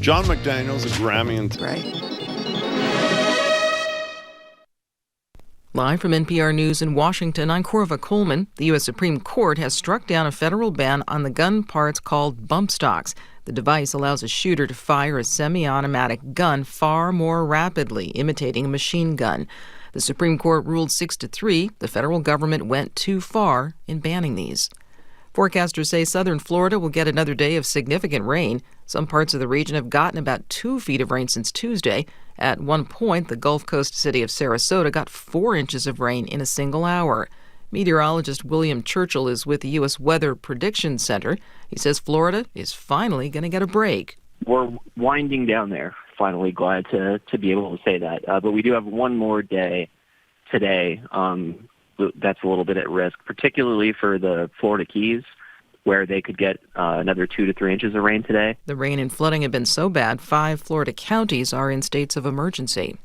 John McDaniel's a Grammy and... Right. Live from NPR News in Washington, I'm Corva Coleman. The U.S. Supreme Court has struck down a federal ban on the gun parts called bump stocks. The device allows a shooter to fire a semi-automatic gun far more rapidly, imitating a machine gun. The Supreme Court ruled 6-3 the federal government went too far in banning these. Forecasters say southern Florida will get another day of significant rain. Some parts of the region have gotten about 2 feet of rain since Tuesday. At one point, the Gulf Coast city of Sarasota got 4 inches of rain in a single hour. Meteorologist William Churchill is with the U.S. Weather Prediction Center. He says Florida is finally going to get a break. We're winding down there. Finally glad to be able to say that. But we do have one more day today that's a little bit at risk, particularly for the Florida Keys, where they could get another 2 to 3 inches of rain today. The rain and flooding have been so bad, 5 Florida counties are in states of emergency.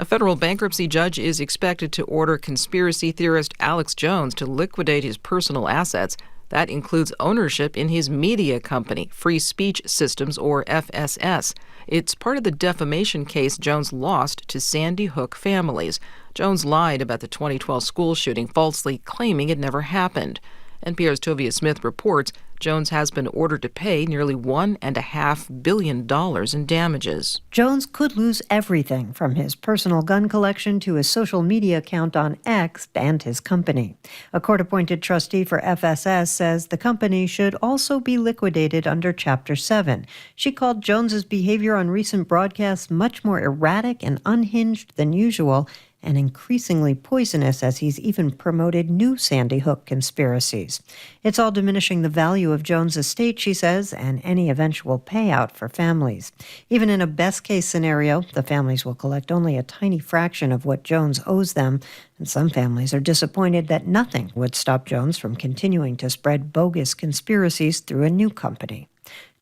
A federal bankruptcy judge is expected to order conspiracy theorist Alex Jones to liquidate his personal assets. That includes ownership in his media company, Free Speech Systems, or FSS. It's part of the defamation case Jones lost to Sandy Hook families. Jones lied about the 2012 school shooting, falsely claiming it never happened. NPR's Tovia Smith reports Jones has been ordered to pay nearly $1.5 billion in damages. Jones could lose everything from his personal gun collection to his social media account on X and his company. A court-appointed trustee for FSS says the company should also be liquidated under Chapter 7. She called Jones's behavior on recent broadcasts much more erratic and unhinged than usual, and increasingly poisonous as he's even promoted new Sandy Hook conspiracies. It's all diminishing the value of Jones' estate, she says, and any eventual payout for families. Even in a best-case scenario, the families will collect only a tiny fraction of what Jones owes them, and some families are disappointed that nothing would stop Jones from continuing to spread bogus conspiracies through a new company.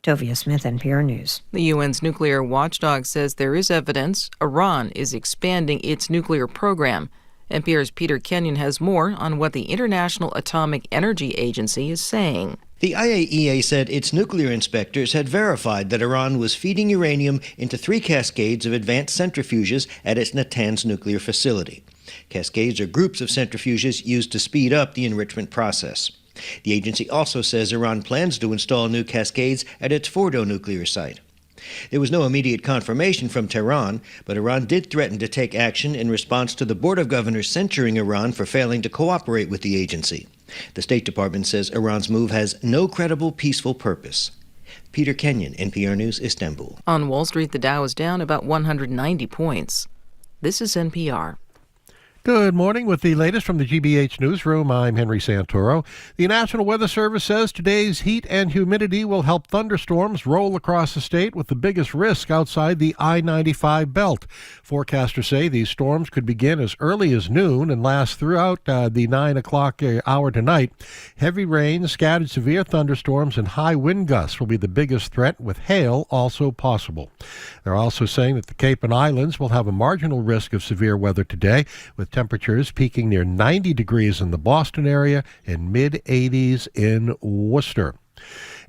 Tovia Smith, NPR News. The UN's nuclear watchdog says there is evidence Iran is expanding its nuclear program. NPR's Peter Kenyon has more on what the International Atomic Energy Agency is saying. The IAEA said its nuclear inspectors had verified that Iran was feeding uranium into 3 cascades of advanced centrifuges at its Natanz nuclear facility. Cascades are groups of centrifuges used to speed up the enrichment process. The agency also says Iran plans to install new cascades at its Fordo nuclear site. There was no immediate confirmation from Tehran, but Iran did threaten to take action in response to the Board of Governors censuring Iran for failing to cooperate with the agency. The State Department says Iran's move has no credible peaceful purpose. Peter Kenyon, NPR News, Istanbul. On Wall Street, the Dow is down about 190 points. This is NPR. Good morning. With the latest from the GBH newsroom, I'm Henry Santoro. The National Weather Service says today's heat and humidity will help thunderstorms roll across the state, with the biggest risk outside the I-95 belt. Forecasters say these storms could begin as early as noon and last throughout the 9 o'clock hour tonight. Heavy rain, scattered severe thunderstorms, and high wind gusts will be the biggest threat, with hail also possible. They're also saying that the Cape and Islands will have a marginal risk of severe weather today, with temperatures peaking near 90 degrees in the Boston area and mid-80s in Worcester.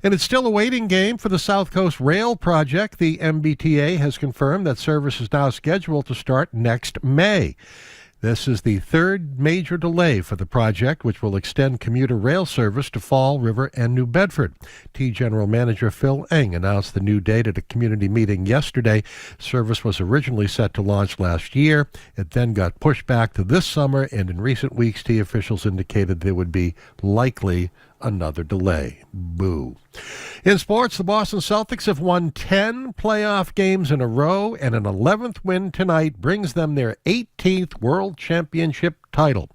And it's still a waiting game for the South Coast Rail project. The MBTA has confirmed that service is now scheduled to start next May. This is the third major delay for the project, which will extend commuter rail service to Fall River and New Bedford. T General Manager Phil Eng announced the new date at a community meeting yesterday. Service was originally set to launch last year. It then got pushed back to this summer, and in recent weeks, T officials indicated there would be likely another delay. Boo. In sports, the Boston Celtics have won 10 playoff games in a row, and an 11th win tonight brings them their 18th World Championship title.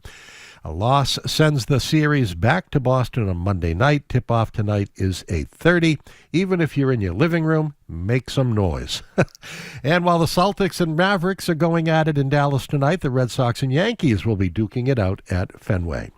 A loss sends the series back to Boston on Monday night. Tip-off tonight is 8:30. Even if you're in your living room, make some noise. And while the Celtics and Mavericks are going at it in Dallas tonight, the Red Sox and Yankees will be duking it out at Fenway.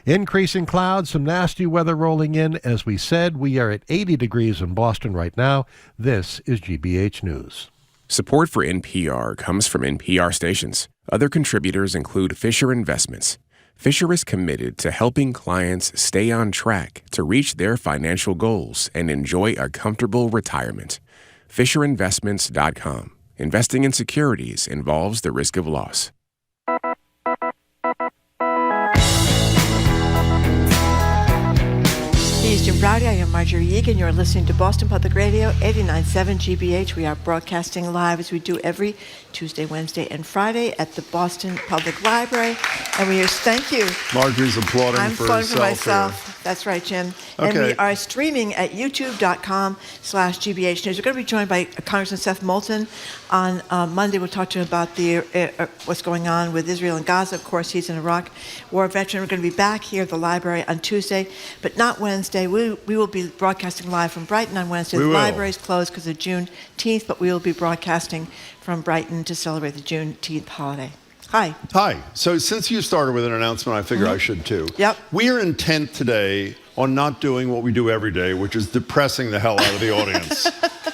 Increasing clouds, some nasty weather rolling in. As we said, we are at 80 degrees in Boston right now. This is GBH News. Support for NPR comes from NPR stations. Other contributors include Fisher Investments. Fisher is committed to helping clients stay on track to reach their financial goals and enjoy a comfortable retirement. FisherInvestments.com. Investing in securities involves the risk of loss. Tease Jim Brady. I am Marjorie Egan. You're listening to Boston Public Radio, 89.7 GBH. We are broadcasting live as we do every Tuesday, Wednesday, and Friday at the Boston Public Library. And we are, thank you. Marjorie's applauding I'm for applauding for herself myself. here. That's right, Jim. And Okay. we are streaming at youtube.com/GBH News. We're going to be joined by Congressman Seth Moulton. On Monday, we'll talk to him about the what's going on with Israel and Gaza. Of course, he's an Iraq war veteran. We're going to be back here at the library on Tuesday, but not Wednesday. We will be broadcasting live from Brighton on Wednesday. We The will. library is closed because of Juneteenth, but we will be broadcasting from Brighton to celebrate the Juneteenth holiday. Hi. Hi. So since you started with an announcement, I figure I should too. Yep. We are intent today on not doing what we do every day, which is depressing the hell out of the audience.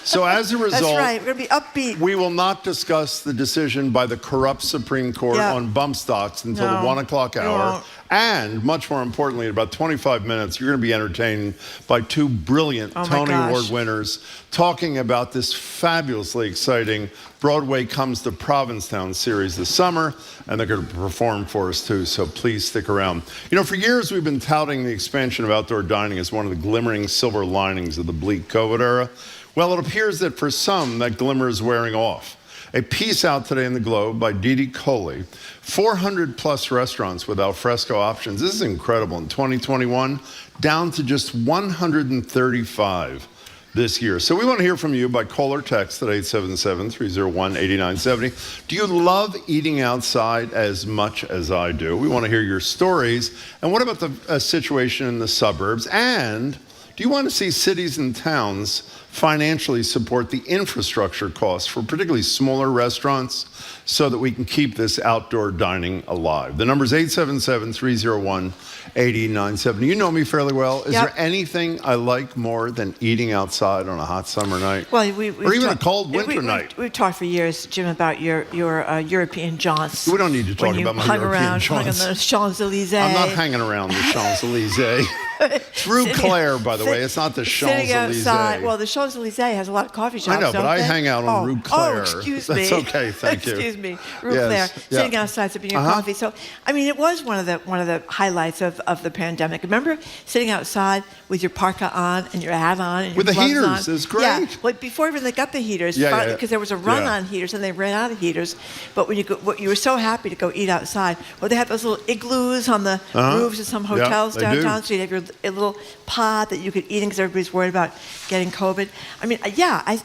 So as a result, That's right. We're going to be upbeat. we will not discuss the decision by the corrupt Supreme Court Yeah. on bump stocks until No, the 1 o'clock we hour. won't. And much more importantly, in about 25 minutes, you're going to be entertained by two brilliant Oh my Tony gosh. Award winners talking about this fabulously exciting Broadway Comes to Provincetown series this summer, and they're going to perform for us too, so please stick around. You know, for years we've been touting the expansion of outdoor dining as one of the glimmering silver linings of the bleak COVID era. Well, it appears that for some, that glimmer is wearing off. A piece out today in the Globe by Didi Copley, 400 plus restaurants with al fresco options. This is incredible. In 2021, down to just 135 this year. So we want to hear from you by call or text at 877-301-8970. Do you love eating outside as much as I do? We want to hear your stories. And what about the situation in the suburbs? And do you want to see cities and towns financially support the infrastructure costs for particularly smaller restaurants so that we can keep this outdoor dining alive? The number is 877-301-8097. You know me fairly well. Is Yep. there anything I like more than eating outside on a hot summer night? Well, or even a cold winter night? We've talked for years, Jim, about your European jaunts. We don't need to talk when you about my hung European around, hung on jaunts. the Champs-Elysees. I'm not hanging around the Champs-Elysees. It's Rue Claire, by the way. It's not the Sitting Champs-Elysees. outside. Well, the Champs-Elysees has a lot of coffee shops. I know, but don't I they? hang out on Rue Claire. Oh, excuse me. That's okay, thank you. Excuse me, Rue Yes, Claire. yeah. Sitting outside sipping your coffee. So, I mean, it was one of the highlights of the pandemic. Remember sitting outside with your parka on and your hat on and With your the gloves heaters, on. it's great. Yeah, well, before even they got the heaters, Yeah. because there was a run Yeah. on heaters and they ran out of heaters. But when you were so happy to go eat outside. Well, they had those little igloos on the roofs of some hotels they do. downtown. So you'd have your little pod that you could eat in because everybody's worried about getting COVID. I mean,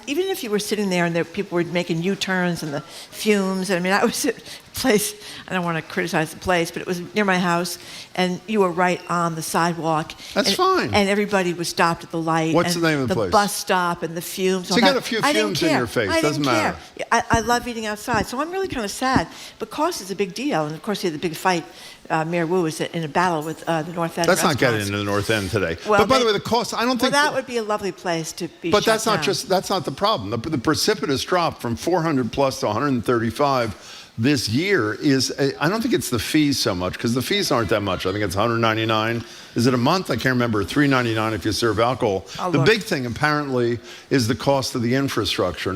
even if you were sitting there and people were making U-turns and the fumes, I mean, I was at a place, I don't want to criticize the place, but it was near my house, and you were right on the sidewalk. That's and, fine. And everybody was stopped at the light. What's and the name of the place? bus stop and the fumes. So all you got that. a few I didn't fumes in care. your face. I Doesn't didn't matter. care. I love eating outside, so I'm really kind of sad. But cost is a big deal, and of course, you had the big fight. Mayor Wu was in a battle with the North End. Let's not get restaurants. into the North End today. Well, but by the way, the cost, I don't Well, think... that would be a lovely place to be. But shut that's not down. that's not the problem. The precipitous drop from 400 plus to 135 this year is, I don't think it's the fees so much, because the fees aren't that much. I think it's $199. Is it a month? I can't remember. $3.99 if you serve alcohol. The big thing apparently is the cost of the infrastructure,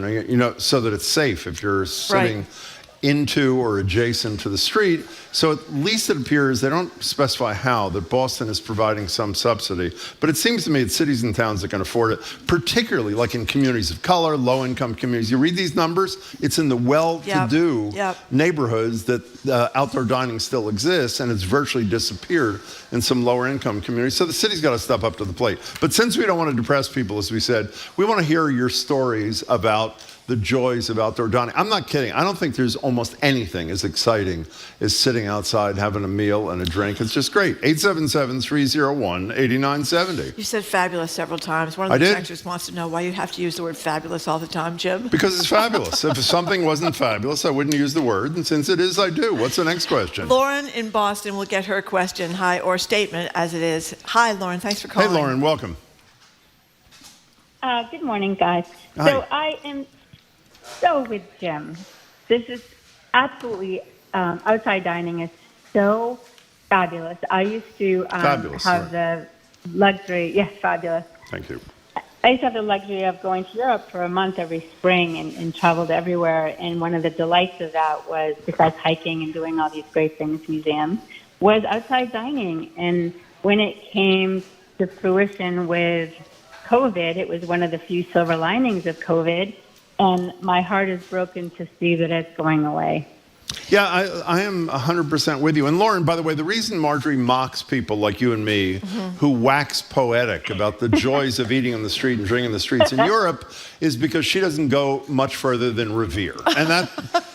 so that it's safe if you're sitting into or adjacent to the street. So at least it appears, they don't specify how, that Boston is providing some subsidy. But it seems to me it's cities and towns that can afford it, particularly like in communities of color, low-income communities. You read these numbers, it's in the well-to-do neighborhoods that outdoor dining still exists, and it's virtually disappeared in some lower-income communities. So the city's got to step up to the plate. But since we don't want to depress people, as we said, we want to hear your stories about the joys of outdoor dining. I'm not kidding. I don't think there's almost anything as exciting as sitting outside, having a meal and a drink. It's just great. 877-301-8970. You said fabulous several times. One of the texters wants to know why you have to use the word fabulous all the time, Jim. Because it's fabulous. If something wasn't fabulous, I wouldn't use the word. And since it is, I do. What's the next question? Lauren in Boston will get her question, hi, or statement as it is. Hi, Lauren. Thanks for calling. Hey, Lauren. Welcome. Good morning, guys. Hi. So I am so with Jim. This is absolutely, outside dining is so fabulous. I used to have the luxury, yes, fabulous. Thank you. I used to have the luxury of going to Europe for a month every spring and traveled everywhere. And one of the delights of that was, besides hiking and doing all these great things, museums, was outside dining. And when it came to fruition with COVID, it was one of the few silver linings of COVID. And my heart is broken to see that it's going away. Yeah, I am 100% with you. And Lauren, by the way, the reason Marjorie mocks people like you and me who wax poetic about the joys of eating on the street and drinking in the streets in Europe is because she doesn't go much further than Revere.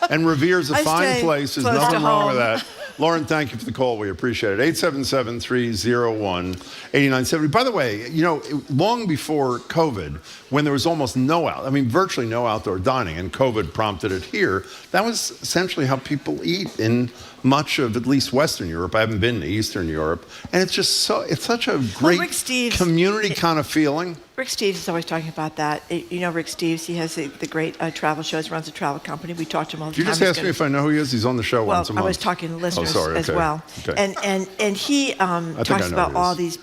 And Revere's a fine place. There's nothing wrong with that. Lauren, thank you for the call. We appreciate it. 877-301-8970. By the way, you know, long before COVID, when there was almost virtually no outdoor dining, and COVID prompted it here, that was essentially how people eat in much of at least Western Europe. I haven't been to Eastern Europe. And it's just it's such a great community kind of feeling. Rick Steves is always talking about that. You know Rick Steves, he has the great travel shows, runs a travel company. We talk to him all the time. Did you just ask me if I know who he is? He's on the show once a month. I was talking to listeners as well. Okay. And he talks about all these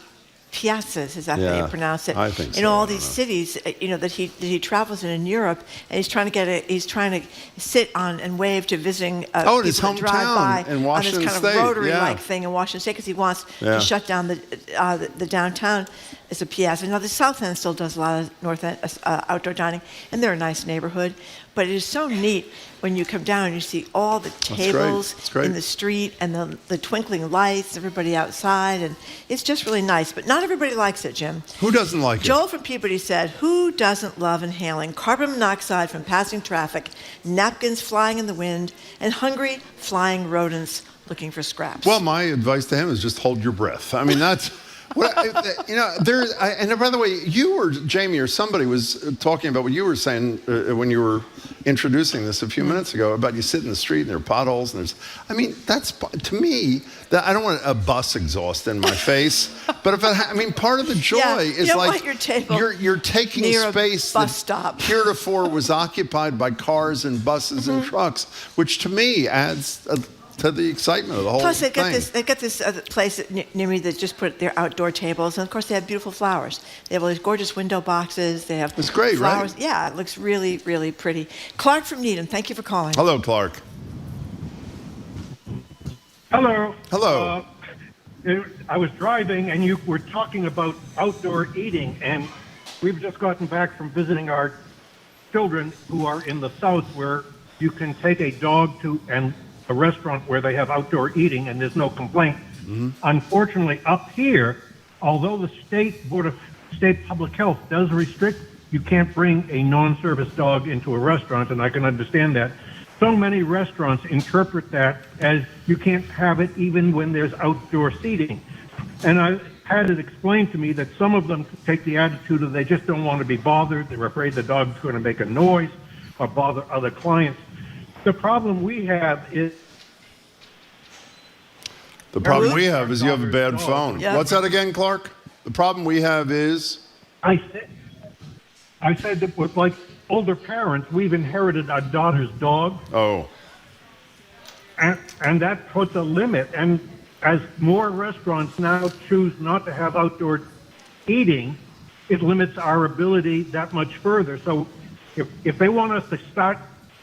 piazzas, is that how you pronounce it? I think so. In all these cities, that he travels in Europe, and he's trying to sit on and wave to visiting people his that drive hometown by in Washington on this kind State. of Rotary-like thing in Washington State, because he wants to shut down the downtown as a piazza. Now the South End still does a lot of North End outdoor dining, and they're a nice neighborhood. But it is so neat when you come down and you see all the tables in the street and the twinkling lights, everybody outside, and it's just really nice. But not everybody likes it, Jim. Who doesn't like it? Joel from Peabody said, who doesn't love inhaling carbon monoxide from passing traffic, napkins flying in the wind, and hungry flying rodents looking for scraps? Well, my advice to him is just hold your breath. I mean, that's... and by the way, you or Jamie or somebody was talking about what you were saying when you were introducing this a few minutes ago about you sit in the street and there are potholes and that's to me that I don't want a bus exhaust in my face, but part of the joy is you're taking space bus that stop. Heretofore was occupied by cars and buses and trucks, which to me adds to the excitement of the whole thing. Plus, they've got this place near me that just put their outdoor tables, and of course they have beautiful flowers. They have all these gorgeous window boxes. They have it's great, flowers. Right? Yeah, it looks really, really pretty. Clark from Needham, thank you for calling. Hello, Clark. Hello. Hello. I was driving, and you were talking about outdoor eating, and we've just gotten back from visiting our children who are in the South, where you can take a dog to a restaurant where they have outdoor eating and there's no complaint. Mm-hmm. Unfortunately, up here, although the State Board of State Public Health does restrict, you can't bring a non-service dog into a restaurant, and I can understand that. So many restaurants interpret that as you can't have it even when there's outdoor seating. And I had it explained to me that some of them take the attitude of they just don't want to be bothered. They're afraid the dog's going to make a noise or bother other clients. The problem we have is... you have a bad phone. Yeah. What's that again, Clark? The problem we have is... I said that with older parents, we've inherited our daughter's dog. Oh. And that puts a limit. And as more restaurants now choose not to have outdoor eating, it limits our ability that much further. So if they want us to start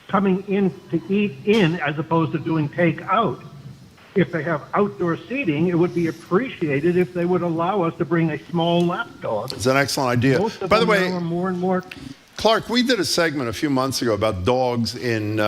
coming in to eat in as opposed to doing take out, if they have outdoor seating, it would be appreciated if they would allow us to bring a small lap dog. It's an excellent idea. By the way, more and more. Clark, we did a segment a few months ago about dogs in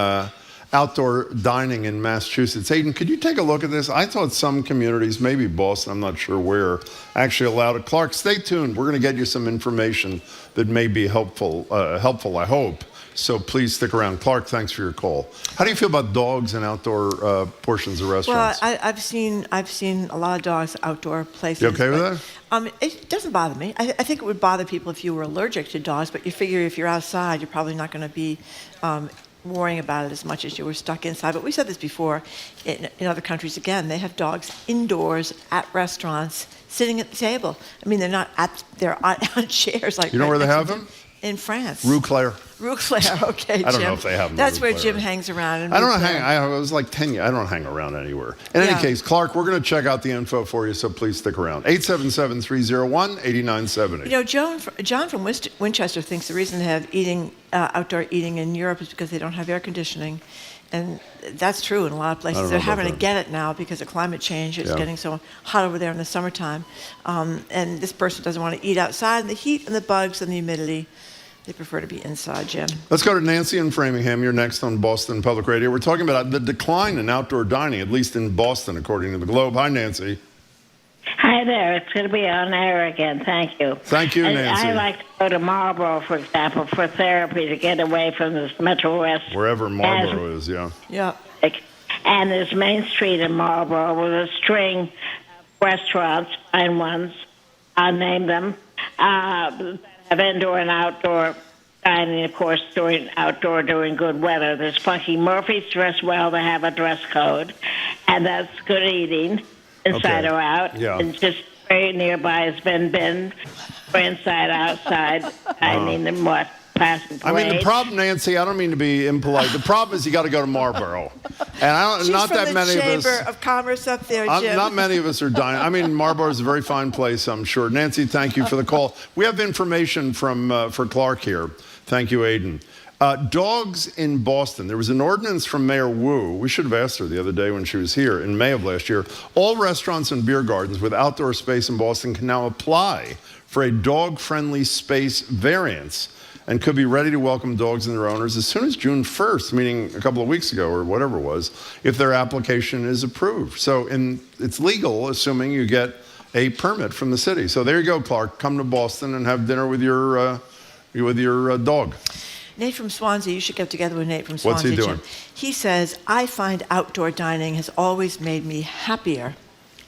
outdoor dining in Massachusetts. Aiden, could you take a look at this? I thought some communities, maybe Boston, I'm not sure where, actually allowed it. Clark, stay tuned. We're going to get you some information that may be helpful, I hope. So please stick around. Clark, thanks for your call. How do you feel about dogs in outdoor portions of restaurants? Well, I've seen a lot of dogs outdoor places. You okay with that? It doesn't bother me. I think it would bother people if you were allergic to dogs, but you figure if you're outside, you're probably not going to be worrying about it as much as you were stuck inside. But we said this before. In other countries, again, they have dogs indoors at restaurants, sitting at the table. I mean, they're on chairs like. You know where they have them? In France. Rue Claire. Rue Claire, okay, Jim. I don't know if they have them. That's in where Rue Claire. Jim hangs around. In I don't Rue know. Claire. I was like 10 years. I don't hang around anywhere. In any case, Clark, we're going to check out the info for you, so please stick around. 877-301-8970. You know, John from Winchester thinks the reason they have outdoor eating in Europe is because they don't have air conditioning. And that's true in a lot of places. They're having to get it now because of climate change. It's getting so hot over there in the summertime. And this person doesn't want to eat outside in the heat and the bugs and the humidity. They prefer to be inside, Jim. Let's go to Nancy in Framingham. You're next on Boston Public Radio. We're talking about the decline in outdoor dining, at least in Boston, according to the Globe. Hi, Nancy. Hi there. It's going to be on air again. Thank you. Thank you, Nancy. I like to go to Marlboro, for example, for therapy to get away from this Metro West. Wherever Marlboro is, yeah. Yeah. And there's Main Street in Marlboro with a string of restaurants, fine ones, I'll name them, have indoor and outdoor dining, of course, during good weather. There's Funky Murphy's Dress Well. They have a dress code, and that's good eating, inside or out. Yeah. And just very nearby is Bin for inside, outside dining and what? I mean, the problem, Nancy, I don't mean to be impolite. The problem is you got to go to Marlboro. And I don't, She's not from that the many Chamber of us. of Commerce up there, Jim. Not many of us are dining. I mean, Marlboro is a very fine place, I'm sure. Nancy, thank you for the call. We have information for Clark here. Thank you, Aiden. Dogs in Boston. There was an ordinance from Mayor Wu. We should have asked her the other day when she was here in May of last year. All restaurants and beer gardens with outdoor space in Boston can now apply for a dog-friendly space variance and could be ready to welcome dogs and their owners as soon as June 1st, meaning a couple of weeks ago or whatever it was, if their application is approved. So it's legal, assuming you get a permit from the city. So there you go, Clark. Come to Boston and have dinner with your dog. Nate from Swansea, you should get together with Nate from Swansea. What's he doing? Jim. He says, I find outdoor dining has always made me happier.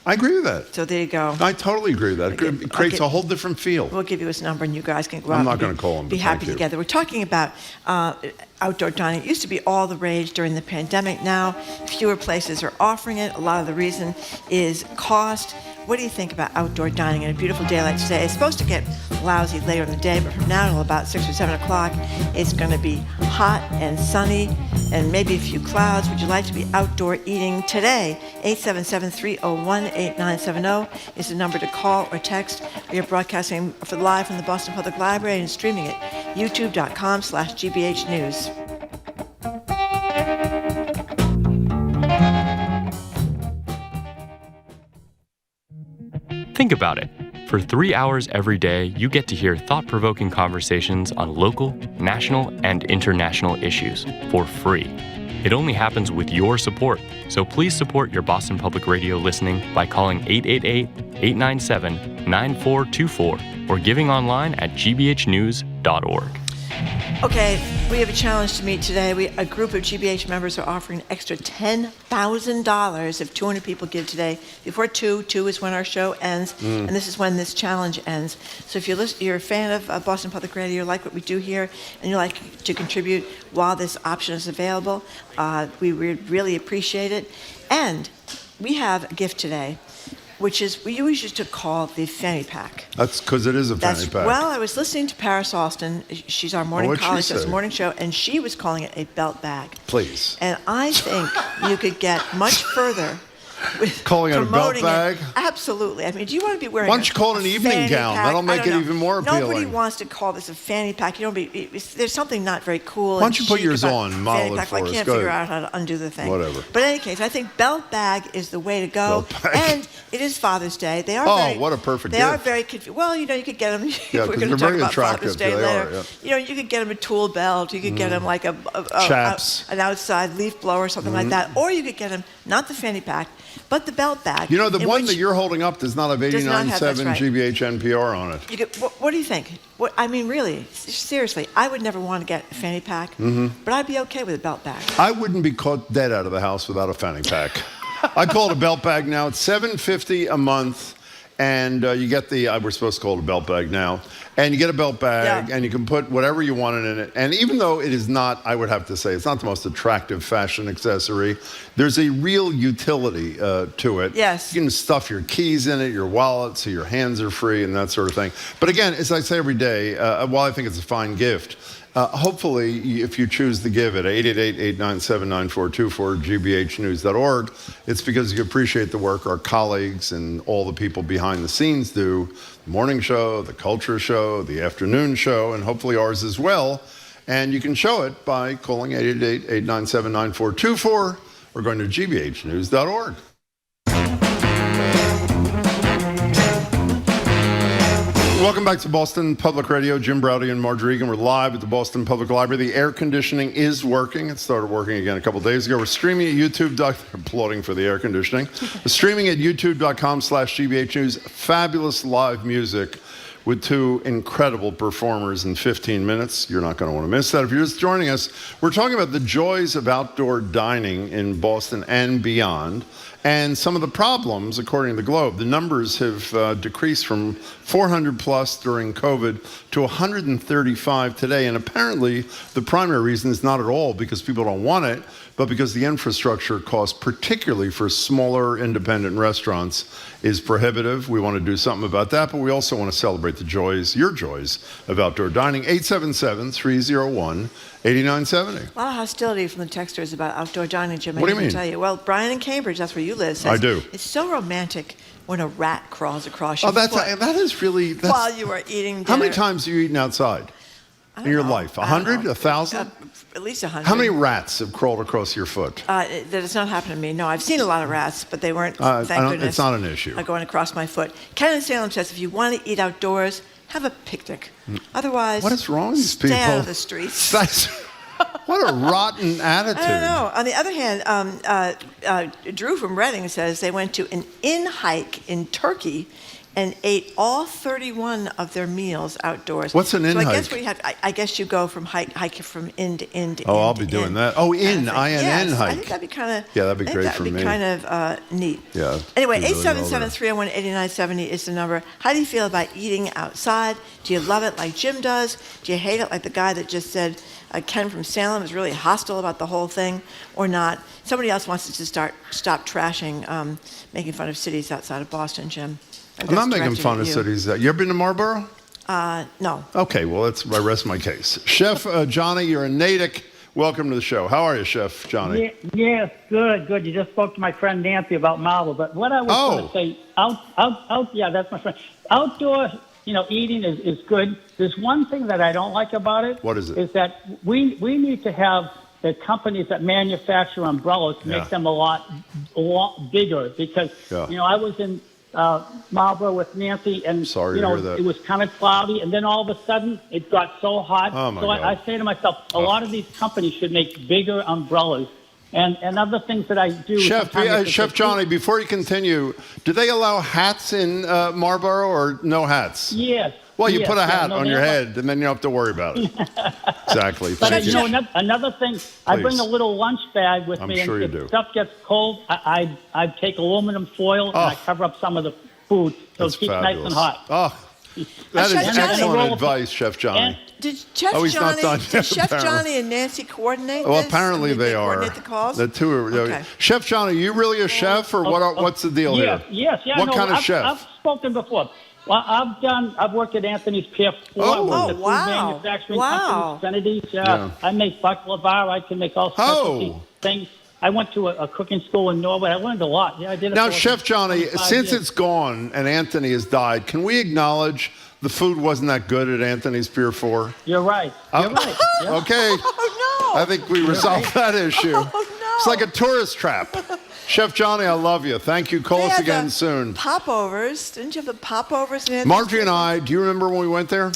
I agree with that. So there you go. I totally agree with that. It creates a whole different feel. We'll give you his number and you guys can go out. I'm not going to call him. Be happy together. We're talking about outdoor dining. It used to be all the rage during the pandemic. Now, fewer places are offering it. A lot of the reason is cost. What do you think about outdoor dining on a beautiful day like today? It's supposed to get lousy later in the day, but from now until about 6 or 7 o'clock, it's going to be hot and sunny and maybe a few clouds. Would you like to be outdoor eating today? 877-301-8970 is the number to call or text. We are broadcasting live from the Boston Public Library and streaming at youtube.com/GBH News. Think about it. For 3 hours every day, you get to hear thought-provoking conversations on local, national, and international issues for free. It only happens with your support, so please support your Boston Public Radio listening by calling 888-897-9424 or giving online at gbhnews.org. Okay, we have a challenge to meet today. A group of GBH members are offering an extra $10,000 if 200 people give today. Before 2 is when our show ends, and this is when this challenge ends. So if you're a fan of Boston Public Radio, you like what we do here, and you like to contribute while this option is available, we would really appreciate it. And we have a gift today, which is we used to call the fanny pack. That's because it is a fanny pack. Well, I was listening to Paris Austin. She's our morning colleague. Does a morning show, and she was calling it a belt bag. Please. And I think you could get much further with calling it a belt bag? Absolutely. I mean, do you want to be wearing Why don't you call it an evening gown? Pack? That'll make it even more appealing. Nobody wants to call this a fanny pack. There's something not very cool. Why don't you put yours on? Model it for us. I can't figure out how to undo the thing. Whatever. But in any case, I think belt bag is the way to go. And it is Father's Day. They are what a perfect gift. They are very well, you could get them. Yeah, we're going to talk about Father's Day later. Yeah. You could get them a tool belt. You could get them like an outside leaf blower or something like that. Or you could get them, not the fanny pack, but the belt bag. You know, the one that you're holding up does not have 89.7 right. GBH NPR on it. What do you think? I mean, really, seriously, I would never want to get a fanny pack, but I'd be okay with a belt bag. I wouldn't be caught dead out of the house without a fanny pack. I call it a belt bag now. It's $7.50 a month, and you get we're supposed to call it a belt bag now. And you get a belt bag, and you can put whatever you want in it. And even though it is not, I would have to say, it's not the most attractive fashion accessory, there's a real utility to it. Yes. You can stuff your keys in it, your wallet, so your hands are free and that sort of thing. But again, as I say every day, while I think it's a fine gift, Hopefully, if you choose to give it, 888-897-9424, gbhnews.org, it's because you appreciate the work our colleagues and all the people behind the scenes do. The morning show, the culture show, the afternoon show, and hopefully ours as well. And you can show it by calling 888-897-9424 or going to gbhnews.org. Welcome back to Boston Public Radio. Jim Browdy and Marge Regan. We're live at the Boston Public Library. The air conditioning is working. It started working again a couple days ago. We're streaming at YouTube. Applauding for the air conditioning. We're streaming at youtube.com/GBH News. Fabulous live music with two incredible performers in 15 minutes. You're not going to want to miss that. If you're just joining us, we're talking about the joys of outdoor dining in Boston and beyond, and some of the problems, according to the Globe. The numbers have decreased from 400 plus during COVID to 135 today, and apparently the primary reason is not at all because people don't want it, but because the infrastructure cost, particularly for smaller independent restaurants, is prohibitive. We want to do something about that, but we also want to celebrate the joys, your joys, of outdoor dining. 877-301-8970. A lot of hostility from the texters about outdoor dining, Jim. What do you mean? Tell you. Well, Brian in Cambridge, that's where you live, says, I do. It's so romantic when a rat crawls across your Oh, foot that is really... while you are eating dinner. How many times have you eaten outside in your life? 100? 1,000? At least 100. How many rats have crawled across your foot? That has not happened to me. No, I've seen a lot of rats, but they weren't, thank goodness. It's not an issue. Going across my foot. Ken in Salem says, if you want to eat outdoors, have a picnic. Otherwise, what is wrong with these people? Stay out of the streets. What a rotten attitude. I don't know. On the other hand, Drew from Reading says they went to an inn hike in Turkey and ate all 31 of their meals outdoors. What's an inn hike? I guess what you have, I guess you go from hike from inn to inn to inn. Oh, I'll be doing that. Oh, inn, I-N-N hike. I think that'd be kind of. Yeah, that'd be great for me. That'd be kind of neat. Yeah. Anyway, 877-301-8970 is the number. How do you feel about eating outside? Do you love it like Jim does? Do you hate it like the guy that just said Ken from Salem is really hostile about the whole thing, or not? Somebody else wants us to stop trashing, making fun of cities outside of Boston, Jim. I'm not making fun of cities. You ever been to Marlboro? No. Okay, well, I rest my case. Chef Johnny, you're in Natick. Welcome to the show. How are you, Chef Johnny? Yes, good. You just spoke to my friend Nancy about Marlboro, but what I was going to say, yeah, that's my friend. Outdoor, eating is good. There's one thing that I don't like about it. What is it? Is that we need to have the companies that manufacture umbrellas make them a lot bigger, because I was in Marlboro with Nancy, and it was kind of cloudy, and then all of a sudden it got so hot. Oh my God. I say to myself, a lot of these companies should make bigger umbrellas. And other things that I do. Chef Johnny, before you continue, do they allow hats in Marlboro or no hats? Yes. Well, you put a hat on your head, and then you don't have to worry about it. Exactly. But Thank you. Another thing, Please. I bring a little lunch bag with me, I'm sure and you if do. stuff gets cold, I take aluminum foil and I cover up some of the food so it keeps nice and hot. Oh, that is excellent advice, Chef Johnny. Did Chef Johnny and Nancy coordinate Well, this? apparently they are. Coordinate the calls? The two are. Okay. Chef Johnny, are you really a chef, or what's the deal here? Yes. What kind of chef? I've spoken before. Well, I've worked at Anthony's Pier 4. I worked at food manufacturing company, Sanity's. I make baklava. I can make all specialty things. I went to a cooking school in Norway. I learned a lot. Yeah, I did. Now, Chef Johnny, since it's gone and Anthony has died, can we acknowledge the food wasn't that good at Anthony's Pier 4? You're right. You're right. Yeah. Okay. Oh, no. I think we resolved that issue. Oh, no. It's like a tourist trap. Chef Johnny, I love you. Thank you. Call us again soon. Popovers. Didn't you have the popovers? Marjorie and I, do you remember when we went there?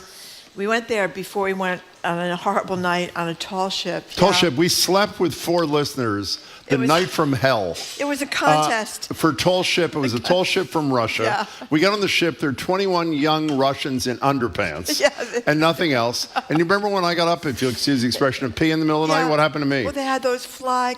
We went there before we went on a horrible night on a tall ship. Tall ship. We slept with 4 listeners the night from hell. It was a contest. For tall ship. It was a tall ship from Russia. Yeah. We got on the ship. There were 21 young Russians in underpants and nothing else. And you remember when I got up, if you'll excuse the expression, of pee in the middle of the night? What happened to me? Well, they had those fly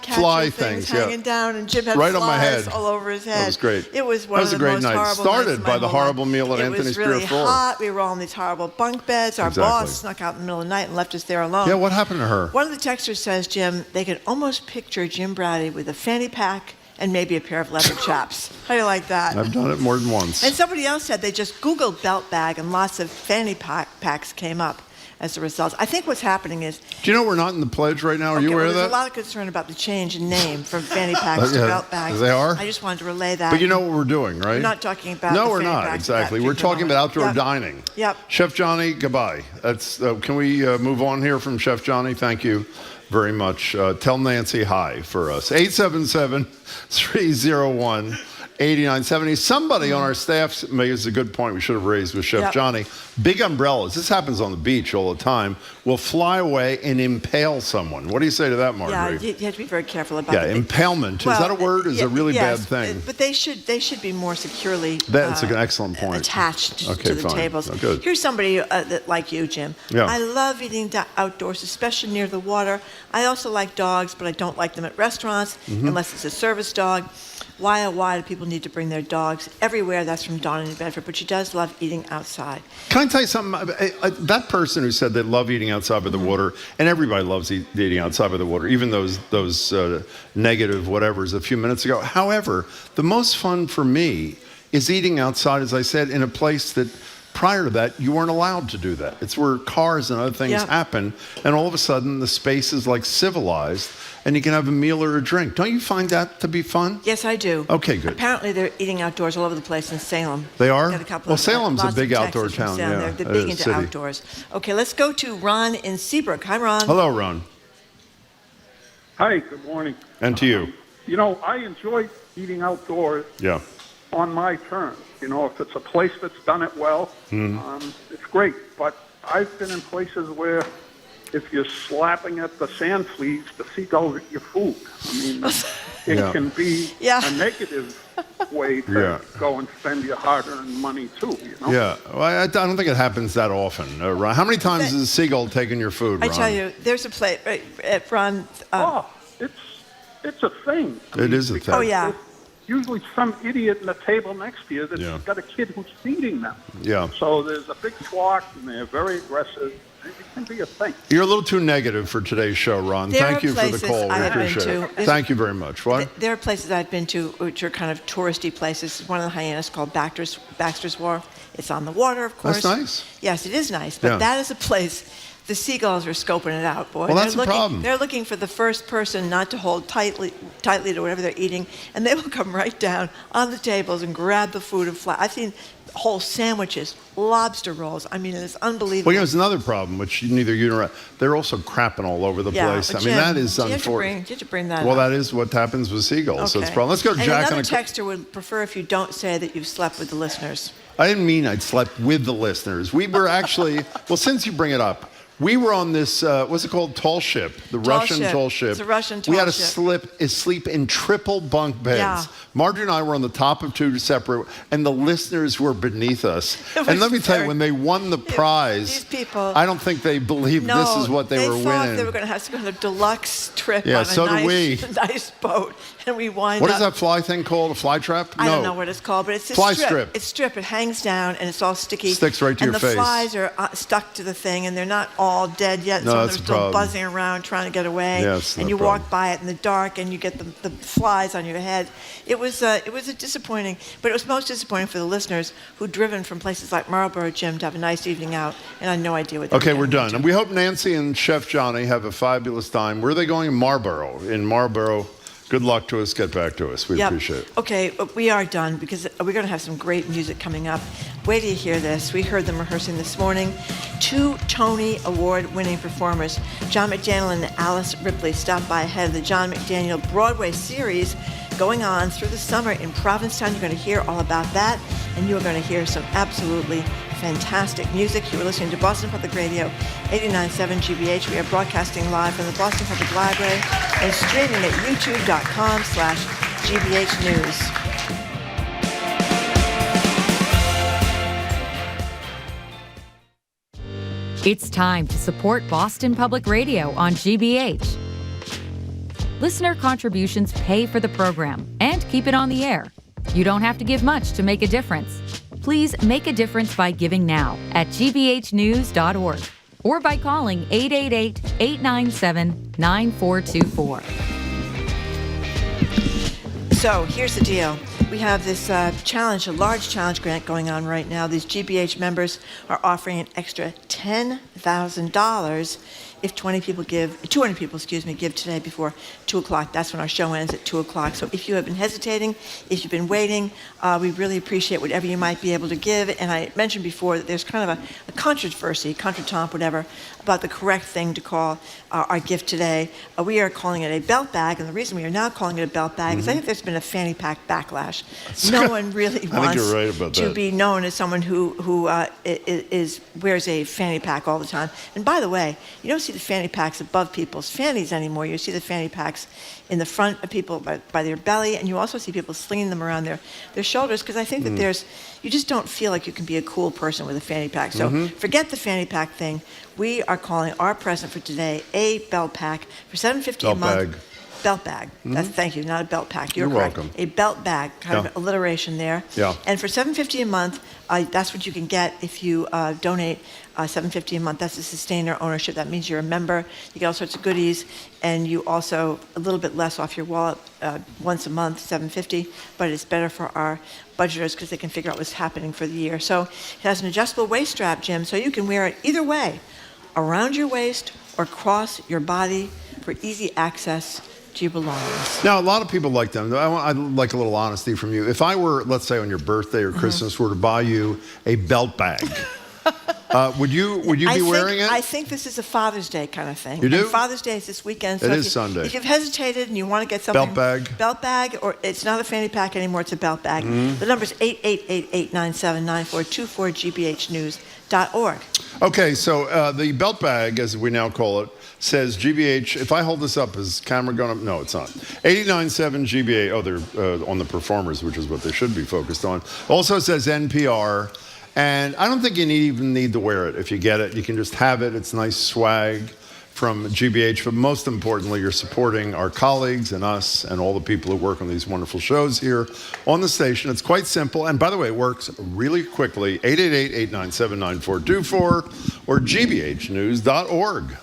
things hanging down, and Jim had right flies on my head. all over his head. That was great. It was one of the most horrible nights. Started by the horrible meal at Anthony's Pier 4. It was really hot. We were all in these horrible bunk beds. Our boss snuck out in the middle of the night and left us there alone. Yeah, what happened to her? One of the texters says, Jim, they can almost picture Jim Brady with a fanny pack and maybe a pair of leather chaps. How do you like that? I've done it more than once. And somebody else said they just Googled belt bag and lots of fanny packs came up. as a result. I think what's happening is... Do you know we're not in the pledge right now? Are you aware of that? There's a lot of concern about the change in name from fanny packs to belt bags. They are? I just wanted to relay that. But you know what we're doing, right? We're not talking about No, the we're fanny not, packs exactly. at that We're talking about outdoor Yep. dining. Yep. Chef Johnny, goodbye. That's can we move on here from Chef Johnny? Thank you very much. Tell Nancy hi for us. 877-301-8970. Somebody on our staff makes a good point we should have raised with Chef Johnny. Big umbrellas, this happens on the beach all the time, will fly away and impale someone. What do you say to that, Marguerite? Yeah, you have to be very careful about Yeah, impalement. Is that a word? Is it a really bad thing? But they should be more securely That's an excellent point. attached to the fine. tables. Oh, good. Here's somebody that, like you, Jim. Yeah. I love eating outdoors, especially near the water. I also like dogs, but I don't like them at restaurants unless it's a service dog. Why, oh, why do people need to bring their dogs everywhere? That's from Dawn in New Bedford, but she does love eating outside. Can I tell you something? That person who said they love eating outside by the water, and everybody loves eating outside by the water, even those negative whatevers a few minutes ago. However, the most fun for me is eating outside, as I said, in a place that prior to that, you weren't allowed to do that. It's where cars and other things happen, and all of a sudden the space is like civilized, and you can have a meal or a drink. Don't you find that to be fun? Yes, I do. Okay, good. Apparently, they're eating outdoors all over the place in Salem. They are? Got a couple Well, of, Salem's a lots big of outdoor Texas from town, Salem. yeah. They're It big is into city. outdoors. Okay, let's go to Ron in Seabrook. Hi, Ron. Hello, Ron. Hi, good morning. And to you. You know, I enjoy eating outdoors Yeah. on my terms. You know, if it's a place that's done it well, it's great. But I've been in places where if you're slapping at the sand fleas, the seagulls eat your food. I mean, it can be a negative way to go and spend your hard-earned money, too, you know? Yeah. Well, I don't think it happens that often, Ron. How many times has a seagull taken your food, Ron? I tell you, there's a place, Ron. It's a thing. It is a thing. Oh, yeah. There's usually some idiot in the table next to you that's got a kid who's feeding them. Yeah. So there's a big flock, and they're very aggressive. It can be a thing. You're a little too negative for today's show, Ron. Thank you for the call. We appreciate it. Thank you very much. What? There are places I've been to which are kind of touristy places. One of the Hyannis called Baxter's Wharf. It's on the water, of course. That's nice. Yes, it is nice. But that is a place. The seagulls are scoping it out, boy. Well, that's the problem. They're looking for the first person not to hold tightly to whatever they're eating, and they will come right down on the tables and grab the food and fly. I've seen whole sandwiches, lobster rolls. I mean, it's unbelievable. Well, there's another problem, which neither you nor I, they're also crapping all over the place. I mean, that is unfortunate. Did you bring that Well, up? that is what happens with seagulls. So it's a problem. Let's go to and Jack. Another texter would prefer if you don't say that you've slept with the listeners. I didn't mean I'd slept with the listeners. We were actually, well, since you bring it up, we were on this, what's it called? Tall ship. The Russian tall ship. It's a Russian tall We had to ship. sleep in triple bunk beds. Yeah. Marjorie and I were on the top of two separate, and the listeners were beneath us. And let me tell you, when they won the prize, these people, I don't think they believed this is what they were they thought winning. they were going to have some kind of deluxe trip Yeah, on so a do we. nice boat, and we wind What up. is that fly thing called? A fly trap? I don't know what it's called, but it's a fly strip. strip. It's strip. It hangs down, and it's all sticky. Sticks right to your face. And the flies are stuck to the thing, and they're not all dead yet. No, Some of that's them are the still problem. buzzing around trying to get away. Yeah, that's and the you problem. walk by it in the dark, and you get the flies on your head. It was a disappointing, but it was most disappointing for the listeners who'd driven from places like Marlboro, Jim, to have a nice evening out, and had no idea what they were Okay, we're getting done. into. And we hope Nancy and Chef Johnny have a fabulous time. Where are they going? In Marlboro. In Marlboro. Good luck to us. Get back to us. We appreciate it. Okay, we are done because we're going to have some great music coming up. Wait till you hear this. We heard them rehearsing this morning. 2 Tony Award-winning performers, John McDaniel and Alice Ripley, stopped by ahead of the John McDaniel Broadway series going on through the summer in Provincetown. You're going to hear all about that, and you are going to hear some absolutely fantastic music. You are listening to Boston Public Radio, 89.7 GBH. We are broadcasting live from the Boston Public Library and streaming at youtube.com/GBH News. It's time to support Boston Public Radio on GBH. Listener contributions pay for the program and keep it on the air. You don't have to give much to make a difference. Please make a difference by giving now at gbhnews.org or by calling 888-897-9424. So here's the deal. We have this challenge, a large challenge grant going on right now. These GBH members are offering an extra $10,000 if 200 people give today before 2 o'clock. That's when our show ends at 2 o'clock. So if you have been hesitating, if you've been waiting, we really appreciate whatever you might be able to give. And I mentioned before that there's kind of a controversy, contretemps, whatever, about the correct thing to call our gift today. We are calling it a belt bag, and the reason we are now calling it a belt bag is I think there's been a fanny pack backlash. No one really wants to be known as someone who wears a fanny pack all the time. And by the way, you don't see the fanny packs above people's fannies anymore. You see the fanny packs in the front of people by their belly, and you also see people slinging them around their shoulders, because I think that you just don't feel like you can be a cool person with a fanny pack. So forget the fanny pack thing. We are calling our present for today a belt pack for $7.50 a month. Belt bag. Thank you, not a belt pack. You're correct. Welcome. A belt bag, kind of alliteration there. Yeah. And for $7.50 a month, that's what you can get if you donate $7.50 a month. That's a sustainer ownership. That means you're a member. You get all sorts of goodies, and you also a little bit less off your wallet once a month, $7.50. But it's better for our budgeters because they can figure out what's happening for the year. So it has an adjustable waist strap, Jim, so you can wear it either way, around your waist or across your body for easy access to your belongings. Now, a lot of people like them. I'd like a little honesty from you. If I were, let's say, on your birthday or Christmas, were to buy you a belt bag, would you be wearing it? I think this is a Father's Day kind of thing. You do? And Father's Day is this weekend. So it is Sunday. If you've hesitated and you want to get something... Belt bag, or it's not a fanny pack anymore, it's a belt bag. The number is 888-897-9424, gbhnews.org. So the belt bag, as we now call it, says GBH. If I hold this up, is camera going up? No, it's not. 89.7 GBH. Oh, they're on the performers, which is what they should be focused on. Also says NPR. And I don't think you even need to wear it. If you get it, you can just have it. It's nice swag from GBH. But most importantly, you're supporting our colleagues and us and all the people who work on these wonderful shows here on the station. It's quite simple. And by the way, it works really quickly. 888-897-9424 or gbhnews.org.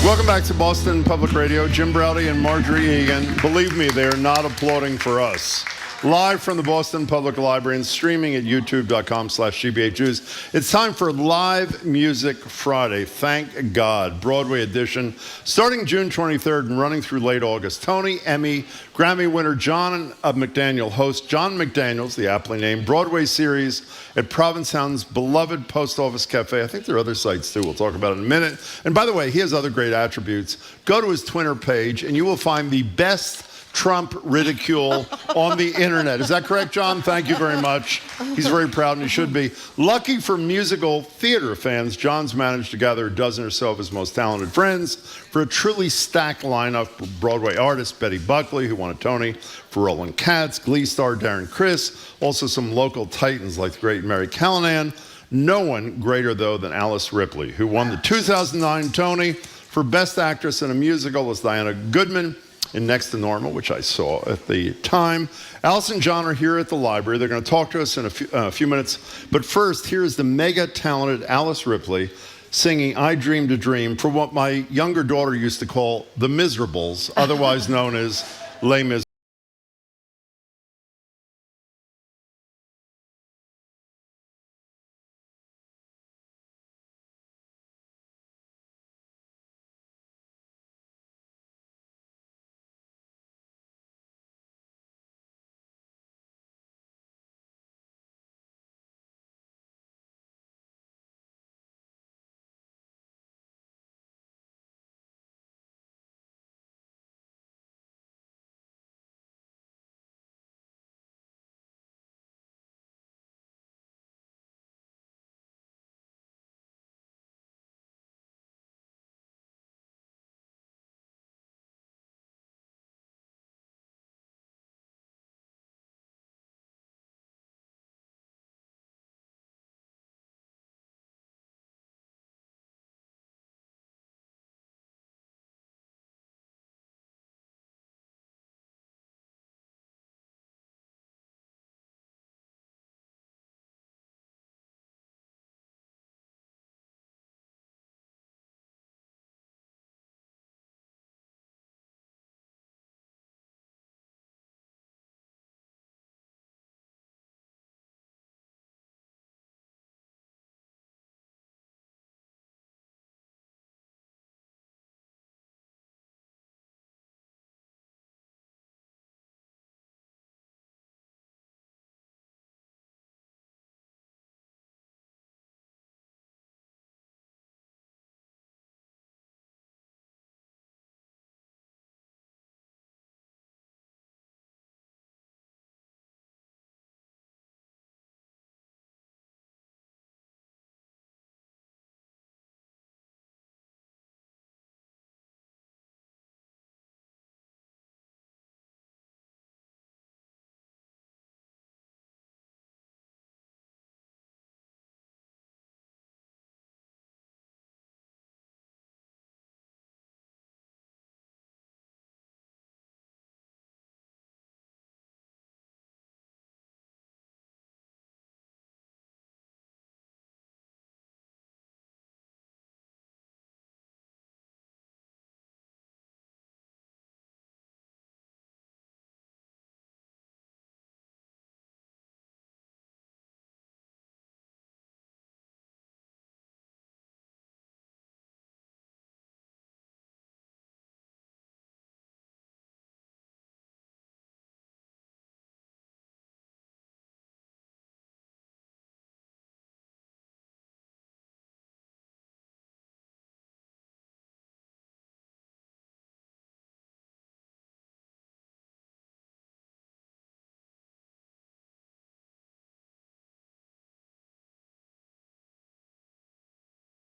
Welcome back to Boston Public Radio. Jim Browdy and Marjorie Egan. Believe me, they're not applauding for us. Live from the Boston Public Library and streaming at youtube.com/GBHnews. It's time for Live Music Friday. Thank God. Broadway edition. Starting June 23rd and running through late August. Tony, Emmy, Grammy winner John McDaniel hosts John McDaniel's, the aptly named Broadway series at Provincetown's beloved Post Office Cafe. I think there are other sites too. We'll talk about it in a minute. And by the way, he has other great attributes. Go to his Twitter page and you will find the best Trump ridicule on the internet. Is that correct, John? Thank you very much. He's very proud, and he should be. Lucky for musical theater fans, John's managed to gather a dozen or so of his most talented friends for a truly stacked lineup of Broadway artists. Betty Buckley, who won a Tony for Roland Katz, Glee star Darren Criss, also some local titans like the great Mary Callanan. No one greater, though, than Alice Ripley, who won the 2009 Tony for Best Actress in a Musical as Diana Goodman in Next to Normal, which I saw at the time. Alice and John are here at the library. They're going to talk to us in a few minutes. But first, here's the mega-talented Alice Ripley singing I Dreamed a Dream for what my younger daughter used to call the Miserables, otherwise known as Les Miserables.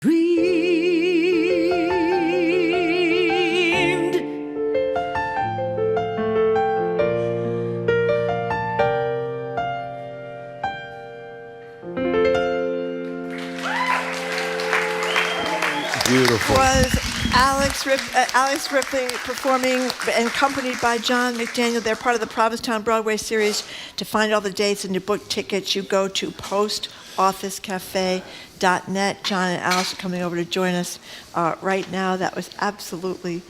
Beautiful. Was Alex Ripley performing and accompanied by John McDaniel. They're part of the Provincetown Broadway series. To find all the dates and to book tickets, you go to postofficecafe.net. John and Alice are coming over to join us right now. That was absolutely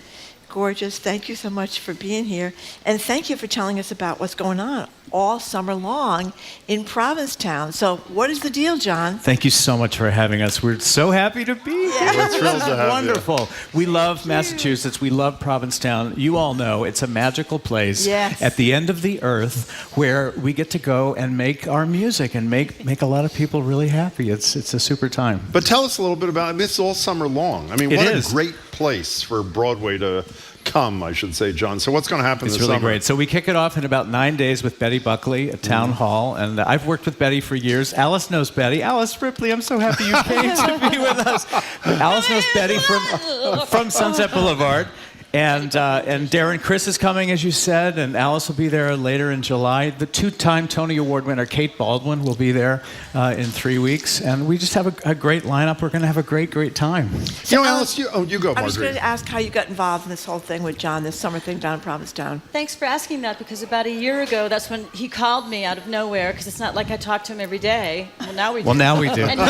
gorgeous. Thank you so much for being here. And thank you for telling us about what's going on all summer long in Provincetown. So what is the deal, John? Thank you so much for having us. We're so happy to be here. We're thrilled to have Wonderful. you. We love Massachusetts. We love Provincetown. You all know it's a magical place at the end of the earth where we get to go and make our music and make a lot of people really happy. It's a super time. But tell us a little bit about it. This is all summer long. I mean, what a great place for Broadway to come, I should say, John. So what's going to happen this summer? It's really great. So we kick it off in about 9 days with Betty Buckley at Town Hall. And I've worked with Betty for years. Alice knows Betty. Alice Ripley, I'm so happy you came to be with us. Alice knows Betty from Sunset Boulevard. And Darren Criss is coming, as you said, and Alice will be there later in July. The two-time Tony Award winner Kate Baldwin will be there in 3 weeks. And we just have a great lineup. We're going to have a great, great time. You know, Alice, you go, Marjorie. I was going to ask how you got involved in this whole thing with John, this summer thing down in Provincetown. Thanks for asking that, because about a year ago, that's when he called me out of nowhere, because it's not like I talk to him every day. Well, now we do. Well, now we do. And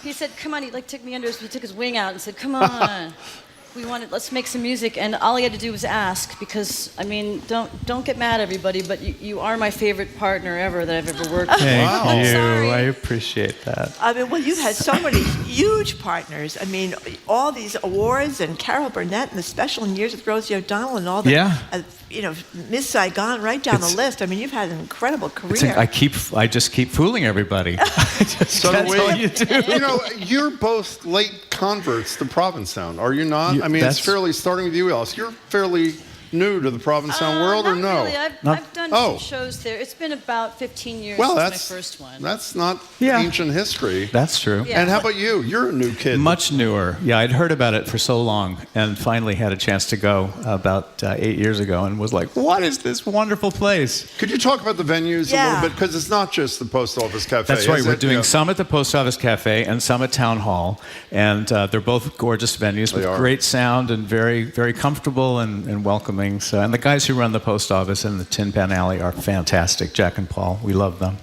he said, come on, he took me under, he took his wing out and said, come on. Let's make some music, and all he had to do was ask, because, I mean, don't get mad, everybody, but you are my favorite partner ever that I've ever worked with. Thank you. I appreciate that. I mean, well, you've had so many huge partners. I mean, all these awards, and Carol Burnett, and the special years with Rosie O'Donnell, and all the, Miss Saigon, right down the list. I mean, you've had an incredible career. I just keep fooling everybody. That's all you do. You know, you're both late converts to Provincetown, are you not? I mean, it's fairly, starting with you, Alice, you're fairly new to the Provincetown world, or no? Really. I've done some shows there. It's been about 15 years since my first one. That's not ancient history. That's true. Yeah. And how about you? You're a new kid. Much newer. Yeah, I'd heard about it for so long and finally had a chance to go about 8 years ago and was like, what is this wonderful place? Could you talk about the venues a little bit? Because it's not just the Post Office Cafe. That's right. We're doing some at the Post Office Cafe and some at Town Hall. And they're both gorgeous venues with great sound and very, very comfortable and welcoming. So, and the guys who run the Post Office and the Tin Pan Alley are fantastic. Jack and Paul, we love them.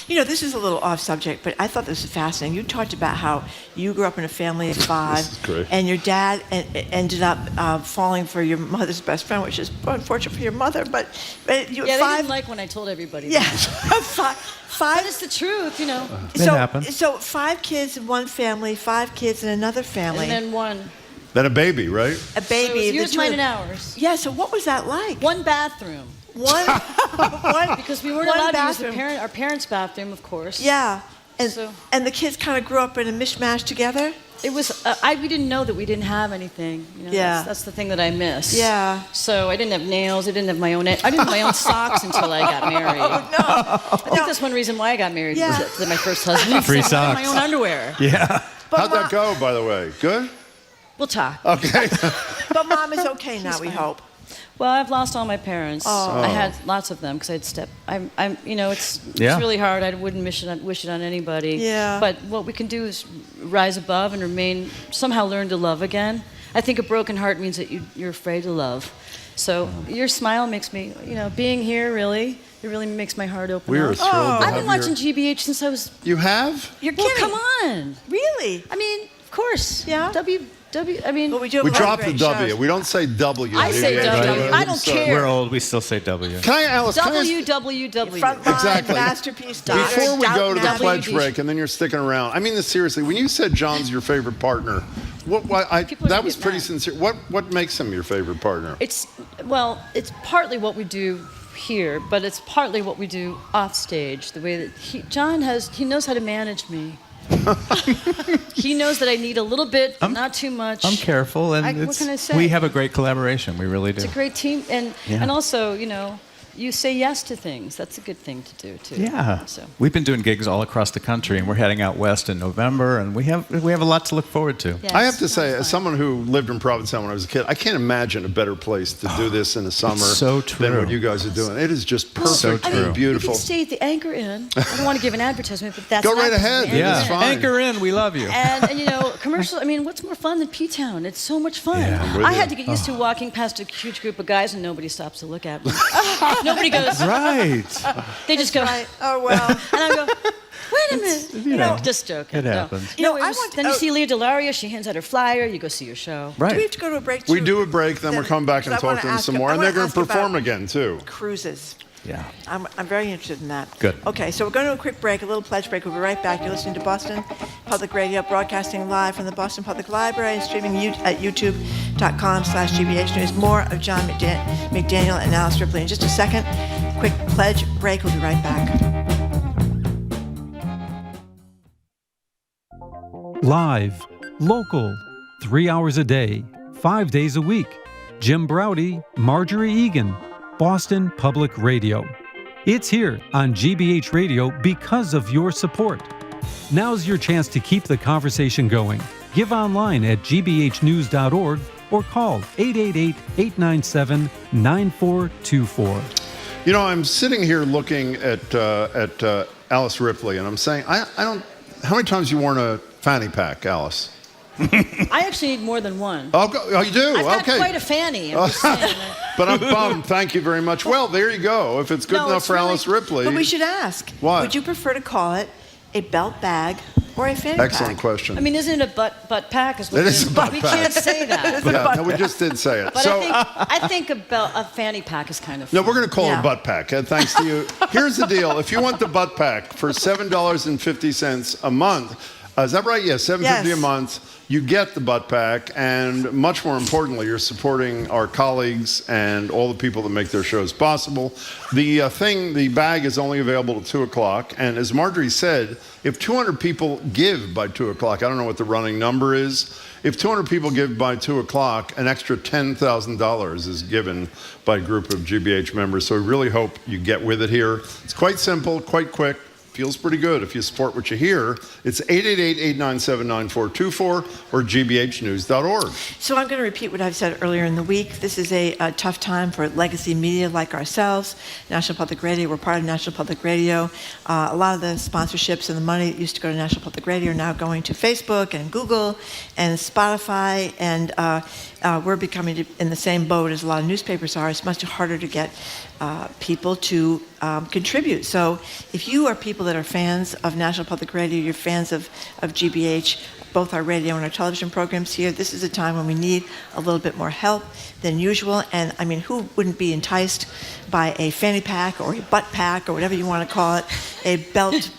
You know, this is a little off subject, but I thought this was fascinating. You talked about how you grew up in a family of 5, and your dad ended up falling for your mother's best friend, which is unfortunate for your mother. But you they 5. didn't like when I told everybody. Yeah, that. 5 is the truth, you know. It happens. So 5 kids in one family, 5 kids in another family, and then one. Then a baby, right? A baby. So it was yours, mine, and ours. Yeah. So what was that like? One bathroom. One because we weren't allowed to use our parents' bathroom, of course. Yeah. And the kids kind of grew up in a mishmash together. It was. We didn't know that we didn't have anything. You know, that's the thing that I miss. Yeah. So I didn't have nails. I didn't have my own socks until I got married. Oh no. I think that's one reason why I got married. Was that my first husband. Free socks. I had my own underwear. Yeah. How'd that go, by the way? Good? We'll talk. Okay. But Mom is okay now, we hope. Well, I've lost all my parents. I had lots of them because it's really hard. I wouldn't wish it on anybody. Yeah. But what we can do is rise above and somehow learn to love again. I think a broken heart means that you're afraid to love. So your smile makes me, being here it really makes my heart open. We are thrilled to I've been watching GBH since I was. You have? You're kidding? Come on. Really? I mean, of course. Yeah. But we dropped the W. Shows. We don't say W. I say W. Right? I don't care. We're old. We still say W. Alice? WWW. Frontline, exactly. Masterpiece. Before we go to the pledge WG. break, and then you're sticking around. I mean this seriously. When you said John's your favorite partner, that was pretty sincere. What makes him your favorite partner? It's partly what we do here, but it's partly what we do off stage. The way that John knows how to manage me. He knows that I need a little bit, but not too much. I'm careful, and what can I say? We have a great collaboration. We really do. It's a great team, and also, you say yes to things. That's a good thing to do too. Yeah. So. We've been doing gigs all across the country, and we're heading out west in November, and we have a lot to look forward to. Yes, I have to say, as someone who lived in Provincetown when I was a kid, I can't imagine a better place to do this in the summer so true. than what you guys are doing. It is just perfect So true. and beautiful. You can stay at the Anchor Inn. I don't want to give an advertisement, but that's Go an right advertisement. ahead. Yeah, It's fine. Anchor in, we love you. And you know, commercial. I mean, what's more fun than P-Town? It's so much fun. Yeah. I'm with I you. had to get used to walking past a huge group of guys, and nobody stops to look at me. Nobody goes. Right. They just go. Right. Oh, well. And I go. Wait a minute. You know, just joking. it happens. You know, I want- then you see Leah Delaria. She hands out her flyer. You go see your show. Right. Do we have to go to a break? We too? do a break, then we're coming back and Because I wanna talk to them ask some you- more. I And they're wanna going to ask you perform about again, too. Cruises. Yeah. I'm very interested in that. Good. Okay, so we're going to a quick break, a little pledge break. We'll be right back. You're listening to Boston Public Radio, broadcasting live from the Boston Public Library and streaming at youtube.com/GBH News. More of John McDaniel and Alice Ripley in just a second. Quick pledge break. We'll be right back. Live, local, 3 hours a day, 5 days a week. Jim Browdy, Marjorie Egan, Boston Public Radio. It's here on GBH Radio because of your support. Now's your chance to keep the conversation going. Give online at gbhnews.org or call 888-897-9424. You know, I'm sitting here looking at Alice Ripley, and I'm saying, I don't. How many times you worn a fanny pack, Alice? I actually need more than one. Oh, you do? I've got Okay. quite a fanny. I'm just saying. But I'm bummed. Thank you very much. Well, there you go. If it's good enough it's for really- Alice Ripley. But we should ask. What? Would you prefer to call it a belt bag or a fanny Excellent pack? question. I mean, isn't it a butt pack? Is what It is a butt we pack. can't say that. Yeah, no, we just did say it. But So, I think a fanny pack is kind of. no, we're going to call it Yeah. a butt pack. Thanks to you. Here's the deal. If you want the butt pack for $7.50 a month, is that right? Yes, $7.50 Yes. a month. You get the butt pack, and much more importantly, you're supporting our colleagues and all the people that make their shows possible. The bag is only available till 2 o'clock, and as Marjorie said, if 200 people give by 2 o'clock, I don't know what the running number is. If 200 people give by 2 o'clock, an extra $10,000 is given by a group of GBH members. So we really hope you get with it here. It's quite simple, quite quick. Feels pretty good if you support what you hear. It's 888-897-9424 or gbhnews.org. So I'm going to repeat what I've said earlier in the week. This is a tough time for legacy media like ourselves. National Public Radio, we're part of National Public Radio. A lot of the sponsorships and the money that used to go to National Public Radio are now going to Facebook and Google and Spotify, and we're becoming in the same boat as a lot of newspapers are. It's much harder to get people to contribute. So if you are people that are fans of National Public Radio, you're fans of GBH, both our radio and our television programs here, this is a time when we need a little bit more help than usual. And I mean, who wouldn't be enticed by a fanny pack or a butt pack or whatever you want to call it, a belt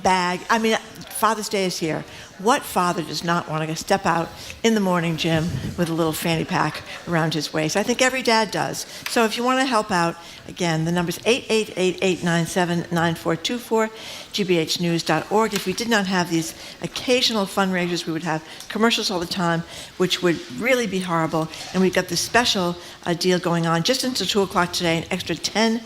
bag? I mean, Father's Day is here. What father does not want to step out in the morning, Jim, with a little fanny pack around his waist? I think every dad does. So if you want to help out, again, the number's 888-897-9424, gbhnews.org. If we did not have these occasional fundraisers, we would have commercials all the time, which would really be horrible. And we've got this special deal going on just until 2 o'clock today, an extra $10,000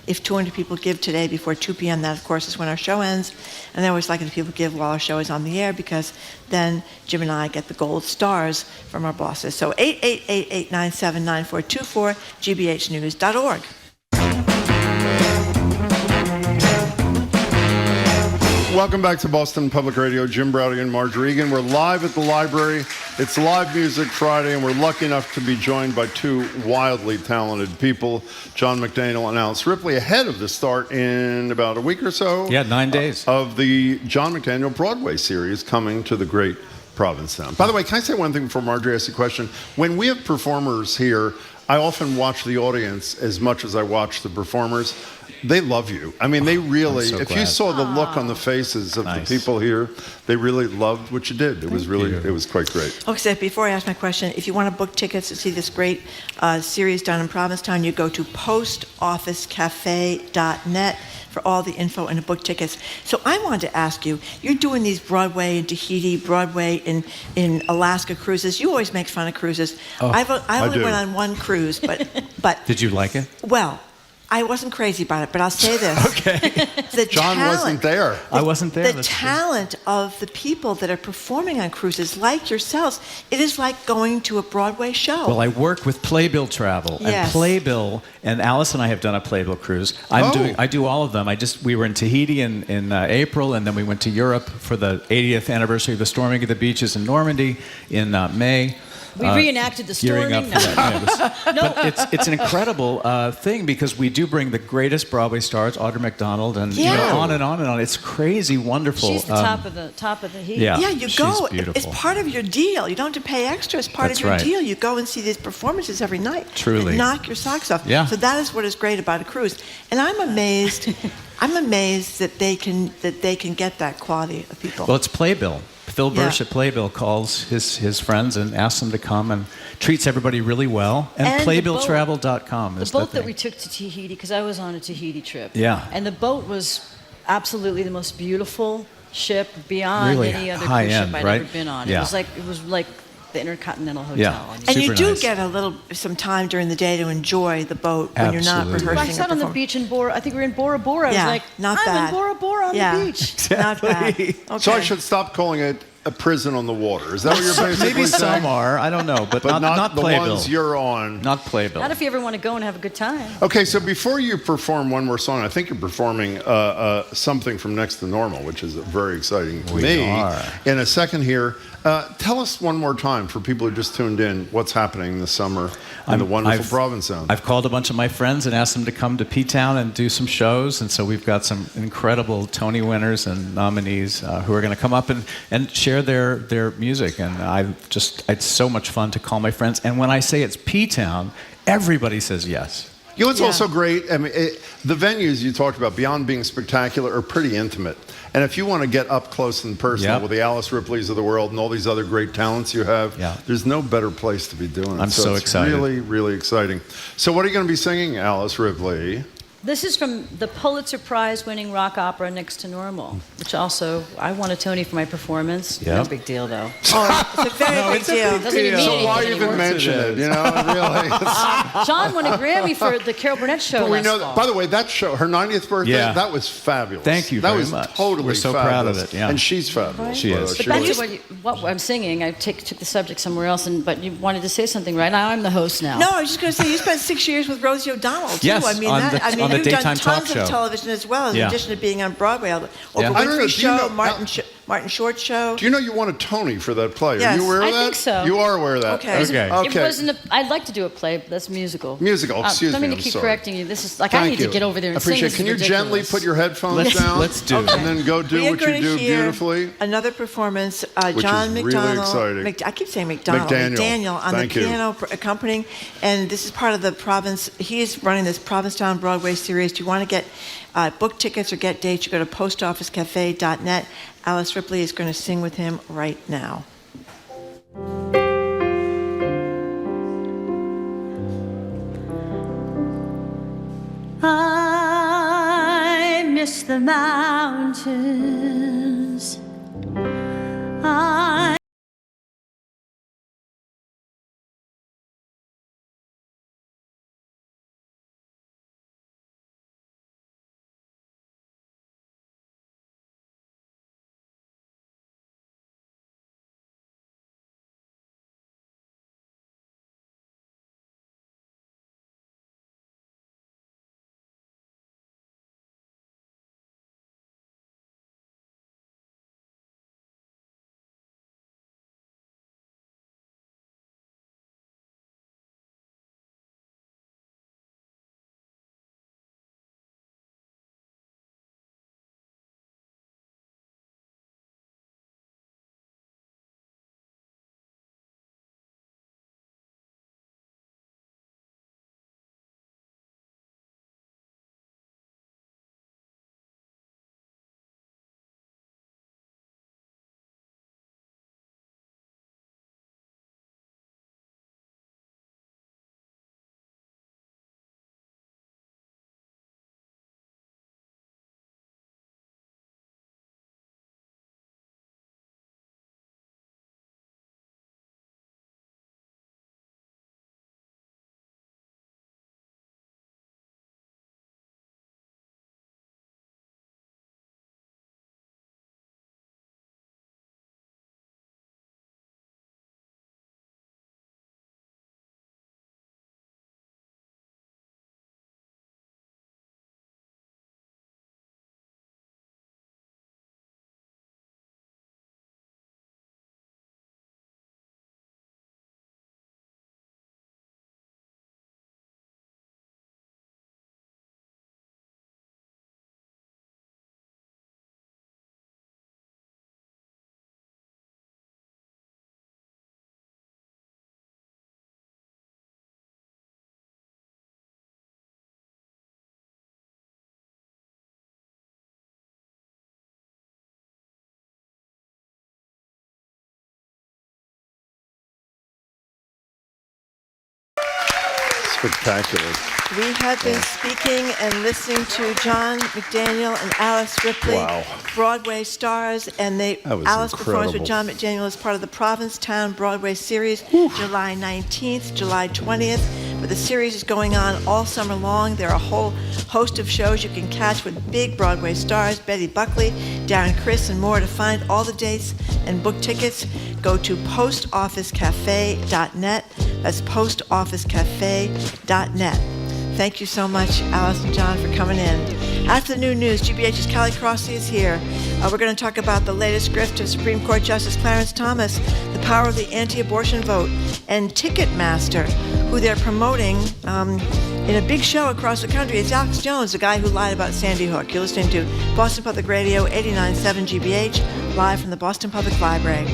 if 200 people give today before 2 p.m. That, of course, is when our show ends. And I always like it if people give while our show is on the air, because then Jim and I get the gold stars from our bosses. So 888-897-9424, gbhnews.org. Welcome back to Boston Public Radio. Jim Browdy and Marjorie Egan. We're live at the library. It's Live Music Friday, and we're lucky enough to be joined by two wildly talented people, John McDaniel and Alice Ripley, ahead of the start in about a week or so. Yeah, 9 days. Of the John McDaniel Broadway series coming to the great Provincetown. By the way, can I say one thing before Marjorie asks a question? When we have performers here, I often watch the audience as much as I watch the performers. They love you. I mean, they really, so if glad. you saw the look on the faces of the people here, they really loved what you did. It was really, it was quite great. Okay, before I ask my question, if you want to book tickets to see this great series done in Provincetown, you go to postofficecafe.net for all the info and the book tickets. So I wanted to ask you, you're doing these Broadway in Tahiti, Broadway in Alaska cruises. You always make fun of cruises. I only do. went on one cruise. cruise, but Did you like it? well, I wasn't crazy about it, but I'll say this. Okay. John wasn't there. I wasn't there. The talent of the people that are performing on cruises, like yourselves, it is like going to a Broadway show. Well, I work with Playbill Travel, Yes. and Playbill, and Alice and I have done a Playbill cruise. I do all of them. We were in Tahiti in April, and then we went to Europe for the 80th anniversary of the storming of the beaches in Normandy in May. We reenacted the gearing storming. up for that. Yeah, No. But it's an incredible thing because we do bring the greatest Broadway stars, Audra McDonald, and you know, on and on and on. It's crazy, wonderful. She's the top of the heap. Yeah, you go. she's beautiful. It's part of your deal. You don't have to pay extra. It's part That's of your right. deal. You go and see these performances every night. Truly. And knock your socks off. Yeah. So that is what is great about a cruise. And I'm amazed. I'm amazed that they can get that quality of people. Well, it's Playbill. Phil Bursch at Playbill calls his friends and asks them to come and treats everybody really well. And playbilltravel.com is the boat thing. that we took to Tahiti, because I was on a Tahiti trip. Yeah. And the boat was absolutely the most beautiful ship beyond Really any other high cruise end, ship I'd right? ever been on. Yeah. It was like the Intercontinental Hotel. Yeah. And you Super do nice. get some time during the day to enjoy the boat when you're not Absolutely. rehearsing. I sat on the beach in Bora. I think we were in Bora Bora. I was like, not I'm bad. in Bora Bora on the beach. Not bad. Okay. So I should stop calling it a prison on the water. Is that what you're basically Maybe saying? some are. I don't know, but not the Playbill. ones you're on. Not Playbill. Not if you ever want to go and have a good time. Okay, so before you perform one more song, I think you're performing something from Next to Normal, which is very exciting to me. are. In a second here, tell us one more time for people who just tuned in what's happening this summer in the wonderful Province Zone. I've called a bunch of my friends and asked them to come to P-Town and do some shows, and so we've got some incredible Tony winners and nominees who are going to come up and share their music, and it's so much fun to call my friends, and when I say it's P-Town, everybody says yes. You know what's also great? I mean, the venues you talked about, beyond being spectacular, are pretty intimate. And if you want to get up close and personal with the Alice Ripleys of the world and all these other great talents you have, there's no better place to be doing it. I'm so it's excited. Really, really exciting. So what are you going to be singing, Alice Ripley? This is from the Pulitzer Prize-winning rock opera Next to Normal, which also, I won a Tony for my performance. Yep. No big deal, though. Oh, it's a very big deal. Doesn't even mean So why anything even anymore. mention it? You know, really. John won a Grammy for the Carol Burnett show But we last know fall. that, by the way, that show, her 90th birthday, Yeah. that was fabulous. Thank you That very was much. totally We're so fabulous. proud of it, yeah. And she's fabulous. She is. But Sheila. back to what I'm singing, I took the subject somewhere else, but you wanted to say something, right? Now I'm the host now. No, I was just going to say, you spent 6 years with Rosie O'Donnell, too. Yes, I mean, on the you've done daytime talk tons show. of television as well, in addition to being on Broadway. Oprah I don't know, Winfrey do you Show, know- Martin Short Show. Do you know you won a Tony for that play? Yes. Are you aware of I that? think so. You are aware of that? Okay. It wasn't I'd like to do a play, but that's musical. Musical, excuse Don't me, mean to I'm keep sorry. correcting you. This is like, Thank I need you. to get over there and Appreciate sing. it. This Can you is gently ridiculous. put your headphones down? Let's do it. And then go do We are what you going to do hear beautifully? Another performance, Which John is really McDonald. exciting. I keep saying McDonald. McDaniel. on Thank the you. piano accompanying. And this is part of the Province. He's running this Provincetown Broadway series. Do you want to get book tickets or get dates? You go to postofficecafe.net. Alice Ripley is going to sing with him right now. I miss the mountains. I Spectacular. We have been speaking and listening to John McDaniel and Alice Ripley, Broadway stars, and Alice performs with John McDaniel as part of the Provincetown Broadway series, July 19th, July 20th. But the series is going on all summer long. There are a whole host of shows you can catch with big Broadway stars, Betty Buckley, Darren Criss, and more. To find all the dates and book tickets, go to postofficecafe.net. That's postofficecafe.net. Thank you so much, Alice and John, for coming in. After the new news, GBH's Callie Crossley is here. We're going to talk about the latest grift of Supreme Court Justice Clarence Thomas, the power of the anti-abortion vote, and Ticketmaster, who they're promoting in a big show across the country. It's Alex Jones, the guy who lied about Sandy Hook. You're listening to Boston Public Radio, 89.7 GBH, live from the Boston Public Library.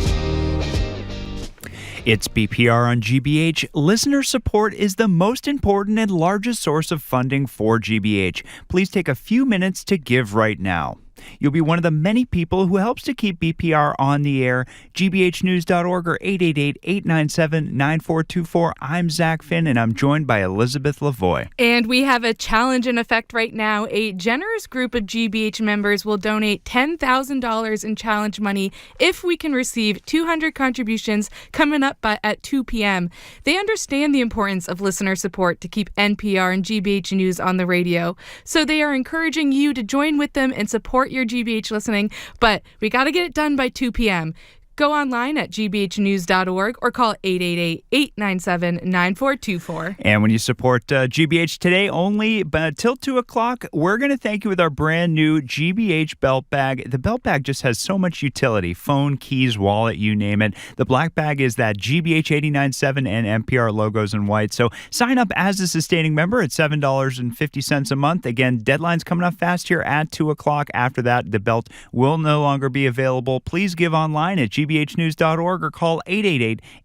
It's BPR on GBH. Listener support is the most important and largest source of funding for GBH. Please take a few minutes to give right now. You'll be one of the many people who helps to keep BPR on the air. GBHnews.org or 888-897-9424. I'm Zach Finn, and I'm joined by Elizabeth Lavoie. And we have a challenge in effect right now. A generous group of GBH members will donate $10,000 in challenge money if we can receive 200 contributions coming up at 2 p.m. They understand the importance of listener support to keep NPR and GBH News on the radio. So they are encouraging you to join with them and support your GBH listening, but we got to get it done by 2 p.m. Go online at gbhnews.org or call 888-897-9424. And when you support GBH today only till 2 o'clock, we're going to thank you with our brand new GBH belt bag. The belt bag just has so much utility. Phone, keys, wallet, you name it. The black bag is that GBH 89.7 and NPR logos in white. So sign up as a sustaining member at $7.50 a month. Again, deadline's coming up fast here at 2 o'clock. After that, the belt will no longer be available. Please give online at gbhnews.org or call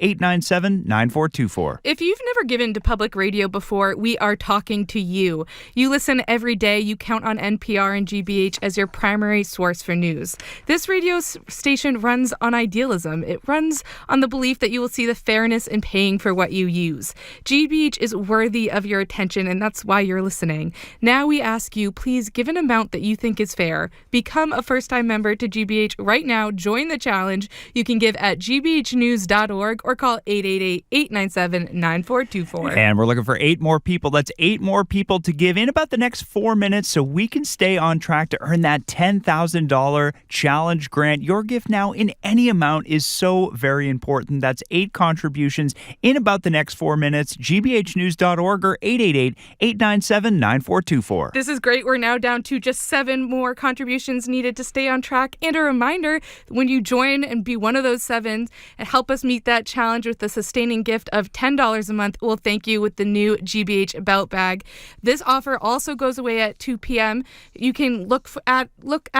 888-897-9424. If you've never given to public radio before, we are talking to you. You listen every day. You count on NPR and GBH as your primary source for news. This radio station runs on idealism. It runs on the belief that you will see the fairness in paying for what you use. GBH is worthy of your attention, and that's why you're listening. Now we ask you, please give an amount that you think is fair. Become a first-time member to GBH right now. Join the challenge. You can give at gbhnews.org or call 888-897-9424. And we're looking for 8 more people. That's 8 more people to give in about the next 4 minutes so we can stay on track to earn that $10,000 challenge grant. Your gift now in any amount is so very important. That's 8 contributions in about the next 4 minutes. gbhnews.org or 888-897-9424. This is great. We're now down to just 7 more contributions needed to stay on track. And a reminder, when you join and be one of those 7 and help us meet that challenge with the sustaining gift of $10 a month, we'll thank you with the new GBH belt bag. This offer also goes away at 2 p.m. You can look at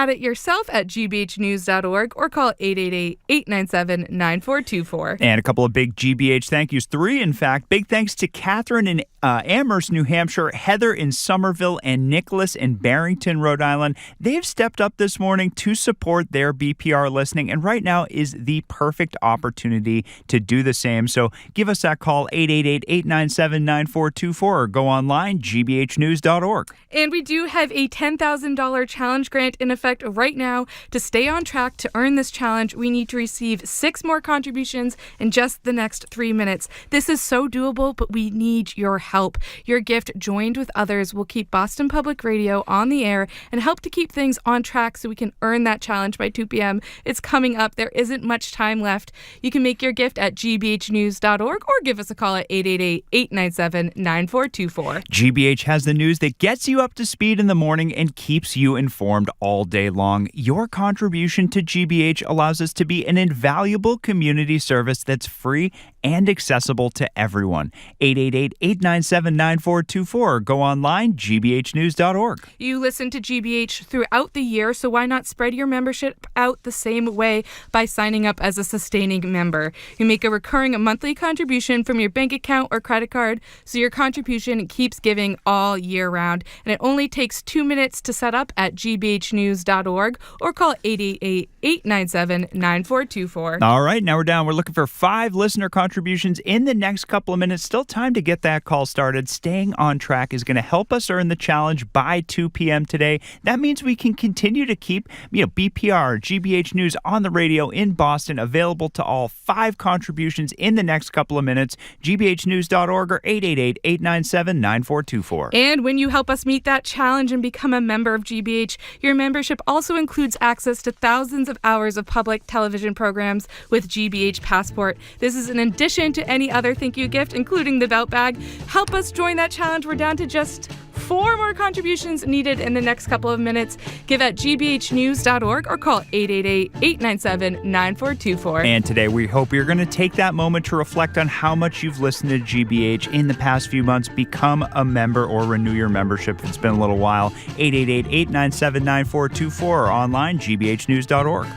it yourself at gbhnews.org or call 888-897-9424. And a couple of big GBH thank yous, 3 in fact. Big thanks to Catherine in Amherst, New Hampshire, Heather in Somerville, and Nicholas in Barrington, Rhode Island. They've stepped up this morning to support their BPR listening, and right now is the perfect opportunity to do the same. So give us that call, 888-897-9424, or go online, gbhnews.org. And we do have a $10,000 challenge grant in effect right now. To stay on track to earn this challenge, we need to receive 6 more contributions in just the next 3 minutes. This is so doable, but we need your help. Your gift, joined with others, will keep Boston Public Radio on the air and help to keep things on track so we can earn that challenge by 2 p.m. It's coming up. There isn't much time left. You can make your gift at gbhnews.org or give us a call at 888-897-9424. GBH has the news that gets you up to speed in the morning and keeps you informed all day long. Your contribution to GBH allows us to be an invaluable community service that's free and accessible to everyone. 888-897-9424 or go online, gbhnews.org. You listen to GBH throughout the year, so why not spread your membership out the same way by signing up as a sustaining member? You make a recurring monthly contribution from your bank account or credit card, so your contribution keeps giving all year round. And it only takes 2 minutes to set up at gbhnews.org or call 888-897-9424. All right, now we're down. We're looking for 5 listener contributions contributions in the next couple of minutes. Still time to get that call started. Staying on track is going to help us earn the challenge by 2 p.m. today. That means we can continue to keep BPR, GBH News on the radio in Boston available to all. 5 contributions in the next couple of minutes. GBHnews.org or 888-897-9424. And when you help us meet that challenge and become a member of GBH, your membership also includes access to thousands of hours of public television programs with GBH Passport. This is in addition to any other thank you gift, including the belt bag. Help us join that challenge. We're down to just 4 more contributions needed in the next couple of minutes. Give at gbhnews.org or call 888-897-9424. And today we hope you're going to take that moment to reflect on how much you've listened to GBH in the past few months. Become a member or renew your membership. It's been a little while. 888-897-9424 or online, gbhnews.org.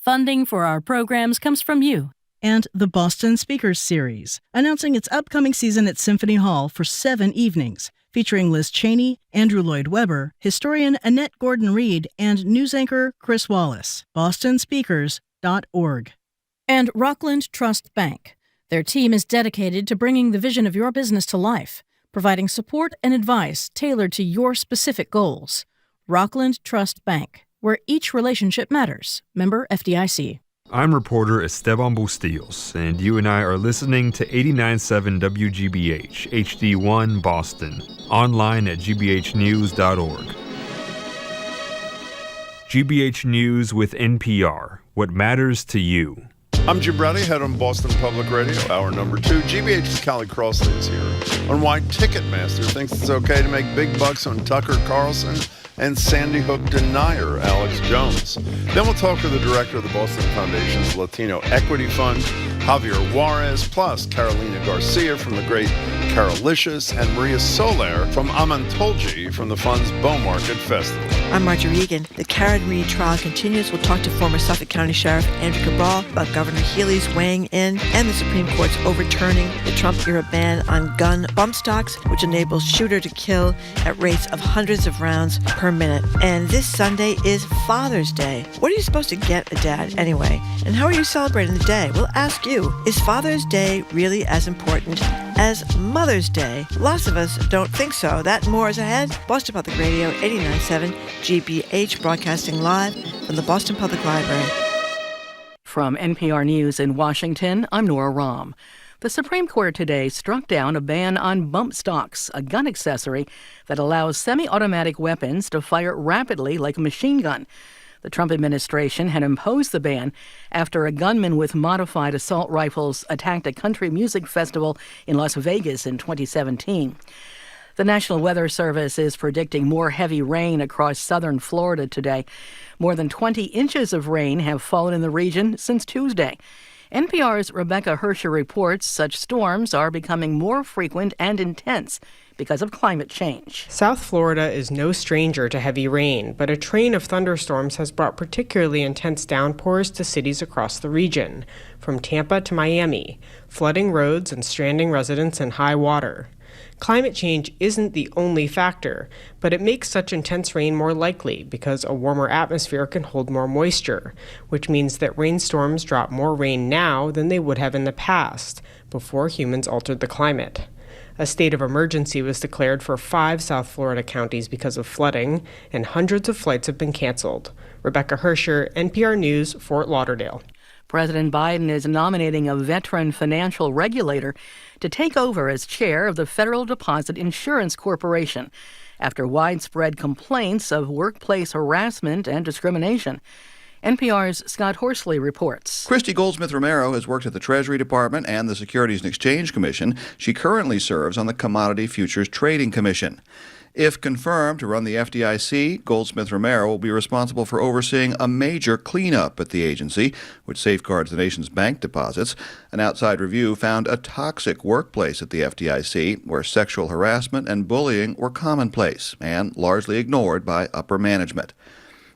Funding for our programs comes from you. And the Boston Speakers Series, announcing its upcoming season at Symphony Hall for 7 evenings, featuring Liz Cheney, Andrew Lloyd Webber, historian Annette Gordon-Reed, and news anchor Chris Wallace. BostonSpeakers.org. And Rockland Trust Bank. Their team is dedicated to bringing the vision of your business to life, providing support and advice tailored to your specific goals. Rockland Trust Bank, where each relationship matters. Member FDIC. I'm reporter Esteban Bustillos, and you and I are listening to 89.7 WGBH, HD1 Boston, online at gbhnews.org. GBH News with NPR, what matters to you. I'm Jim Brady, head on Boston Public Radio, hour number 2. GBH's Callie Crossley is here on why Ticketmaster thinks it's okay to make big bucks on Tucker Carlson and Sandy Hook denier Alex Jones. Then we'll talk to the director of the Boston Foundation's Latino Equity Fund, Javier Juarez, plus Carolina Garcia from the great Carolicious, and Maria Soler from Amantolgi from the fund's Bow Market Festival. I'm Marjorie Egan. The Karen Reed trial continues. We'll talk to former Suffolk County Sheriff Andrew Cabral about Governor Healey's weighing in and the Supreme Court's overturning the Trump-era ban on gun bump stocks, which enables shooter to kill at rates of hundreds of rounds per minute. And this Sunday is Father's Day. What are you supposed to get a dad anyway? And how are you celebrating the day? We'll ask you, is Father's Day really as important as Mother's Day? Lots of us don't think so. That and more is ahead. Boston Public Radio, 89.7 GBH, broadcasting live from the Boston Public Library. From NPR News in Washington, I'm Nora Rahm. The Supreme Court today struck down a ban on bump stocks, a gun accessory that allows semi-automatic weapons to fire rapidly like a machine gun. The Trump administration had imposed the ban after a gunman with modified assault rifles attacked a country music festival in Las Vegas in 2017. The National Weather Service is predicting more heavy rain across southern Florida today. More than 20 inches of rain have fallen in the region since Tuesday. NPR's Rebecca Hersher reports such storms are becoming more frequent and intense because of climate change. South Florida is no stranger to heavy rain, but a train of thunderstorms has brought particularly intense downpours to cities across the region, from Tampa to Miami, flooding roads and stranding residents in high water. Climate change isn't the only factor, but it makes such intense rain more likely because a warmer atmosphere can hold more moisture, which means that rainstorms drop more rain now than they would have in the past, before humans altered the climate. A state of emergency was declared for 5 South Florida counties because of flooding, and hundreds of flights have been canceled. Rebecca Hersher, NPR News, Fort Lauderdale. President Biden is nominating a veteran financial regulator to take over as chair of the Federal Deposit Insurance Corporation after widespread complaints of workplace harassment and discrimination. NPR's Scott Horsley reports. Christy Goldsmith-Romero has worked at the Treasury Department and the Securities and Exchange Commission. She currently serves on the Commodity Futures Trading Commission. If confirmed to run the FDIC, Goldsmith-Romero will be responsible for overseeing a major cleanup at the agency, which safeguards the nation's bank deposits. An outside review found a toxic workplace at the FDIC, where sexual harassment and bullying were commonplace and largely ignored by upper management.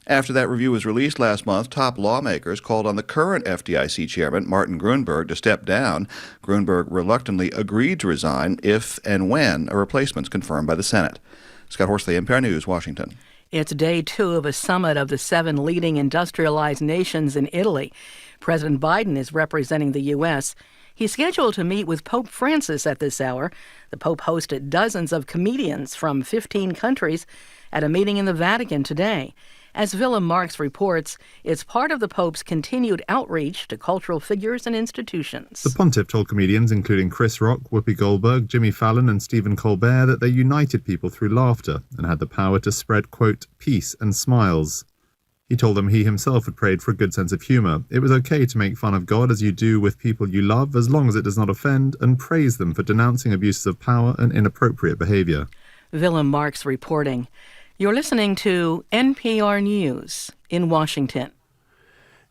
After that review was released last month, top lawmakers called on the current FDIC chairman, Martin Gruenberg, to step down. Gruenberg reluctantly agreed to resign if and when a replacement is confirmed by the Senate. Scott Horsley, NPR News, Washington. It's day 2 of a summit of the 7 leading industrialized nations in Italy. President Biden is representing the U.S. He's scheduled to meet with Pope Francis at this hour. The Pope hosted dozens of comedians from 15 countries at a meeting in the Vatican today. As Willem Marx reports, it's part of the Pope's continued outreach to cultural figures and institutions. The pontiff told comedians, including Chris Rock, Whoopi Goldberg, Jimmy Fallon and Stephen Colbert, that they united people through laughter and had the power to spread, quote, peace and smiles. He told them he himself had prayed for a good sense of humour. It was okay to make fun of God as you do with people you love, as long as it does not offend, and praise them for denouncing abuses of power and inappropriate behaviour. Willem Marx reporting. You're listening to NPR News in Washington.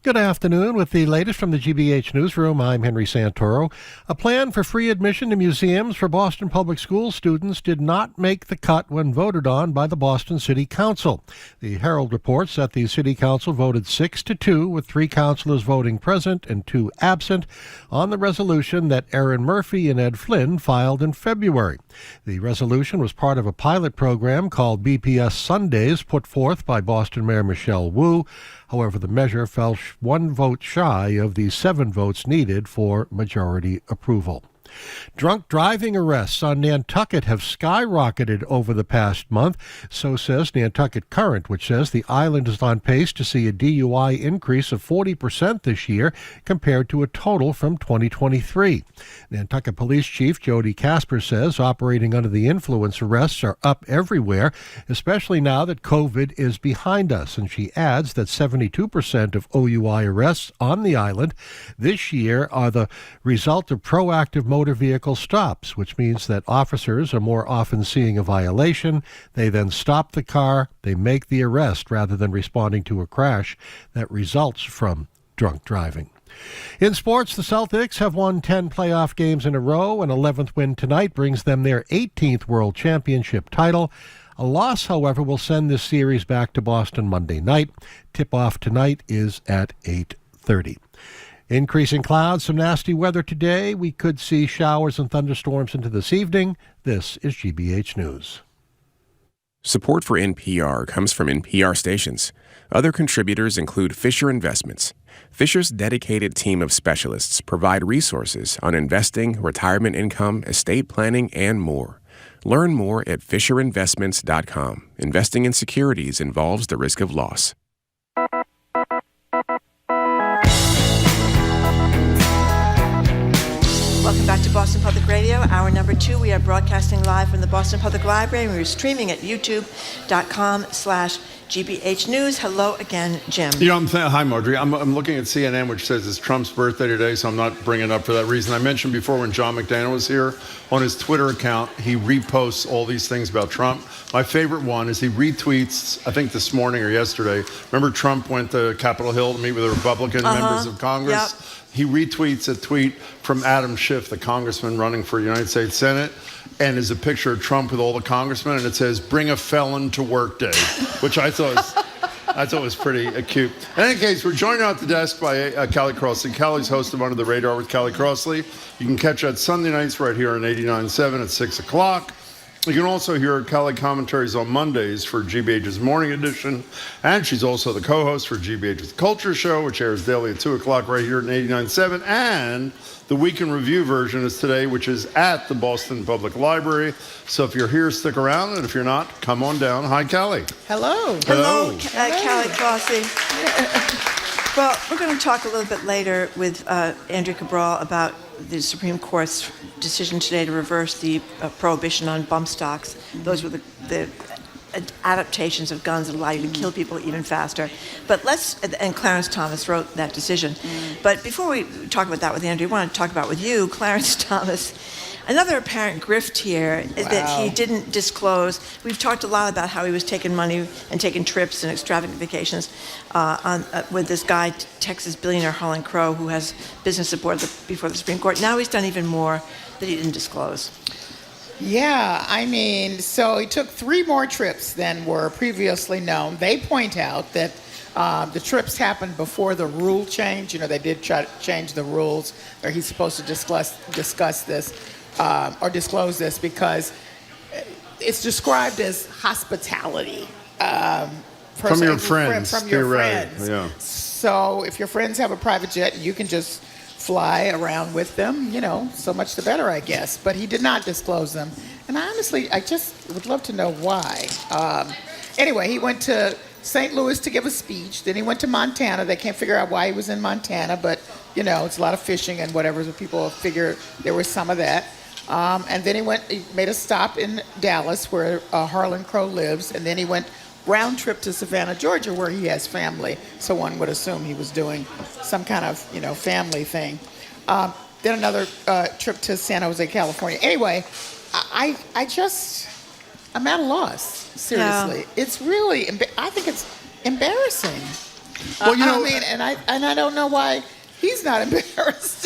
Good afternoon. With the latest from the GBH Newsroom, I'm Henry Santoro. A plan for free admission to museums for Boston Public School students did not make the cut when voted on by the Boston City Council. The Herald reports that the City Council voted 6-2, with 3 councilors voting present and 2 absent, on the resolution that Erin Murphy and Ed Flynn filed in February. The resolution was part of a pilot program called BPS Sundays put forth by Boston Mayor Michelle Wu. However, the measure fell 1 vote shy of the 7 votes needed for majority approval. Drunk driving arrests on Nantucket have skyrocketed over the past month, so says Nantucket Current, which says the island is on pace to see a DUI increase of 40% this year compared to a total from 2023. Nantucket Police Chief Jody Casper says operating under the influence arrests are up everywhere, especially now that COVID is behind us, and she adds that 72% of OUI arrests on the island this year are the result of proactive motor vehicle stops, which means that officers are more often seeing a violation. They then stop the car, they make the arrest rather than responding to a crash that results from drunk driving. In sports, the Celtics have won 10 playoff games in a row. An 11th win tonight brings them their 18th World Championship title. A loss, however, will send this series back to Boston Monday night. Tip-off tonight is at 8:30. Increasing clouds, some nasty weather today. We could see showers and thunderstorms into this evening. This is GBH News. Support for NPR comes from NPR stations. Other contributors include Fisher Investments. Fisher's dedicated team of specialists provide resources on investing, retirement income, estate planning, and more. Learn more at FisherInvestments.com. Investing in securities involves the risk of loss. Welcome back to Boston Public Radio. Hour number 2, we are broadcasting live from the Boston Public Library. We're streaming at youtube.com/GBH News. Hello again, Jim. Hi, Marjorie. I'm looking at CNN, which says it's Trump's birthday today, so I'm not bringing it up for that reason. I mentioned before when John McDaniel was here, on his Twitter account, he reposts all these things about Trump. My favorite one is he retweets, I think this morning or yesterday, remember Trump went to Capitol Hill to meet with the Republican members of Congress? Yep. He retweets a tweet from Adam Schiff, the congressman running for the United States Senate, and is a picture of Trump with all the congressmen, and it says, "Bring a felon to work day," which I thought was pretty cute. In any case, we're joined at the desk by Callie Crossley. Callie's host of Under the Radar with Callie Crossley. You can catch her at Sunday nights right here on 89.7 at 6 o'clock. You can also hear Callie commentaries on Mondays for GBH's Morning Edition, and she's also the co-host for GBH's Culture Show, which airs daily at 2 o'clock right here at 89.7, and the Week in Review version is today, which is at the Boston Public Library. So if you're here, stick around, and if you're not, come on down. Hi, Callie. Hello. Hello. Callie Crossley. Well, we're going to talk a little bit later with Andrew Cabral about the Supreme Court's decision today to reverse the prohibition on bump stocks. Those were the adaptations of guns that allow you to kill people even faster. But and Clarence Thomas wrote that decision. But before we talk about that with Andrew, I want to talk about with you, Clarence Thomas. Another apparent grift here is that he didn't disclose. We've talked a lot about how he was taking money and taking trips and extravagant vacations with this guy, Texas billionaire Harlan Crow, who has business support before the Supreme Court. Now he's done even more that he didn't disclose. Yeah, I mean, so he took 3 more trips than were previously known. They point out that the trips happened before the rule change. You know, they did try to change the rules, or he's supposed to discuss this or disclose this because it's described as hospitality. From your friends. From your friends. Yeah. So if your friends have a private jet, you can just fly around with them, so much the better, I guess. But he did not disclose them. And honestly, I just would love to know why. Anyway, he went to St. Louis to give a speech. Then he went to Montana. They can't figure out why he was in Montana, but, it's a lot of fishing and whatever, so people figure there was some of that. And then he made a stop in Dallas where Harlan Crow lives, and then he went round trip to Savannah, Georgia, where he has family. So one would assume he was doing some kind of, family thing. Then another trip to San Jose, California. Anyway, I'm at a loss. Seriously, It's really. I think it's embarrassing. Well, I don't know why he's not embarrassed.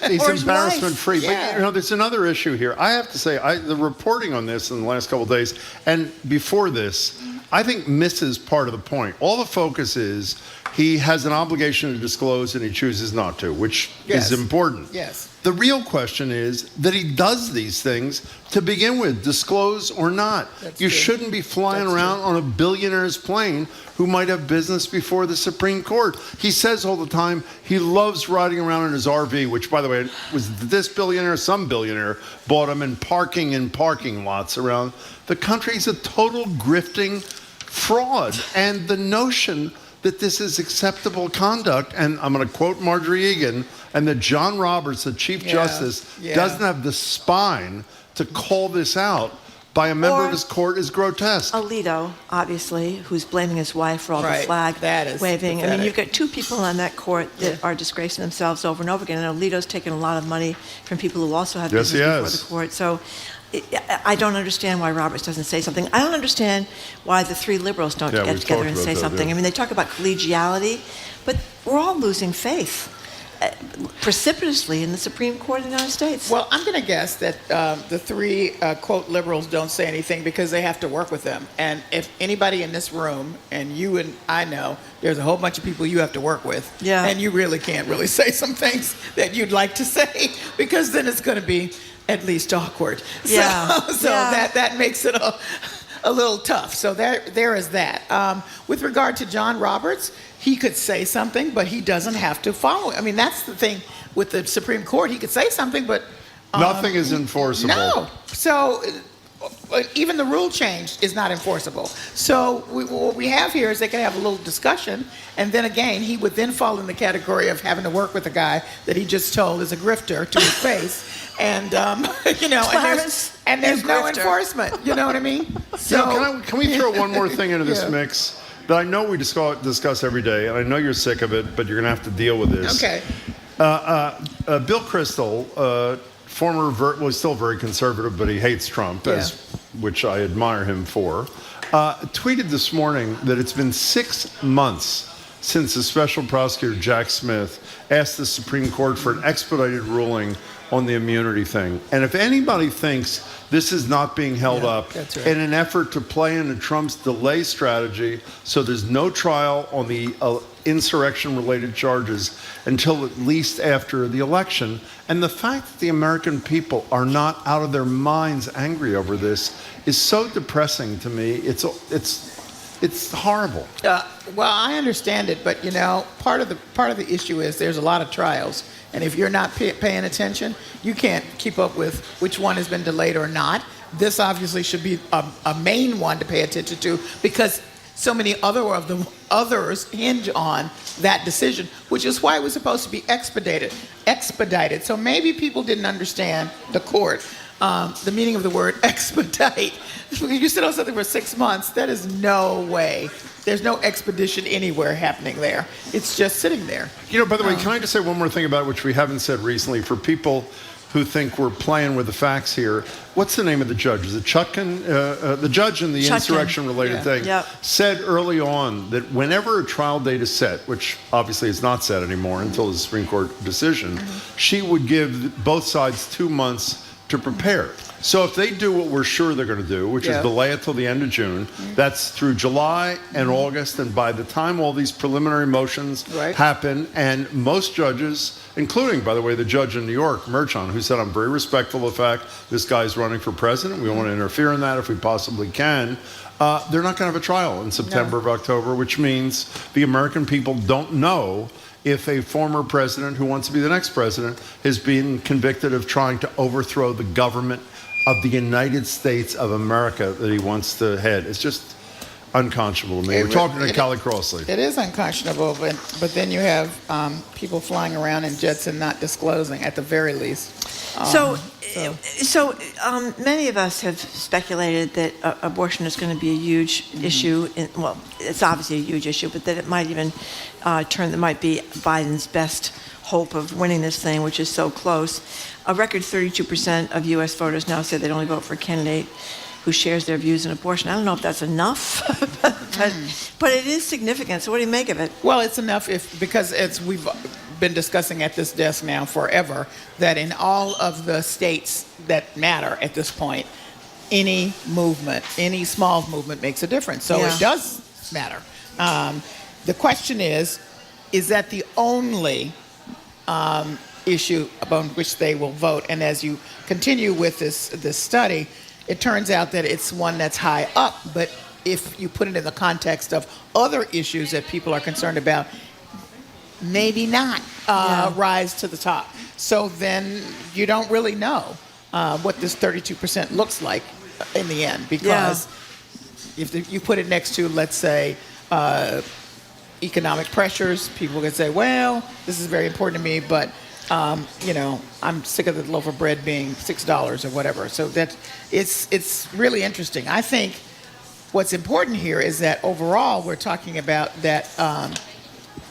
He's embarrassment free. Yeah. But there's another issue here. I have to say, the reporting on this in the last couple of days and before this, I think misses part of the point. All the focus is he has an obligation to disclose and he chooses not to, which is important. Yes. The real question is that he does these things to begin with, disclose or not. You shouldn't be flying around on a billionaire's plane who might have business before the Supreme Court. He says all the time he loves riding around in his RV, which, by the way, was this billionaire, some billionaire bought him and parking in parking lots around the country. He's a total grifting fraud. And the notion that this is acceptable conduct, and I'm going to quote Marjorie Egan, and that John Roberts, the Chief Justice, doesn't have the spine to call this out by a member of his court is grotesque. Alito, obviously, who's blaming his wife for all the flag waving. Pathetic. I mean, you've got two people on that court that are disgracing themselves over and over again. And Alito's taken a lot of money from people who also have business before the court. So I don't understand why Roberts doesn't say something. I don't understand why the three liberals don't get together and say something. I mean, they talk about collegiality, but we're all losing faith precipitously in the Supreme Court of the United States. Well, I'm going to guess that the three, quote, liberals don't say anything because they have to work with them. And if anybody in this room, and you and I know, there's a whole bunch of people you have to work with. Yeah. And you really can't really say some things that you'd like to say because then it's going to be at least awkward. Yeah. So that makes it a little tough. So there is that. With regard to John Roberts, he could say something, but he doesn't have to follow. I mean, that's the thing with the Supreme Court. He could say something, but nothing is enforceable. No. So even the rule change is not enforceable. So what we have here is they can have a little discussion, and then again, he would then fall in the category of having to work with a guy that he just told is a grifter to his face. And and there's no enforcement. You know what I mean? So can we throw one more thing into this mix that I know we discuss every day, and I know you're sick of it, but you're going to have to deal with this. Okay. Bill Kristol, he's still very conservative, but he hates Trump, which I admire him for, tweeted this morning that it's been 6 months since the special prosecutor Jack Smith asked the Supreme Court for an expedited ruling on the immunity thing. And if anybody thinks this is not being held up in an effort to play into Trump's delay strategy so there's no trial on the insurrection-related charges until at least after the election, and the fact that the American people are not out of their minds angry over this is so depressing to me. It's horrible. Well, I understand it, but part of the issue is there's a lot of trials. And if you're not paying attention, you can't keep up with which one has been delayed or not. This obviously should be a main one to pay attention to because so many others hinge on that decision, which is why it was supposed to be expedited. So maybe people didn't understand the court, the meaning of the word expedite. You sit on something for 6 months, that is no way. There's no expedition anywhere happening there. It's just sitting there. By the way, can I just say one more thing about it, which we haven't said recently? For people who think we're playing with the facts here, what's the name of the judge? Is it Chutkan? The judge in the insurrection-related thing said early on that whenever a trial date is set, which obviously is not set anymore until the Supreme Court decision, she would give both sides 2 months to prepare. So if they do what we're sure they're going to do, which is delay it till the end of June, that's through July and August, and by the time all these preliminary motions happen, and most judges, including, by the way, the judge in New York, Merchant, who said, I'm very respectful of the fact this guy's running for president. We don't want to interfere in that if we possibly can. They're not going to have a trial in September or October, which means the American people don't know if a former president who wants to be the next president is being convicted of trying to overthrow the government of the United States of America that he wants to head. It's just unconscionable to me. We're talking to Callie Crossley. It is unconscionable, but then you have people flying around in jets and not disclosing, at the very least. So many of us have speculated that abortion is going to be a huge issue. Well, it's obviously a huge issue, but that it might even that might be Biden's best hope of winning this thing, which is so close. A record 32% of U.S. voters now say they'd only vote for a candidate who shares their views on abortion. I don't know if that's enough, but it is significant. So what do you make of it? Well, it's enough because we've been discussing at this desk now forever, that in all of the states that matter at this point, any movement, any small movement makes a difference. So it does matter. The question is that the only issue upon which they will vote? And as you continue with this study, it turns out that it's one that's high up, but if you put it in the context of other issues that people are concerned about, maybe not rise to the top. So then you don't really know what this 32% looks like in the end, because if you put it next to, let's say, economic pressures, people can say, well, this is very important to me, but I'm sick of the loaf of bread being $6 or whatever. So it's really interesting. I think what's important here is that overall we're talking about that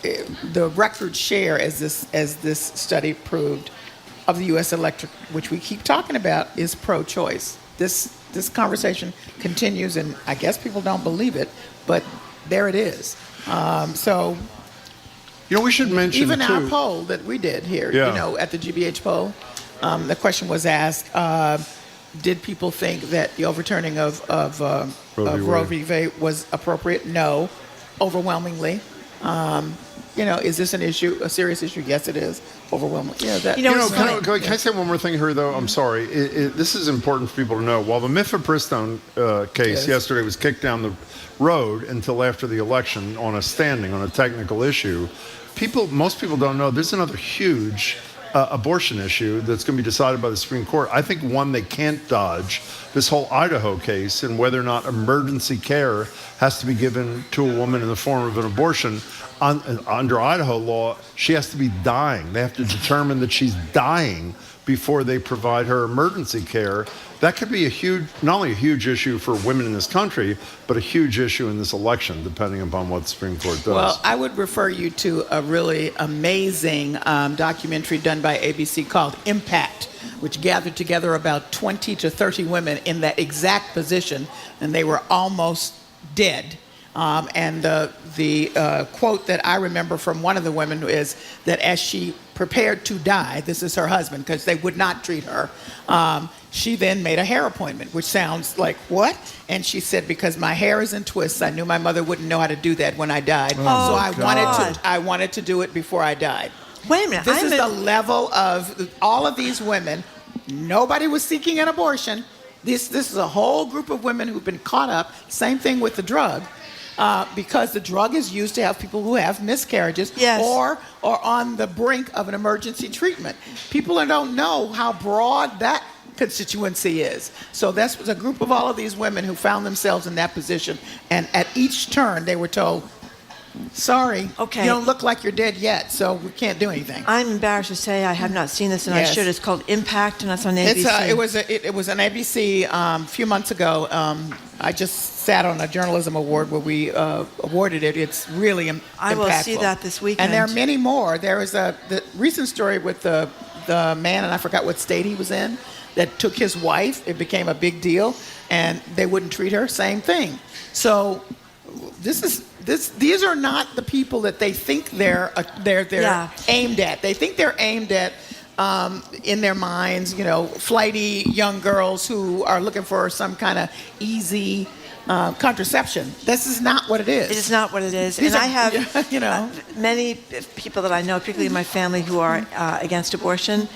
the record share, as this study proved, of the U.S. electorate, which we keep talking about, is pro-choice. This conversation continues, and I guess people don't believe it, but there it is. So. We should mention even too, our poll that we did here, at the GBH poll, the question was asked: did people think that the overturning of Roe v. Wade was appropriate? No, overwhelmingly. Is this an issue, a serious issue? Yes, it is. Overwhelmingly. Can I say one more thing here, though? I'm sorry. This is important for people to know. While the mifepristone case yesterday was kicked down the road until after the election on a technical issue, most people don't know there's another huge abortion issue that's going to be decided by the Supreme Court. I think one they can't dodge, this whole Idaho case and whether or not emergency care has to be given to a woman in the form of an abortion. Under Idaho law, she has to be dying. They have to determine that she's dying before they provide her emergency care. That could be not only a huge issue for women in this country, but a huge issue in this election, depending upon what the Supreme Court does. Well, I would refer you to a really amazing documentary done by ABC called Impact, which gathered together about 20 to 30 women in that exact position, and they were almost dead. And the quote that I remember from one of the women is that as she prepared to die, this is her husband, because they would not treat her, she then made a hair appointment, which sounds like, what? And she said, because my hair is in twists, I knew my mother wouldn't know how to do that when I died. So I wanted to do it before I died. Wait a minute. This is the level of all of these women. Nobody was seeking an abortion. This is a whole group of women who've been caught up. Same thing with the drug. Because the drug is used to have people who have miscarriages or on the brink of an emergency treatment. People don't know how broad that constituency is. So that's a group of all of these women who found themselves in that position, and at each turn they were told, sorry, you don't look like you're dead yet, so we can't do anything. I'm embarrassed to say I have not seen this, and I should. It's called Impact, and that's on ABC. It was an ABC a few months ago. I just sat on a journalism award where we awarded it. It's really impactful. I will see that this weekend. And there are many more. There was the recent story with the man, and I forgot what state he was in, that took his wife. It became a big deal, and they wouldn't treat her. Same thing. So these are not the people that they think they're aimed at. They think they're aimed at in their minds, flighty young girls who are looking for some kind of easy contraception. This is not what it is. It is not what it is. I have, many people that I know, particularly in my family, who are against abortion,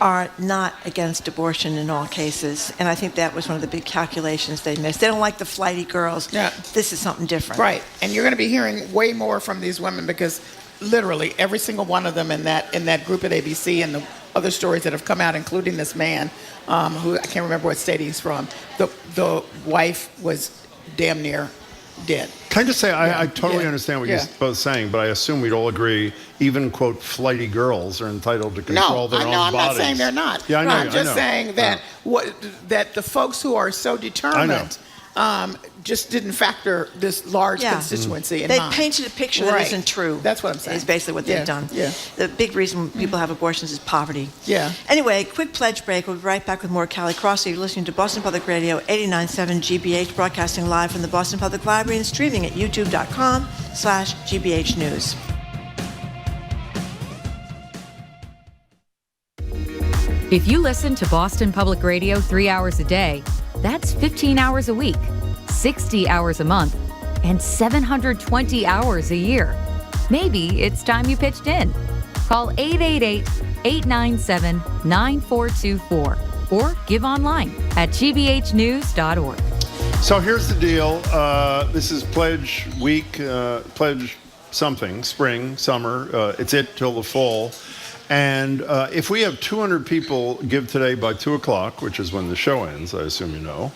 are not against abortion in all cases. And I think that was one of the big calculations they missed. They don't like the flighty girls. Yeah. This is something different. Right. And you're going to be hearing way more from these women because literally every single one of them in that group at ABC and the other stories that have come out, including this man, who I can't remember what state he's from, the wife was damn near dead. Can I just say, I totally understand what you're both saying, but I assume we'd all agree, even, quote, flighty girls are entitled to control their own I'm bodies. not saying they're not. Yeah, I know. I'm just saying that that the folks who are so determined just didn't factor this large constituency in mind. They painted a picture that isn't true. That's what I'm saying. Is basically what they've done. Yeah. The big reason people have abortions is poverty. Yeah. Anyway, quick pledge break. We'll be right back with more Callie Crossley. You're listening to Boston Public Radio 89.7 GBH, broadcasting live from the Boston Public Library and streaming at youtube.com/GBH News. If you listen to Boston Public Radio 3 hours a day, that's 15 hours a week, 60 hours a month, and 720 hours a year. Maybe it's time you pitched in. Call 888-897-9424 or give online at gbhnews.org. So here's the deal. This is Pledge Week, Pledge something, spring, summer. It's till the fall. And if we have 200 people give today by 2 o'clock, which is when the show ends, I assume you know,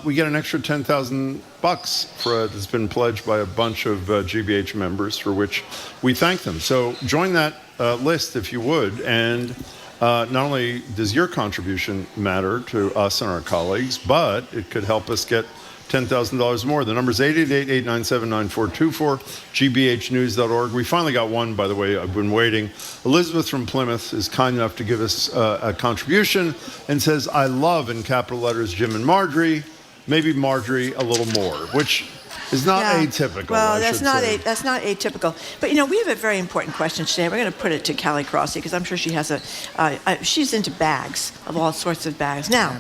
we get an extra $10,000 that's been pledged by a bunch of GBH members, for which we thank them. So join that list if you would. And not only does your contribution matter to us and our colleagues, but it could help us get $10,000 more. The number is 888-897-9424, gbhnews.org. We finally got one, by the way. I've been waiting. Elizabeth from Plymouth is kind enough to give us a contribution and says, I love, in capital letters, Jim and Marjorie, maybe Marjorie a little more, which is not atypical. Well, that's not atypical. But we have a very important question today. We're going to put it to Callie Crossley because I'm sure she has she's into bags, of all sorts of bags. Now,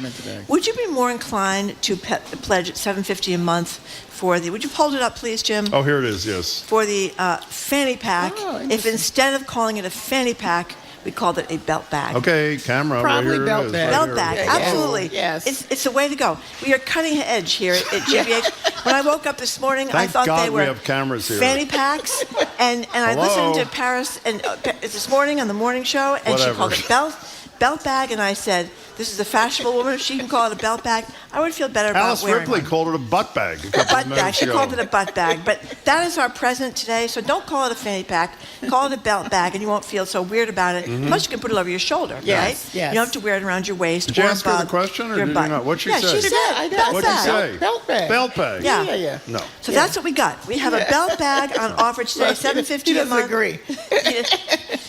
would you be more inclined to pledge $750 a month for the? Would you hold it up, please, Jim? Oh, here it is. Yes. For the fanny pack, if instead of calling it a fanny pack, we called it a belt bag. Okay, camera. Probably right belt bag. Belt bag, absolutely. Yes. It's the way to go. We are cutting edge here at GBH. When I woke up this morning, I thought God they were we have cameras here. fanny packs, and I listened to Paris and this morning on the morning show, and she called it belt bag, and I said, this is a fashionable woman. If she can call it a belt bag, I would feel better about Alice wearing Ripley one. called it a butt bag. She called it a butt bag. But that is our present today, so don't call it a fanny pack. Call it a belt bag, and you won't feel so weird about it. Plus, you can put it over your shoulder, right? Yes. You don't have to wear it around your waist. Did you or ask her above the question, or your did butt. you not? What'd she say? She said belt What'd you bag. say? Belt bag. Belt bag. Yeah. No. So that's what we got. We have a belt bag on offer today, $750 a month. Agree.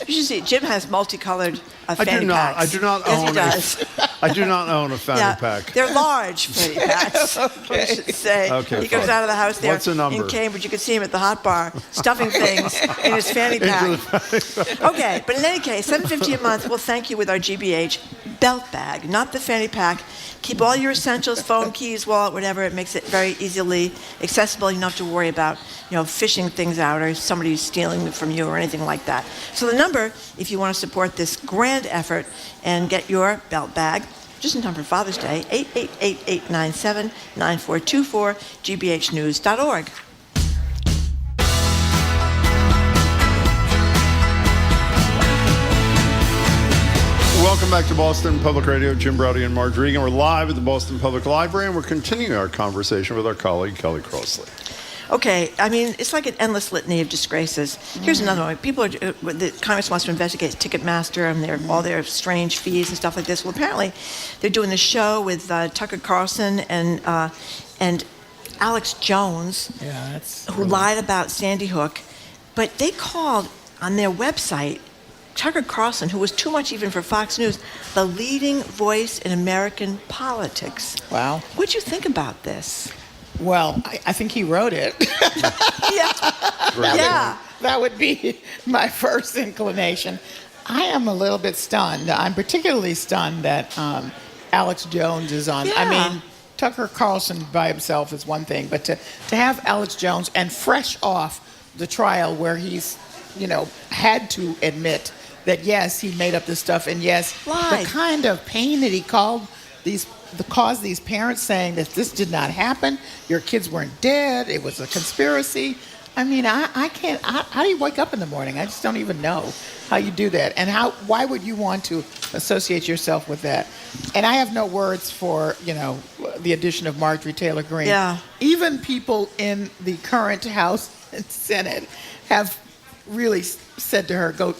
You should see, Jim has multicolored fanny packs. I do not Yes, own he does. I do not own a fanny pack. They're large fanny packs, I should say. Okay, he goes fine. out of the house there What's the number? in Cambridge. You could see him at the hot bar stuffing things in his fanny pack. Okay, but in any case, $750 a month. We'll thank you with our GBH belt bag, not the fanny pack. Keep all your essentials, phone, keys, wallet, whatever. It makes it very easily accessible. You don't have to worry about, fishing things out or somebody stealing them from you or anything like that. So the number, if you want to support this grand effort and get your belt bag, just in time for Father's Day, 888-897-9424, gbhnews.org. Welcome back to Boston Public Radio. Jim Brady and Marjorie Egan. We're live at the Boston Public Library, and we're continuing our conversation with our colleague, Callie Crossley. Okay, I mean, it's like an endless litany of disgraces. Here's another one. The Congress wants to investigate Ticketmaster and all their strange fees and stuff like this. Well, apparently, they're doing the show with Tucker Carlson and Alex Jones, who lied about Sandy Hook. But they called on their website Tucker Carlson, who was too much even for Fox News, the leading voice in American politics. Wow. What'd you think about this? Well, I think he wrote it. Yeah. That would be my first inclination. I am a little bit stunned. I'm particularly stunned that Alex Jones is on. Yeah. I mean, Tucker Carlson by himself is one thing, but to have Alex Jones and fresh off the trial where he's, had to admit that, yes, he made up this stuff, and yes, Lied. the kind of pain that he caused these parents saying that this did not happen, your kids weren't dead, it was a conspiracy. I mean, I can't. How do you wake up in the morning? I just don't even know how you do that. And why would you want to associate yourself with that? And I have no words for, the addition of Marjorie Taylor Greene. Yeah. Even people in the current House and Senate have really said to her, "Go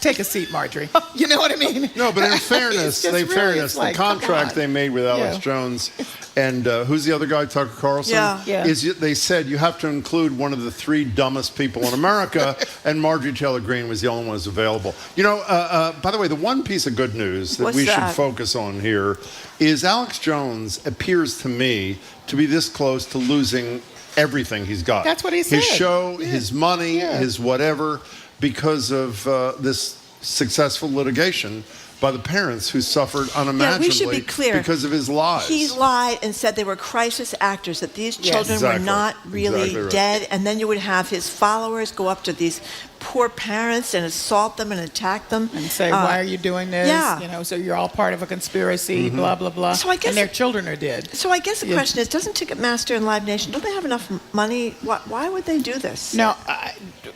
take a seat, Marjorie." You know what I mean? No, but in fairness, the contract they made with Alex Jones and who's the other guy, Tucker Carlson? Yeah. They said you have to include one of the 3 dumbest people in America, and Marjorie Taylor Greene was the only one who's available. By the way, the one piece of good news that we should focus on here is Alex Jones appears to me to be this close to losing everything he's got. That's what he said. His show, his money, his whatever, because of this successful litigation by the parents who suffered unimaginably we should be clear. because of his lies. He lied and said they were crisis actors, that these children were not really dead, and then you would have his followers go up to these poor parents and assault them and attack them. And say, why are you doing this? Yeah. So you're all part of a conspiracy, blah, blah, blah. So I guess, and their children are dead. So I guess the question is, doesn't Ticketmaster and Live Nation, don't they have enough money? Why would they do this? No,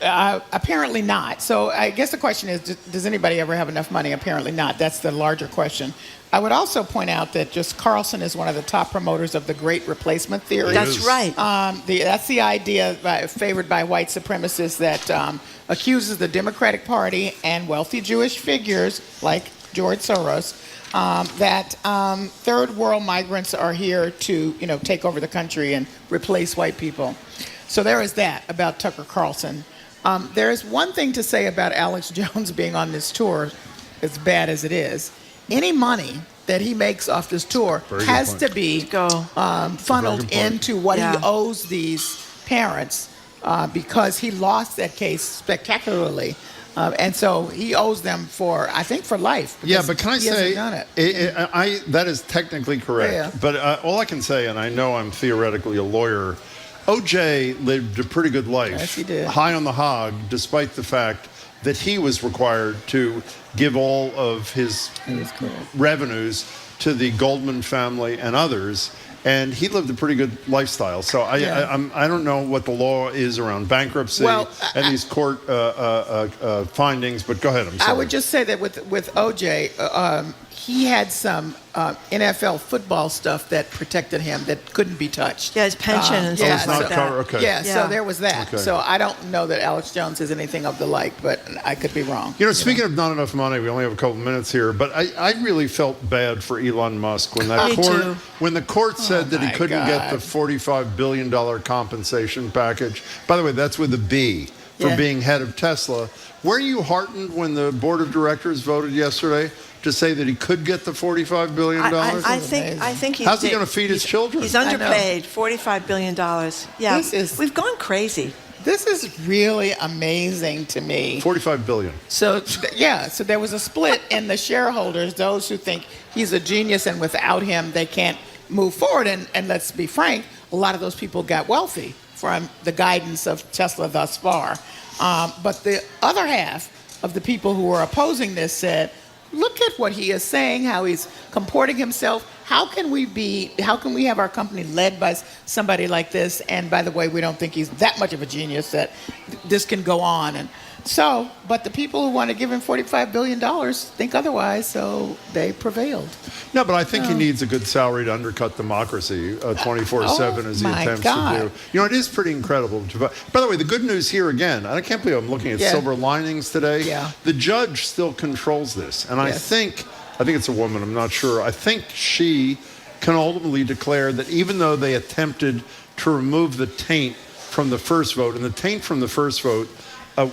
apparently not. So I guess the question is, does anybody ever have enough money? Apparently not. That's the larger question. I would also point out that just Carlson is one of the top promoters of the Great Replacement theory. That's right. That's the idea favored by white supremacists that accuses the Democratic Party and wealthy Jewish figures like George Soros that third world migrants are here to, take over the country and replace white people. So there is that about Tucker Carlson. There is one thing to say about Alex Jones being on this tour, as bad as it is. Any money that he makes off this tour has to be funneled into what he owes these parents because he lost that case spectacularly. And so he owes them for life. Yeah, but can I say, done it. that is technically correct. Yeah. But all I can say, and I know I'm theoretically a lawyer, O.J. lived a pretty good life. Yes, he did. High on the hog, despite the fact that he was required to give all of his revenues to the Goldman family and others, and he lived a pretty good lifestyle. So I don't know what the law is around bankruptcy and these court findings, but go ahead. I'm sorry. I would just say that with OJ, he had some NFL football stuff that protected him that couldn't be touched. Yeah, his pension and stuff like that. Yeah, so there was that. Okay. So I don't know that Alex Jones is anything of the like, but I could be wrong. Speaking of not enough money, we only have a couple minutes here, but I really felt bad for Elon Musk when the court said that he couldn't get the $45 billion compensation package. By the way, that's with a B for being head of Tesla. Were you heartened when the board of directors voted yesterday to say that he could get the $45 billion? I think he's... How's he going to feed his children? He's underpaid, $45 billion. Yeah, we've gone crazy. This is really amazing to me. $45 billion. So there was a split in the shareholders, those who think he's a genius and without him they can't move forward. And let's be frank, a lot of those people got wealthy from the guidance of Tesla thus far. But the other half of the people who were opposing this said, look at what he is saying, how he's comporting himself. How can we have our company led by somebody like this? And by the way, we don't think he's that much of a genius that this can go on. And so, but the people who want to give him $45 billion think otherwise, so they prevailed. No, but I think he needs a good salary to undercut democracy 24/7 as he attempts to do. It is pretty incredible. By the way, the good news here again, and I can't believe I'm looking at silver linings today. Yeah. The judge still controls this, and I think it's a woman, I'm not sure. I think she can ultimately declare that even though they attempted to remove the taint from the first vote, and the taint from the first vote I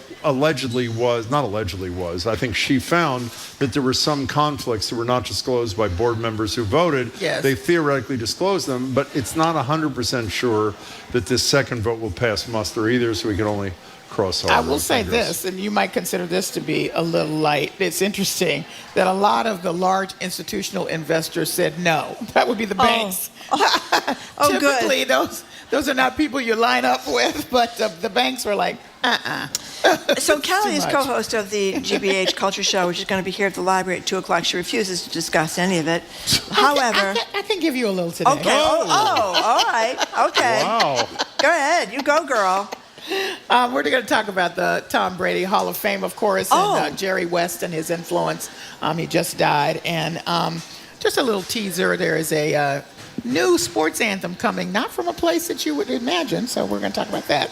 think she found that there were some conflicts that were not disclosed by board members who voted. Yes. They theoretically disclosed them, but it's not 100% sure that this second vote will pass muster either, so we can only cross our I will say fingers. this, and you might consider this to be a little light. It's interesting that a lot of the large institutional investors said no. That would be the banks. Typically, those are not people you line up with, but the banks were like, So Callie is much. co-host of the GBH Culture Show, which is going to be here at the library at 2 o'clock. She refuses to discuss any of it. However... I can give you a little today. Okay. All right. Okay. Wow. Go ahead. You go, girl. We're going to talk about the Tom Brady Hall of Fame, of course, and Jerry West and his influence. He just died. And just a little teaser, there is a new sports anthem coming, not from a place that you would imagine, so we're going to talk about that.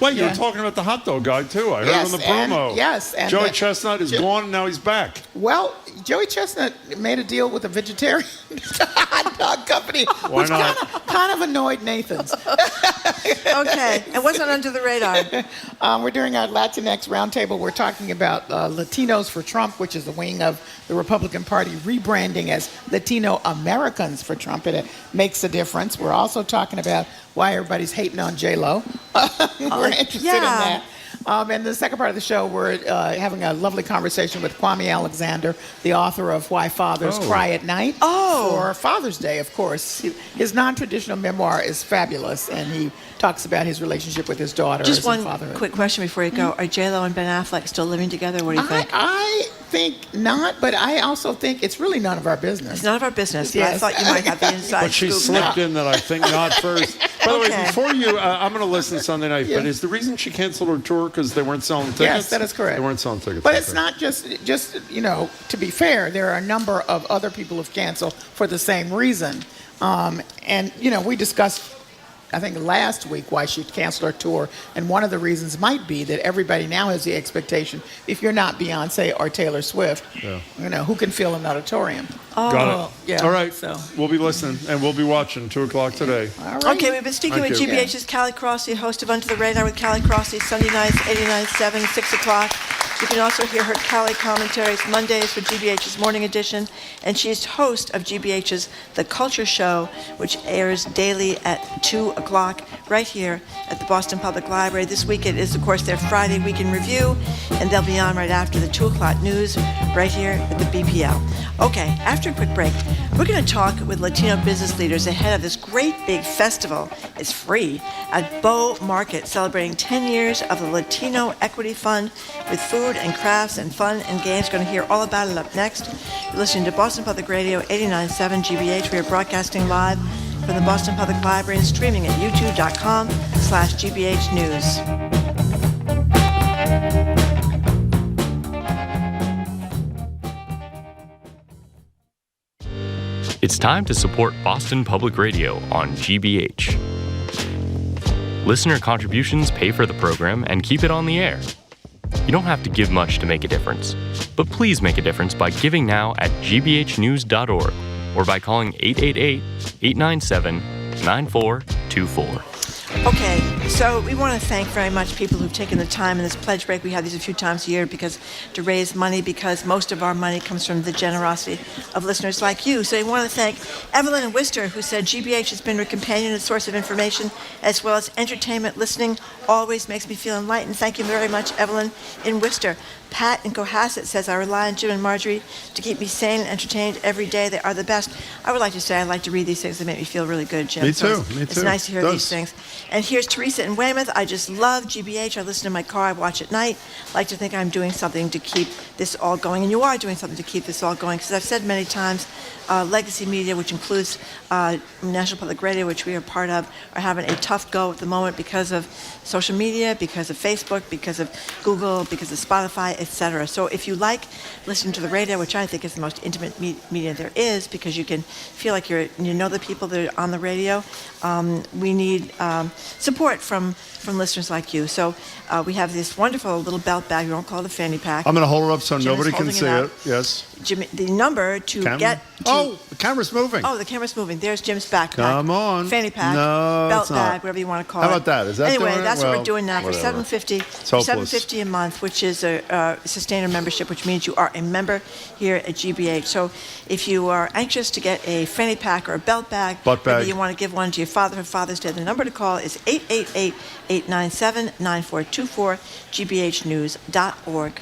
Wait, you were talking about the hot dog guy, too. I heard on the promo. And Joey Chestnut is gone, and now he's back. Well, Joey Chestnut made a deal with a vegetarian hot dog company, Why which not? kind of annoyed Nathan's. Okay. It wasn't under the radar. We're doing our Latinx roundtable. We're talking about Latinos for Trump, which is the wing of the Republican Party rebranding as Latino Americans for Trump. It makes a difference. We're also talking about why everybody's hating on J-Lo. We're interested in that. And the second part of the show, we're having a lovely conversation with Kwame Alexander, the author of Why Fathers Cry at Night, for Father's Day, of course. His non-traditional memoir is fabulous, and he talks about his relationship with his daughter. Just one quick question before you go. Are J-Lo and Ben Affleck still living together? What do you think? I think not, but I also think it's really none of our business. It's none of our business, but I thought you might have the inside But she scoop. slipped in that I think not first. By the way, before you, I'm going to listen Sunday night, but is the reason she canceled her tour because they weren't selling tickets? Yes, that is correct. They weren't selling tickets. But it's not just to be fair, there are a number of other people who've canceled for the same reason. And we discussed, I think last week, why she canceled her tour, and one of the reasons might be that everybody now has the expectation, if you're not Beyonce or Taylor Swift, who can fill an auditorium? Got it. Yeah. All right. So We'll be listening, and we'll be watching 2 o'clock today. All right. Okay, we've been speaking Thank with you. GBH's Callie Crossy, host of Under the Radar with Callie Crossy, Sunday nights, 89.7, 6 o'clock. You can also hear her Callie commentaries Mondays for GBH's Morning Edition, and she's host of GBH's The Culture Show, which airs daily at 2 o'clock right here at the Boston Public Library. This week it is, of course, their Friday Week in Review, and they'll be on right after the 2 o'clock news right here at the BPL. Okay, after a quick break, we're going to talk with Latino business leaders ahead of this great big festival. It's free at Bow Market, celebrating 10 years of the Latino Equity Fund with food and crafts and fun and games. Going to hear all about it up next. You're listening to Boston Public Radio 89.7 GBH. We are broadcasting live from the Boston Public Library and streaming at youtube.com/GBH News. It's time to support Boston Public Radio on GBH. Listener contributions pay for the program and keep it on the air. You don't have to give much to make a difference, but please make a difference by giving now at gbhnews.org or by calling 888-897-9424. Okay, so we want to thank very much people who've taken the time in this pledge break. We have these a few times a year to raise money, because most of our money comes from the generosity of listeners like you. So we want to thank Evelyn in Worcester, who said GBH has been a companion and source of information as well as entertainment. Listening always makes me feel enlightened. Thank you very much, Evelyn in Worcester. Pat in Cohasset says, I rely on Jim and Marjorie to keep me sane and entertained every day. They are the best. I would like to say I like to read these things. They make me feel really good, Jim. Me too. So Me it's too. nice to hear these things. And here's Teresa in Weymouth. I just love GBH. I listen in my car. I watch at night. I like to think I'm doing something to keep this all going. And you are doing something to keep this all going. Because I've said many times, legacy media, which includes National Public Radio, which we are part of, are having a tough go at the moment because of social media, because of Facebook, because of Google, because of Spotify, etc. So if you like listening to the radio, which I think is the most intimate media there is, because you can feel like you know the people that are on the radio, we need support from listeners like you. So we have this wonderful little belt bag. We won't call it a fanny pack. I'm going to hold it up so Jim nobody is can holding see it it. up. Yes. Jimmy, the number to Can we? get to Oh, the camera's moving. Oh, the camera's moving. There's Jim's backpack. Come on. Fanny pack. No, belt it's not. bag, whatever you want to call How it. about that? Is that anyway, doing it? that's what Well, we're doing now whatever. for $7.50. It's For hopeless. $7.50 a month, which is a sustainer membership, which means you are a member here at GBH. So if you are anxious to get a fanny pack or a belt bag, Butt bag. maybe you want to give one to your father for Father's Day, the number to call is 888-897-9424, gbhnews.org.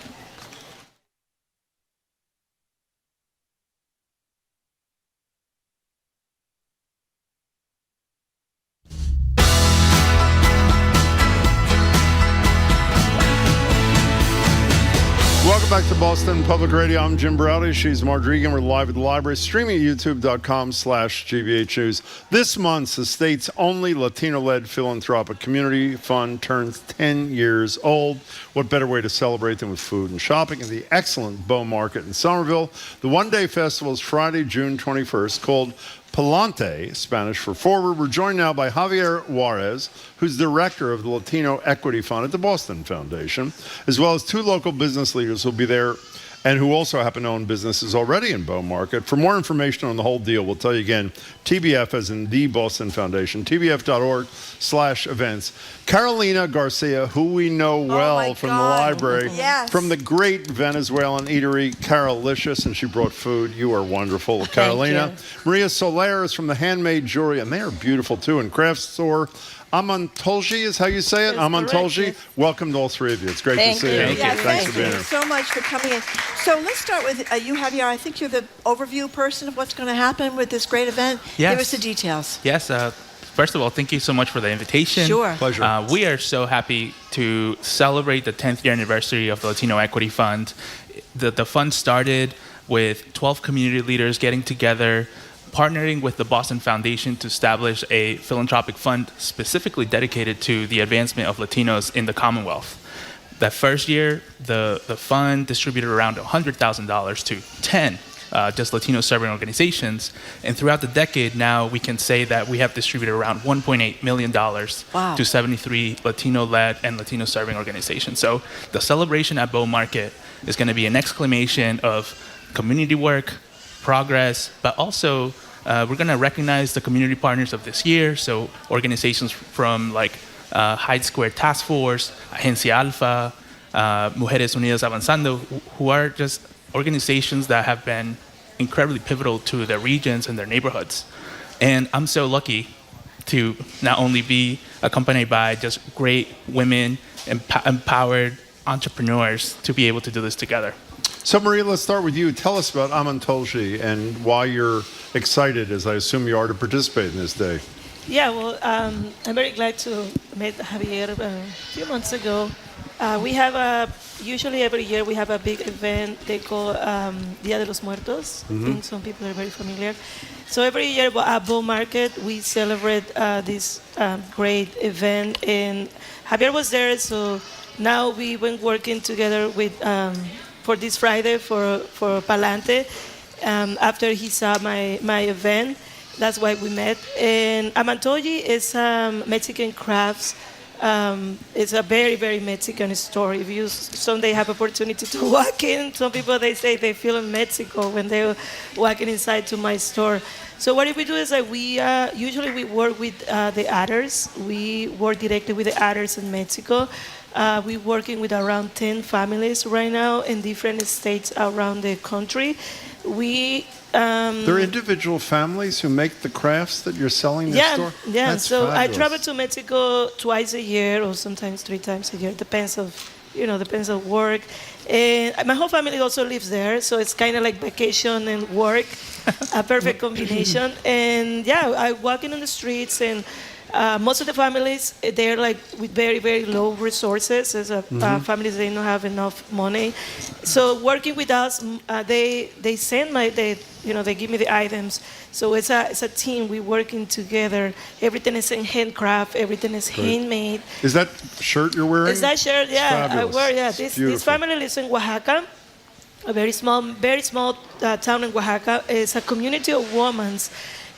Welcome back to Boston Public Radio. I'm Jim Browdy. She's Marjorie Egan. We're live at the library, streaming at youtube.com/GBH News. This month, the state's only Latino-led philanthropic community fund turns 10 years old. What better way to celebrate than with food and shopping in the excellent Bow Market in Somerville? The one-day festival is Friday, June 21st, called Palante, Spanish for forward. We're joined now by Javier Juarez, who's director of the Latino Equity Fund at the Boston Foundation, as well as two local business leaders who'll be there and who also happen to own businesses already in Bow Market. For more information on the whole deal, we'll tell you again, TBF as in the Boston Foundation, tbf.org/events. Carolina Garcia, who we know well from the library, from the great Venezuelan eatery Carolicious, and she brought food. You are wonderful, Carolina. Maria Soler is from the Handmade Jewelry, and they are beautiful too, and craft store Amantolji is how you say it? Amantolji. Yes. Welcome to all three of you. It's great to see you. Thanks for being here. Thank you so much for coming in. So let's start with you, Javier. I think you're the overview person of what's going to happen with this great event. Yes. Give us the details. Yes. First of all, thank you so much for the invitation. Sure. Pleasure. We are so happy to celebrate the 10th year anniversary of the Latino Equity Fund. The fund started with 12 community leaders getting together, partnering with the Boston Foundation to establish a philanthropic fund specifically dedicated to the advancement of Latinos in the Commonwealth. That first year, the fund distributed around $100,000 to 10 just Latino serving organizations. And throughout the decade now, we can say that we have distributed around $1.8 million to 73 Latino-led and Latino serving organizations. So the celebration at Bow Market is going to be an exclamation of community work, progress, but also we're going to recognize the community partners of this year. So organizations from like Hyde Square Task Force, Agencia Alpha, Mujeres Unidas Avanzando, who are just organizations that have been incredibly pivotal to their regions and their neighborhoods. And I'm so lucky to not only be accompanied by just great women, empowered entrepreneurs to be able to do this together. So, Maria, let's start with you. Tell us about Amantolji and why you're excited, as I assume you are, to participate in this day. Yeah, well, I'm very glad to meet Javier a few months ago. We have usually every year we have a big event they call Dia de los Muertos. I think some people are very familiar. So every year at Bow Market, we celebrate this great event. And Javier was there, so now we've been working together with for this Friday for Palante. After he saw my event, that's why we met. And Amantolji is Mexican crafts. It's a very, very Mexican store. If you someday have opportunity to walk in, some people, they say they feel in Mexico when they're walking inside to my store. So what we do is that we usually we work with the others. We work directly with the others in Mexico. We're working with around 10 families right now in different states around the country. There are individual families who make the crafts that you're selling in the store? Yeah. That's So fabulous. I travel to Mexico twice a year or sometimes 3 times a year. Depends on work. And my whole family also lives there, so it's kind of like vacation and work, a perfect combination. And yeah, I walking on the streets, and most of the families, they're like with very, very low resources. As families, they don't have enough money. So working with us, they send they give me the items. So it's a team. We're working together. Everything is in handcraft. Everything is handmade. Is that shirt you're wearing? Is that shirt? Yeah, I wear. Yeah, this family lives in Oaxaca, a very small town in Oaxaca. It's a community of women.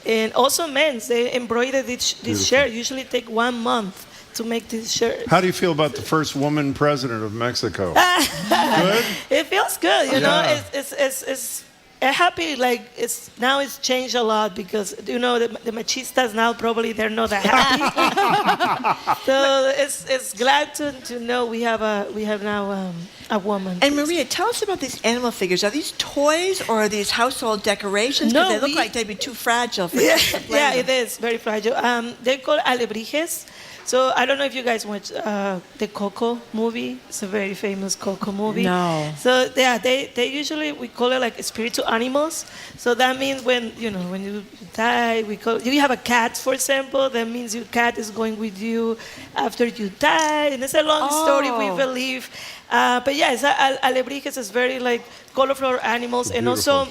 And also men, they embroider this shirt. Usually take 1 month to make this shirt. How do you feel about the first woman president of Mexico? Good? It feels good, you know. It's happy, like it's changed a lot because the machistas now probably they're not that happy. So it's glad to know we have now a woman. And Maria, tell us about these animal figures. Are these toys or are these household decorations? Because they look like they'd be too fragile for kids to play Yeah, with. it is very fragile. They're called alebrijes. So I don't know if you guys watch the Coco movie. It's a very famous Coco movie. No. So yeah, they usually we call it like spiritual animals. So that means when you die, you have a cat, for example. That means your cat is going with you after you die, and it's a long story we believe. But yeah, alebrijes is very like colorful animals, and also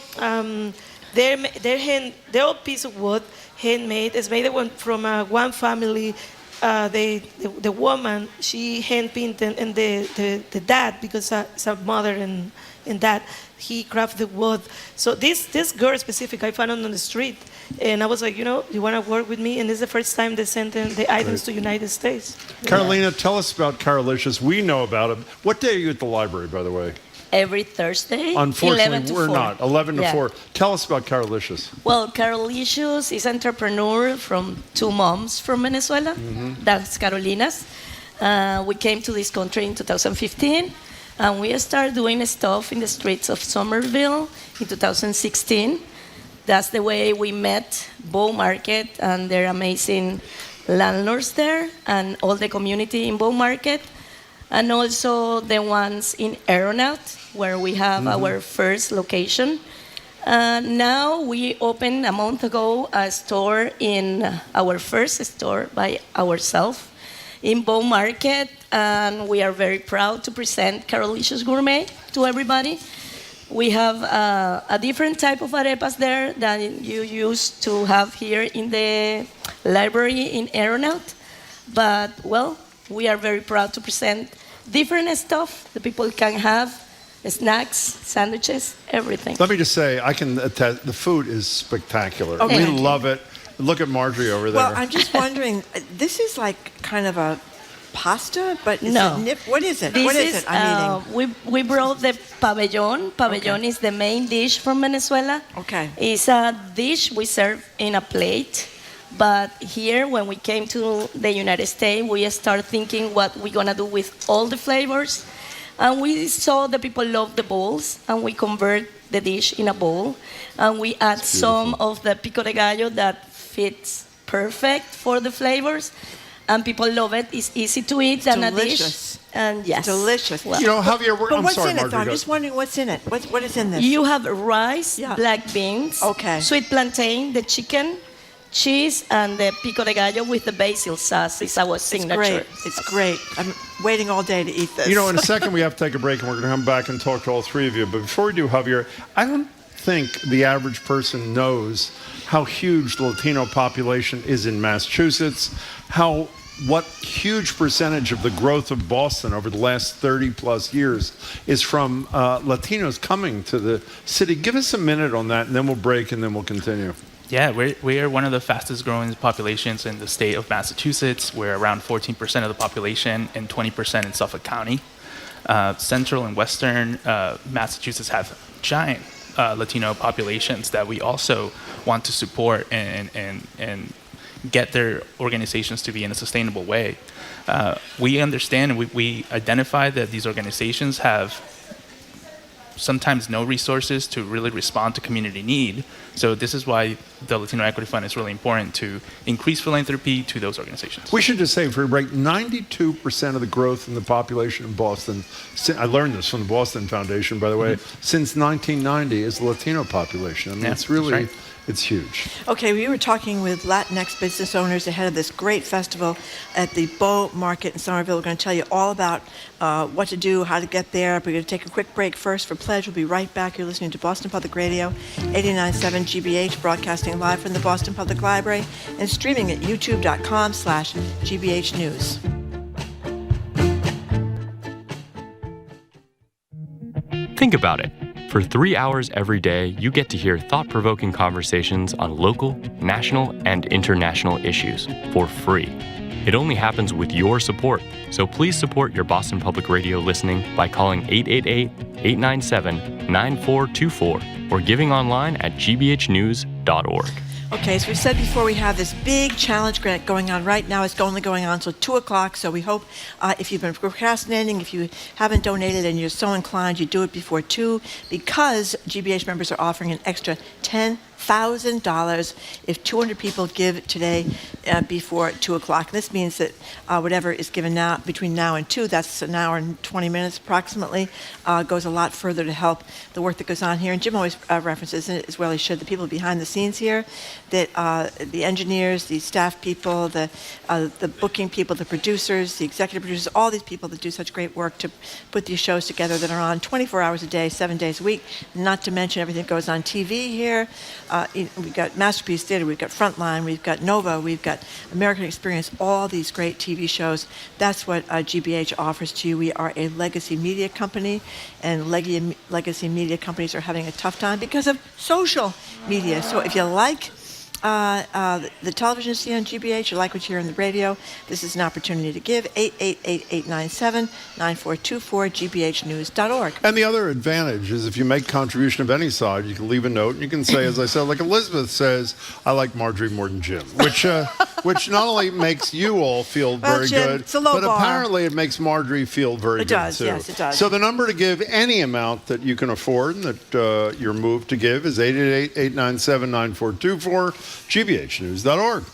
they're all piece of wood, handmade. It's made from one family. The woman, she hand painted, and the dad, because it's a mother and dad, he crafted the wood. So this girl specific, I found it on the street, and I was like, you want to work with me? And this is the first time they sent in the items to United States. Carolina, tell us about Carolicious. We know about it. What day are you at the library, by the way? Every Thursday, Unfortunately, 11 to we're 4. not. 11 to 4. Tell us about Carolicious. Well, Carolicious is an entrepreneur from two moms from Venezuela. That's Carolinas. We came to this country in 2015, and we started doing stuff in the streets of Somerville in 2016. That's the way we met Bow Market and their amazing landlords there, and all the community in Bow Market, and also the ones in Aeronaut, where we have our first location. Now we opened a month ago a store our first store by ourselves in Bow Market, and we are very proud to present Carolicious Gourmet to everybody. We have a different type of arepas there than you used to have here in the library in Aeronaut, but well, we are very proud to present different stuff that people can have, snacks, sandwiches, everything. Let me just say, I can attest, the food is spectacular. Okay. We love it. Look at Marjorie over there. Well, I'm just wondering, this is like kind of a pasta, but No. What is it? This What is it I'm eating? We brought the pabellon. Pabellon is the main dish from Venezuela. Okay. It's a dish we serve in a plate. But here, when we came to the United States, we started thinking what we're going to do with all the flavors. And we saw that people love the bowls, and we convert the dish in a bowl. And we add some of the pico de gallo that fits perfect for the flavors. And people love it. It's easy to eat than a dish. And yes. Delicious. Well, Javier, But I'm what's sorry, in it, though? Marjorie. I'm just wondering what's in it. What is in this? you have rice, black beans, sweet plantain, the chicken, cheese, and the pico de gallo with the basil sauce is our signature. It's great. I'm waiting all day to eat this. In a second we have to take a break, and we're going to come back and talk to all three of you. But before we do, Javier, I don't think the average person knows how huge the Latino population is in Massachusetts, what huge percentage of the growth of Boston over the last 30 plus years is from Latinos coming to the city. Give us a minute on that, and then we'll break, and then we'll continue. Yeah, we are one of the fastest growing populations in the state of Massachusetts. We're around 14% of the population and 20% in Suffolk County. Central and Western Massachusetts have giant Latino populations that we also want to support and get their organizations to be in a sustainable way. We understand and we identify that these organizations have sometimes no resources to really respond to community need. So this is why the Latino Equity Fund is really important to increase philanthropy to those organizations. We should just say, for a break, 92% of the growth in the population in Boston, I learned this from the Boston Foundation, by the way, since 1990 is the Latino population. I mean, it's really, right. It's huge. Okay, we were talking with Latinx business owners ahead of this great festival at the Bow Market in Somerville. We're going to tell you all about what to do, how to get there. We're going to take a quick break first for pledge. We'll be right back. You're listening to Boston Public Radio, 89.7 GBH, broadcasting live from the Boston Public Library and streaming at youtube.com/GBH News. Think about it. For 3 hours every day, you get to hear thought-provoking conversations on local, national, and international issues for free. It only happens with your support, so please support your Boston Public Radio listening by calling 888-897-9424 or giving online at gbhnews.org. Okay, as we said before, we have this big challenge grant going on right now. It's only going on until 2 o'clock, so we hope if you've been procrastinating, if you haven't donated and you're so inclined, you do it before 2, because GBH members are offering an extra $10,000 if 200 people give today before 2 o'clock. This means that whatever is given now between now and 2, that's an hour and 20 minutes approximately, goes a lot further to help the work that goes on here. And Jim always references it as well, he should, the people behind the scenes here, that the engineers, the staff people, the booking people, the producers, the executive producers, all these people that do such great work to put these shows together that are on 24 hours a day, 7 days a week, not to mention everything that goes on TV here. We've got Masterpiece Theater, we've got Frontline, we've got Nova, we've got American Experience, all these great TV shows. That's what GBH offers to you. We are a legacy media company, and legacy media companies are having a tough time because of social media. So if you like the television you see on GBH, you like what you hear on the radio, this is an opportunity to give. 888-897-9424, gbhnews.org. And the other advantage is if you make contribution of any side, you can leave a note and you can say, as I said, like Elizabeth says, I like Marjorie more than Jim, which not only makes you all feel very Jim, good, it's a low but bar. apparently it makes Marjorie feel very good does, too. yes, it does. So the number to give any amount that you can afford and that you're moved to give is 888-897-9424, gbhnews.org.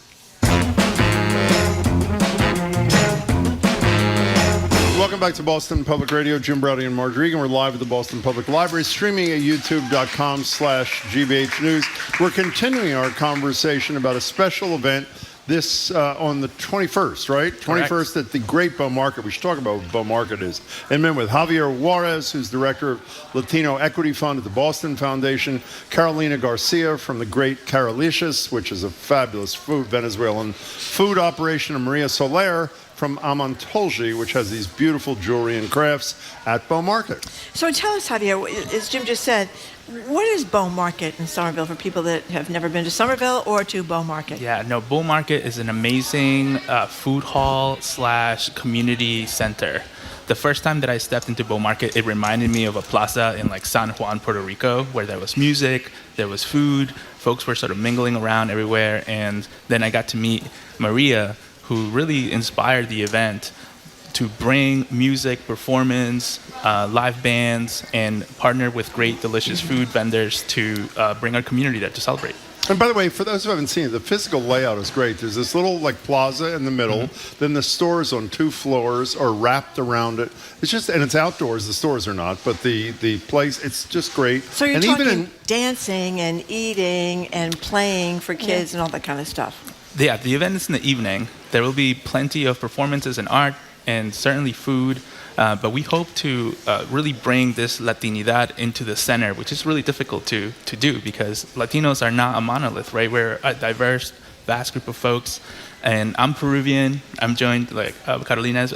Welcome back to Boston Public Radio. Jim Browdy and Marge Regan. We're live at the Boston Public Library, streaming at youtube.com/GBH News. We're continuing our conversation about a special event this on the 21st, right? Correct. 21st at the Great Bow Market. We should talk about what Bow Market is. And then with Javier Juarez, who's director of Latino Equity Fund at the Boston Foundation, Carolina Garcia from the Great Carolicious, which is a fabulous Venezuelan food operation, and Maria Soler from Amontolgi, which has these beautiful jewelry and crafts at Bow Market. So tell us, Javier, as Jim just said, what is Bow Market in Somerville for people that have never been to Somerville or to Bow Market? Yeah, no, Bow Market is an amazing food hall / community center. The first time that I stepped into Bow Market, it reminded me of a plaza in like San Juan, Puerto Rico, where there was music, there was food, folks were sort of mingling around everywhere, and then I got to meet Maria, who really inspired the event to bring music, performance, live bands, and partner with great, delicious food vendors to bring our community there to celebrate. And by the way, for those who haven't seen it, the physical layout is great. There's this little like plaza in the middle. Then the stores on 2 floors are wrapped around it. It's just, and it's outdoors. The stores are not, but the place, it's just great. So you're and talking even dancing and eating and playing for kids and all that kind of stuff. Yeah, the event is in the evening. There will be plenty of performances and art and certainly food. But we hope to really bring this Latinidad into the center, which is really difficult to do because Latinos are not a monolith, right? We're a diverse, vast group of folks. And I'm Peruvian. I'm joined, Carolina's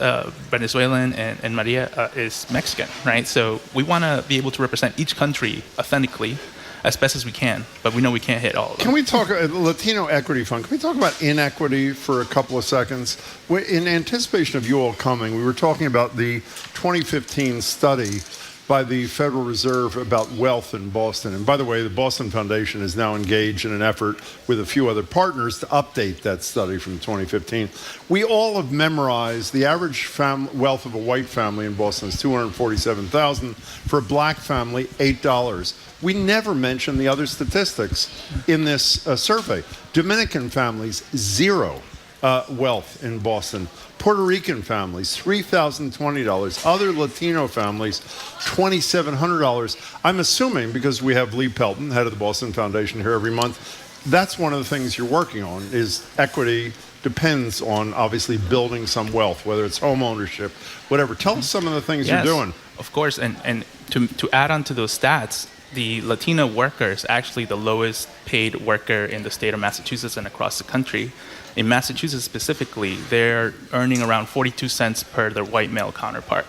Venezuelan, and Maria is Mexican, right? So we want to be able to represent each country authentically as best as we can, but we know we can't hit all of them. Can we talk Latino Equity Fund? Can we talk about inequity for a couple of seconds? In anticipation of you all coming, we were talking about the 2015 study by the Federal Reserve about wealth in Boston. And by the way, the Boston Foundation is now engaged in an effort with a few other partners to update that study from 2015. We all have memorized the average wealth of a white family in Boston is $247,000. For a black family, $8. We never mention the other statistics in this survey. Dominican families, 0 wealth in Boston. Puerto Rican families, $3,020. Other Latino families, $2,700. I'm assuming, because we have Lee Pelton, head of the Boston Foundation, here every month, that's one of the things you're working on, is equity depends on obviously building some wealth, whether it's home ownership, whatever. Tell us some of the things you're doing. Of course, and to add on to those stats, the Latino worker is actually the lowest paid worker in the state of Massachusetts and across the country. In Massachusetts specifically, they're earning around 42 cents per their white male counterpart,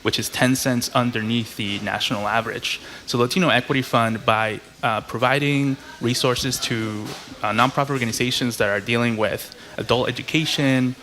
which is 10 cents underneath the national average. So Latino Equity Fund, by providing resources to nonprofit organizations that are dealing with adult education,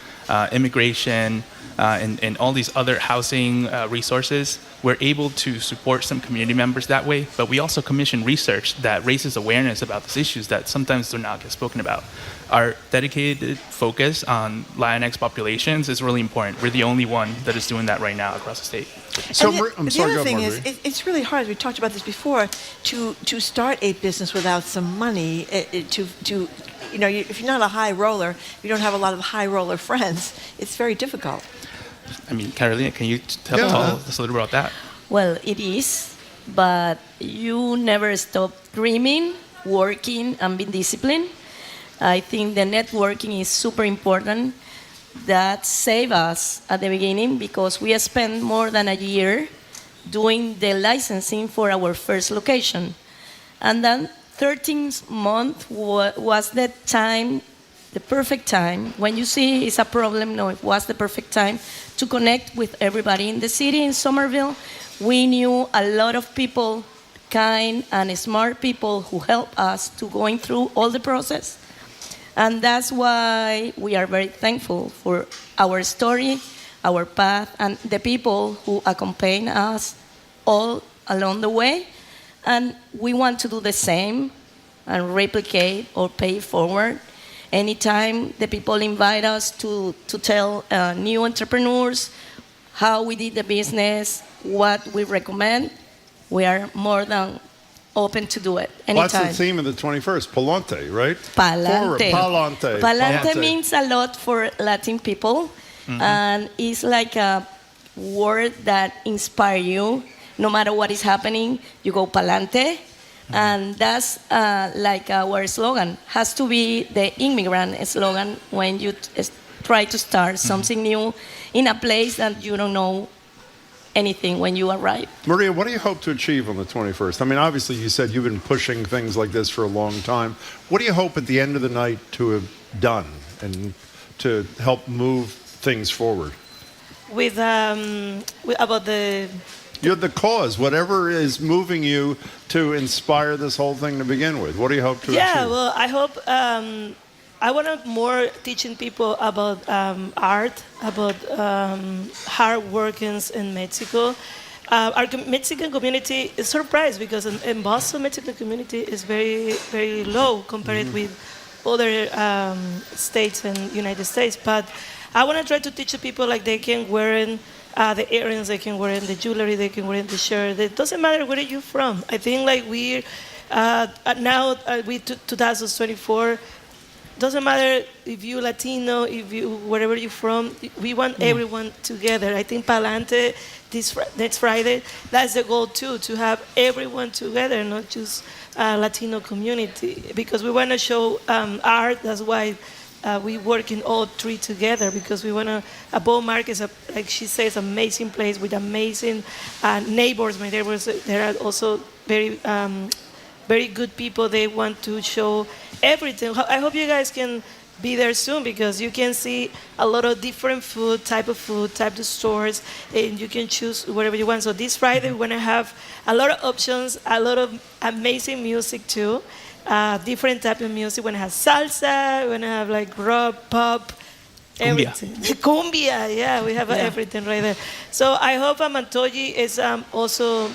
immigration, and all these other housing resources, we're able to support some community members that way. But we also commission research that raises awareness about these issues that sometimes do not get spoken about. Our dedicated focus on Latinx populations is really important. We're the only one that is doing that right now across the state. So the other thing is, it's really hard. We talked about this before. To start a business without some money, if you're not a high roller, you don't have a lot of high roller friends. It's very difficult. I mean, Carolina, can you tell us a little about that? Well, it is, but you never stop dreaming, working, and being disciplined. I think the networking is super important. That saved us at the beginning because we spent more than a year doing the licensing for our first location. And then 13th month was the time, the perfect time. When you see it's a problem, no, it was the perfect time to connect with everybody in the city in Somerville. We knew a lot of people, kind and smart people who helped us to going through all the process. And that's why we are very thankful for our story, our path, and the people who accompany us all along the way. And we want to do the same and replicate or pay forward. Anytime the people invite us to tell new entrepreneurs how we did the business, what we recommend, we are more than open to do it anytime. Well, that's the theme of the 21st, Palante, right? Palante. Palante. Palante means a lot for Latin people, and it's like a word that inspires you. No matter what is happening, you go Palante, and that's like our slogan. Has to be the immigrant slogan when you try to start something new in a place that you don't know anything when you arrive. Maria, what do you hope to achieve on the 21st? I mean, obviously you said you've been pushing things like this for a long time. What do you hope at the end of the night to have done and to help move things forward? With about the cause, whatever is moving you to inspire this whole thing to begin with. What do you hope to achieve? Yeah, well, I hope I want to more teaching people about art, about hard workings in Mexico. Our Mexican community is surprised because in Boston, Mexican community is very, very low compared with other states in United States. But I want to try to teach the people like they can wear in the earrings, they can wear in the jewelry, they can wear in the shirt. It doesn't matter where you're from. I think like we now 2024. Doesn't matter if you're Latino, if you wherever you're from. We want everyone together. I think Palante next Friday. That's the goal too, to have everyone together, not just Latino community, because we want to show art. That's why we work in all three together, because we want to. Bow Market is like she says, amazing place with amazing neighbors. My neighbors, they are also very. Very good people. They want to show everything. I hope you guys can be there soon, because you can see a lot of different type of stores, and you can choose whatever you want. So this Friday we're gonna have a lot of options, a lot of amazing music too, different type of music. We're gonna have salsa, we're gonna have like rock, pop, everything. Cumbia, yeah, we have everything right there. So I hope Amantoyi is also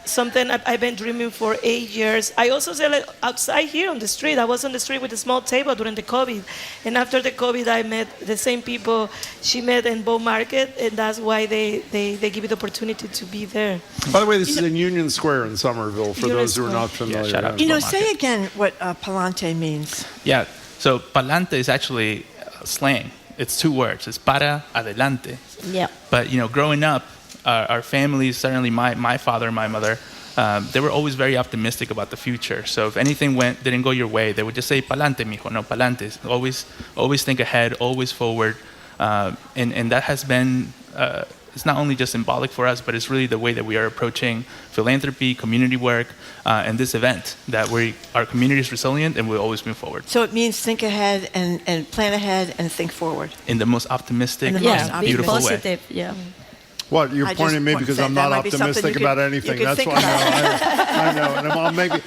something I've been dreaming for 8 years. I also sell it outside here on the street. I was on the street with a small table during the COVID. And after the COVID, I met the same people she met in Bow Market, and that's why they give you the opportunity to be there. By the way, this is in Union Square in Somerville, for those who are not familiar. Yeah, shout out. Say again what Palante means. Yeah, so Palante is actually slang. It's two words. It's para adelante. Yeah. But, growing up, our families, certainly my father and my mother, they were always very optimistic about the future. So if anything didn't go your way, they would just say, "Palante, mijo, no palante." Always think ahead, always forward. And that has been, it's not only just symbolic for us, but it's really the way that we are approaching philanthropy, community work, and this event, that our community is resilient and we'll always move forward. So it means think ahead and plan ahead and think forward. In the most optimistic, beautiful way. Yeah. What, you're pointing at me because I'm not optimistic about anything. That's why I know. And I'm maybe,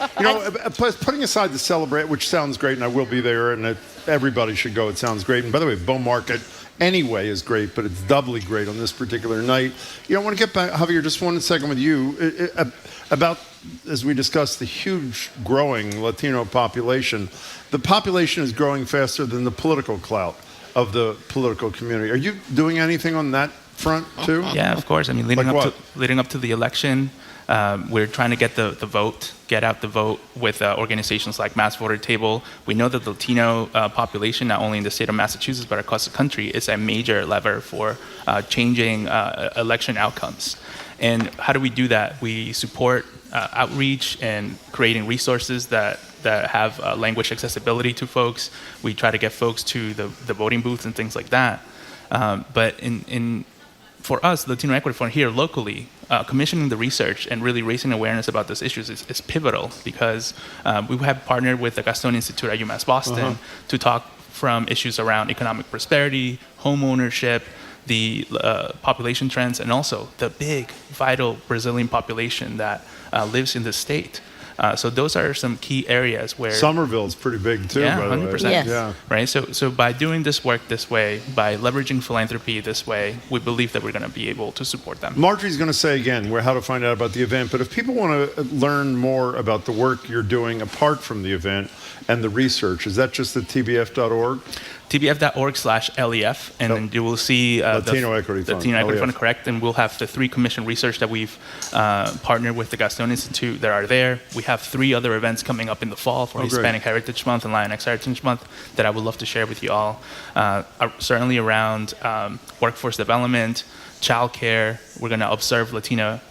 putting aside the Celebrate, which sounds great, and I will be there, and everybody should go. It sounds great. And by the way, Bow Market anyway is great, but it's doubly great on this particular night. I want to get back, Javier, just 1 second with you about, as we discussed, the huge growing Latino population. The population is growing faster than the political clout of the political community. Are you doing anything on that front too? Yeah, of course. I mean, leading up to the election, we're trying to get out the vote with organizations like Mass Voter Table. We know that the Latino population, not only in the state of Massachusetts but across the country, is a major lever for changing election outcomes. And how do we do that? We support outreach and creating resources that have language accessibility to folks. We try to get folks to the voting booths and things like that. But for us, the Latino Equity Fund here locally, commissioning the research and really raising awareness about these issues is pivotal, because we have partnered with the Gaston Institute at UMass Boston to talk from issues around economic prosperity, home ownership, the population trends, and also the big, vital Brazilian population that lives in the state. So those are some key areas where Somerville's pretty big too. Yeah, by the 100%. way. Yes. Yeah. Right. So by doing this work this way, by leveraging philanthropy this way, we believe that we're going to be able to support them. Marjorie's going to say again how to find out about the event, but if people want to learn more about the work you're doing apart from the event and the research, is that just at tbf.org? tbf.org/LEF, and then you will see Latino Equity Fund. Latino Equity Fund, correct, and we'll have the 3 commissioned research that we've partnered with the Gaston Institute that are there. We have 3 other events coming up in the fall for Hispanic Heritage Month and Latinx Heritage Month that I would love to share with you all. Certainly around workforce development, childcare. We're going to observe Latino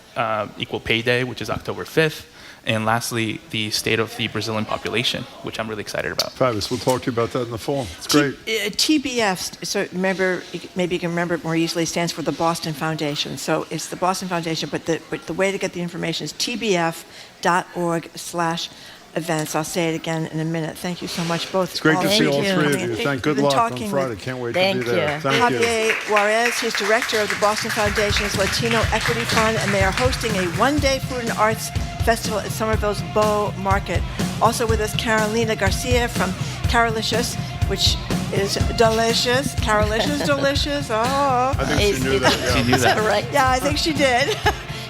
Equal Pay Day, which is October 5th. And lastly, the state of the Brazilian population, which I'm really excited about. Fabulous. We'll talk to you about that in the fall. It's great. TBF, so remember, maybe you can remember it more easily, stands for the Boston Foundation. So it's the Boston Foundation, but the way to get the information is tbf.org/events. I'll say it again in a minute. Thank you so much, both. It's great to see all 3 of you. Good luck on Friday. Can't wait to be there. Thank you. Javier Juarez, he's director of the Boston Foundation's Latino Equity Fund, and they are hosting a one-day food and arts festival at Somerville's Bow Market. Also with us, Carolina Garcia from Carolicious, which is delicious. Carolicious, delicious. Oh, I think she knew that. Yeah. She knew that. Right? Yeah, I think she did.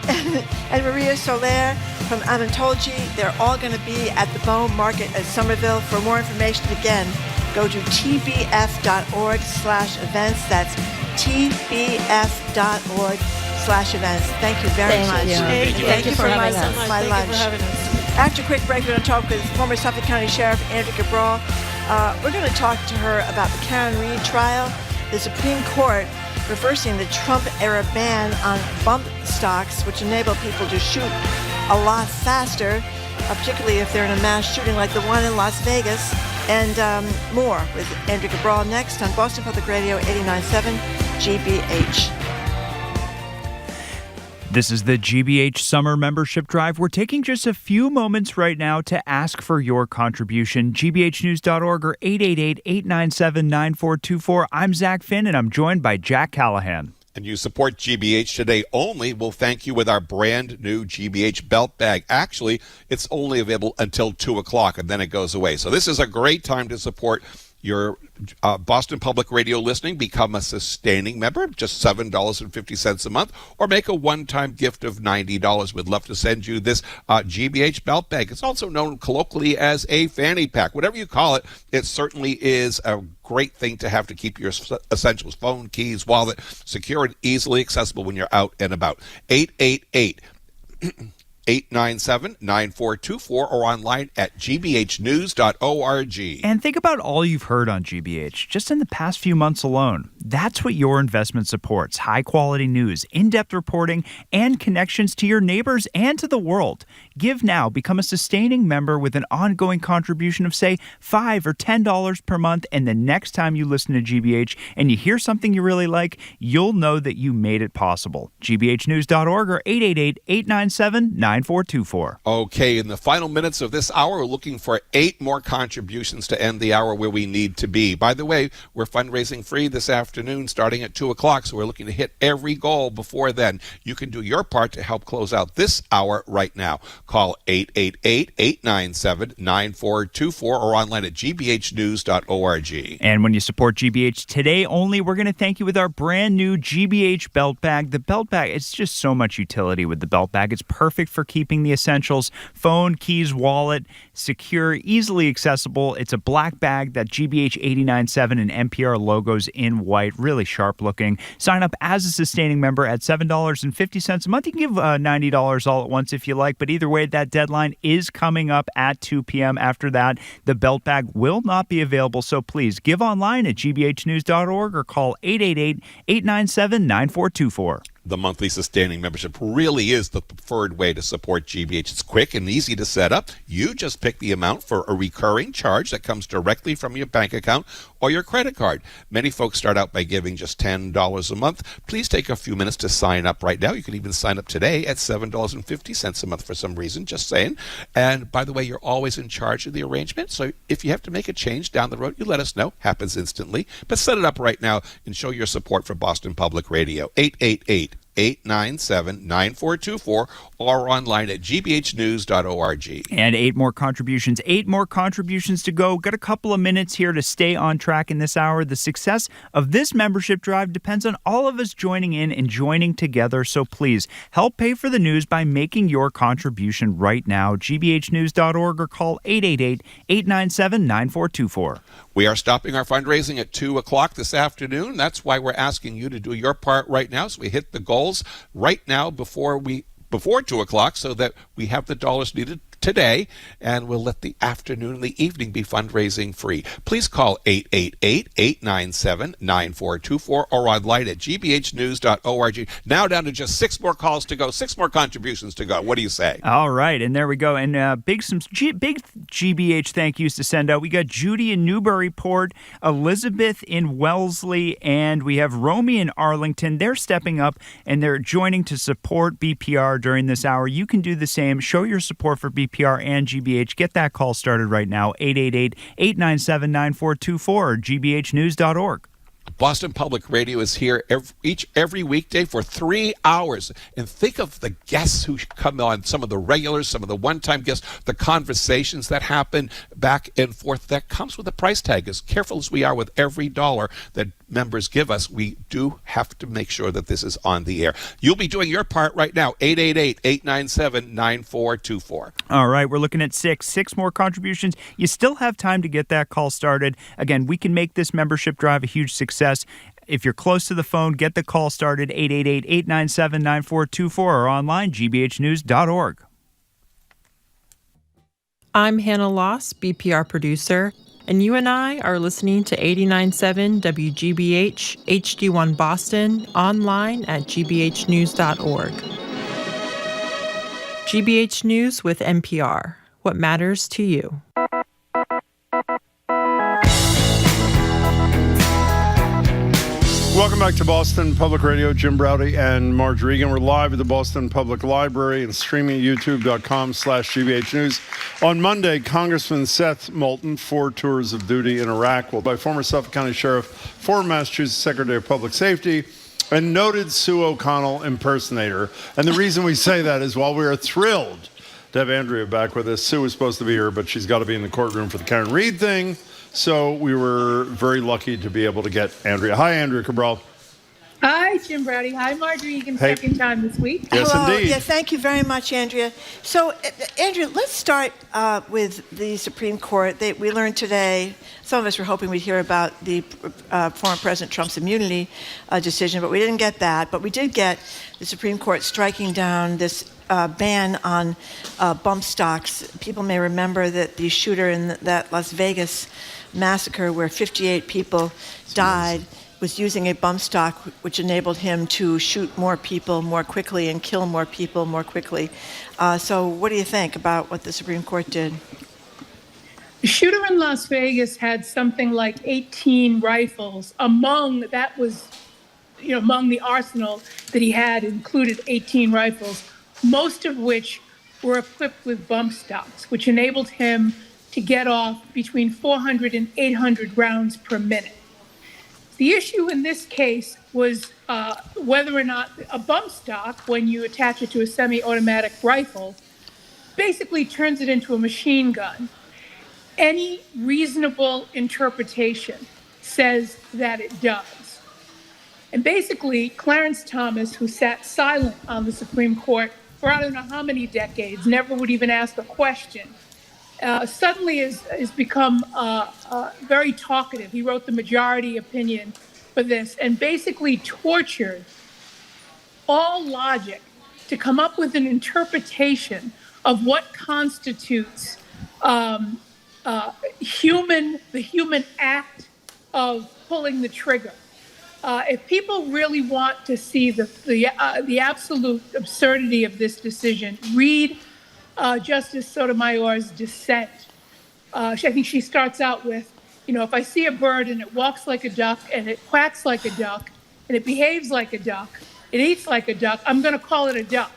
and Maria Soler from Amintolji. They're all going to be at the Bow Market at Somerville. For more information, again, go to tbf.org/events. That's tbf.org/events. Thank you very much. Thank you for having us. My lunch. After a quick break, we're going to talk with former Suffolk County Sheriff Andrew Cabral. We're going to talk to her about the Karen Reed trial, the Supreme Court reversing the Trump-era ban on bump stocks, which enable people to shoot a lot faster, particularly if they're in a mass shooting like the one in Las Vegas, and more with Andrew Cabral next on Boston Public Radio 89.7 GBH. This is the GBH Summer Membership Drive. We're taking just a few moments right now to ask for your contribution. GBHnews.org or 888-897-9424. I'm Zach Finn, and I'm joined by Jack Callahan. And you support GBH today only, we'll thank you with our brand new GBH belt bag. Actually, it's only available until 2 o'clock, and then it goes away. So this is a great time to support your Boston Public Radio listening. Become a sustaining member, just $7.50 a month, or make a one-time gift of $90. We'd love to send you this GBH belt bag. It's also known colloquially as a fanny pack. Whatever you call it, it certainly is a great thing to have to keep your essentials, phone, keys, wallet, secure and easily accessible when you're out and about. 888-897-9424 or online at gbhnews.org. And think about all you've heard on GBH just in the past few months alone. That's what your investment supports: high-quality news, in-depth reporting, and connections to your neighbors and to the world. Give now. Become a sustaining member with an ongoing contribution of, say, $5 or $10 per month, and the next time you listen to GBH and you hear something you really like, you'll know that you made it possible. gbhnews.org or 888-897-9424. Okay, in the final minutes of this hour, we're looking for 8 more contributions to end the hour where we need to be. By the way, we're fundraising free this afternoon starting at 2 o'clock, so we're looking to hit every goal before then. You can do your part to help close out this hour right now. Call 888-897-9424 or online at gbhnews.org. And when you support GBH today only, we're going to thank you with our brand new GBH belt bag. The belt bag, it's just so much utility with the belt bag. It's perfect for keeping the essentials: phone, keys, wallet, secure, easily accessible. It's a black bag that GBH 89.7 and NPR logos in white, really sharp looking. Sign up as a sustaining member at $7.50 a month. You can give $90 all at once if you like, but either way, that deadline is coming up at 2 p.m. After that, the belt bag will not be available, so please give online at gbhnews.org or call 888-897-9424. The monthly sustaining membership really is the preferred way to support GBH. It's quick and easy to set up. You just pick the amount for a recurring charge that comes directly from your bank account or your credit card. Many folks start out by giving just $10 a month. Please take a few minutes to sign up right now. You can even sign up today at $7.50 a month for some reason, just saying. And by the way, you're always in charge of the arrangement, so if you have to make a change down the road, you let us know. Happens instantly. But set it up right now and show your support for Boston Public Radio. 888-897-9424 or online at gbhnews.org. And 8 more contributions to go. Got a couple of minutes here to stay on track in this hour. The success of this membership drive depends on all of us joining in and joining together. So please help pay for the news by making your contribution right now. gbhnews.org or call 888-897-9424. We are stopping our fundraising at 2 o'clock this afternoon. That's why we're asking you to do your part right now, so we hit the goals right now before 2 o'clock, so that we have the dollars needed today, and we'll let the afternoon and the evening be fundraising free. Please call 888-897-9424 or online at gbhnews.org. Now down to just 6 more calls to go, 6 more contributions to go. What do you say? All right, and there we go. And big GBH thank yous to send out. We got Judy in Newburyport, Elizabeth in Wellesley, and we have Romy in Arlington. They're stepping up and they're joining to support BPR during this hour. You can do the same. Show your support for BPR and GBH. Get that call started right now, 888-897-9424 or gbhnews.org. Boston Public Radio is here every weekday for 3 hours. And think of the guests who come on, some of the regulars, some of the one-time guests, the conversations that happen back and forth. That comes with a price tag. As careful as we are with every dollar that members give us, we do have to make sure that this is on the air. You'll be doing your part right now, 888-897-9424. All right, we're looking at 6 more contributions. You still have time to get that call started. Again, we can make this membership drive a huge success. If you're close to the phone, get the call started, 888-897-9424 or online, gbhnews.org. I'm Hannah Loss, BPR producer, and you and I are listening to 89.7 WGBH HD1 Boston online at gbhnews.org. GBH News with NPR. What matters to you? Welcome back to Boston Public Radio. Jim Browdy and Marge Regan. We're live at the Boston Public Library and streaming at youtube.com/GBH News. On Monday, Congressman Seth Moulton, 4 tours of duty in Iraq, by former Suffolk County Sheriff, former Massachusetts Secretary of Public Safety, and noted Sue O'Connell impersonator. And the reason we say that is while we are thrilled to have Andrea back with us, Sue was supposed to be here, but she's got to be in the courtroom for the Karen Reed thing. So we were very lucky to be able to get Andrea. Hi, Andrea Cabral. Hi, Jim Browdy. Hi, Marjorie Egan. Hey. Second time this week. Yes, Hello. indeed. Yeah, thank you very much, Andrea. So, Andrea, let's start with the Supreme Court. We learned today, some of us were hoping we'd hear about the former President Trump's immunity decision, but we didn't get that. But we did get the Supreme Court striking down this ban on bump stocks. People may remember that the shooter in that Las Vegas massacre where 58 people died was using a bump stock which enabled him to shoot more people more quickly and kill more people more quickly. So what do you think about what the Supreme Court did? The shooter in Las Vegas had something like 18 rifles. Among the arsenal that he had included 18 rifles, most of which were equipped with bump stocks, which enabled him to get off between 400 and 800 rounds per minute. The issue in this case was whether or not a bump stock, when you attach it to a semi-automatic rifle, basically turns it into a machine gun. Any reasonable interpretation says that it does. And basically, Clarence Thomas, who sat silent on the Supreme Court for I don't know how many decades, never would even ask a question, suddenly has become very talkative. He wrote the majority opinion for this and basically tortured all logic to come up with an interpretation of what constitutes the human act of pulling the trigger. If people really want to see the absolute absurdity of this decision, read Justice Sotomayor's dissent. I think she starts out with, if I see a bird and it walks like a duck and it quacks like a duck and it behaves like a duck, it eats like a duck, I'm going to call it a duck.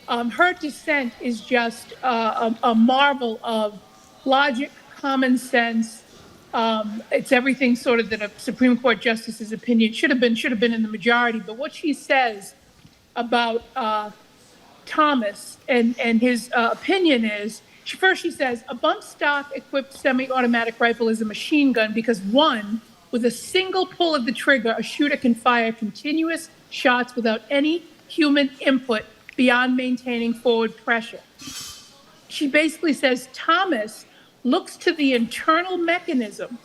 Her dissent is just a marvel of logic, common sense. It's everything sort of that a Supreme Court justice's opinion should have been in the majority. But what she says about Thomas and his opinion is, she says, a bump stock equipped semi-automatic rifle is a machine gun because one, with a single pull of the trigger, a shooter can fire continuous shots without any human input beyond maintaining forward pressure. She basically says Thomas looks to the internal mechanism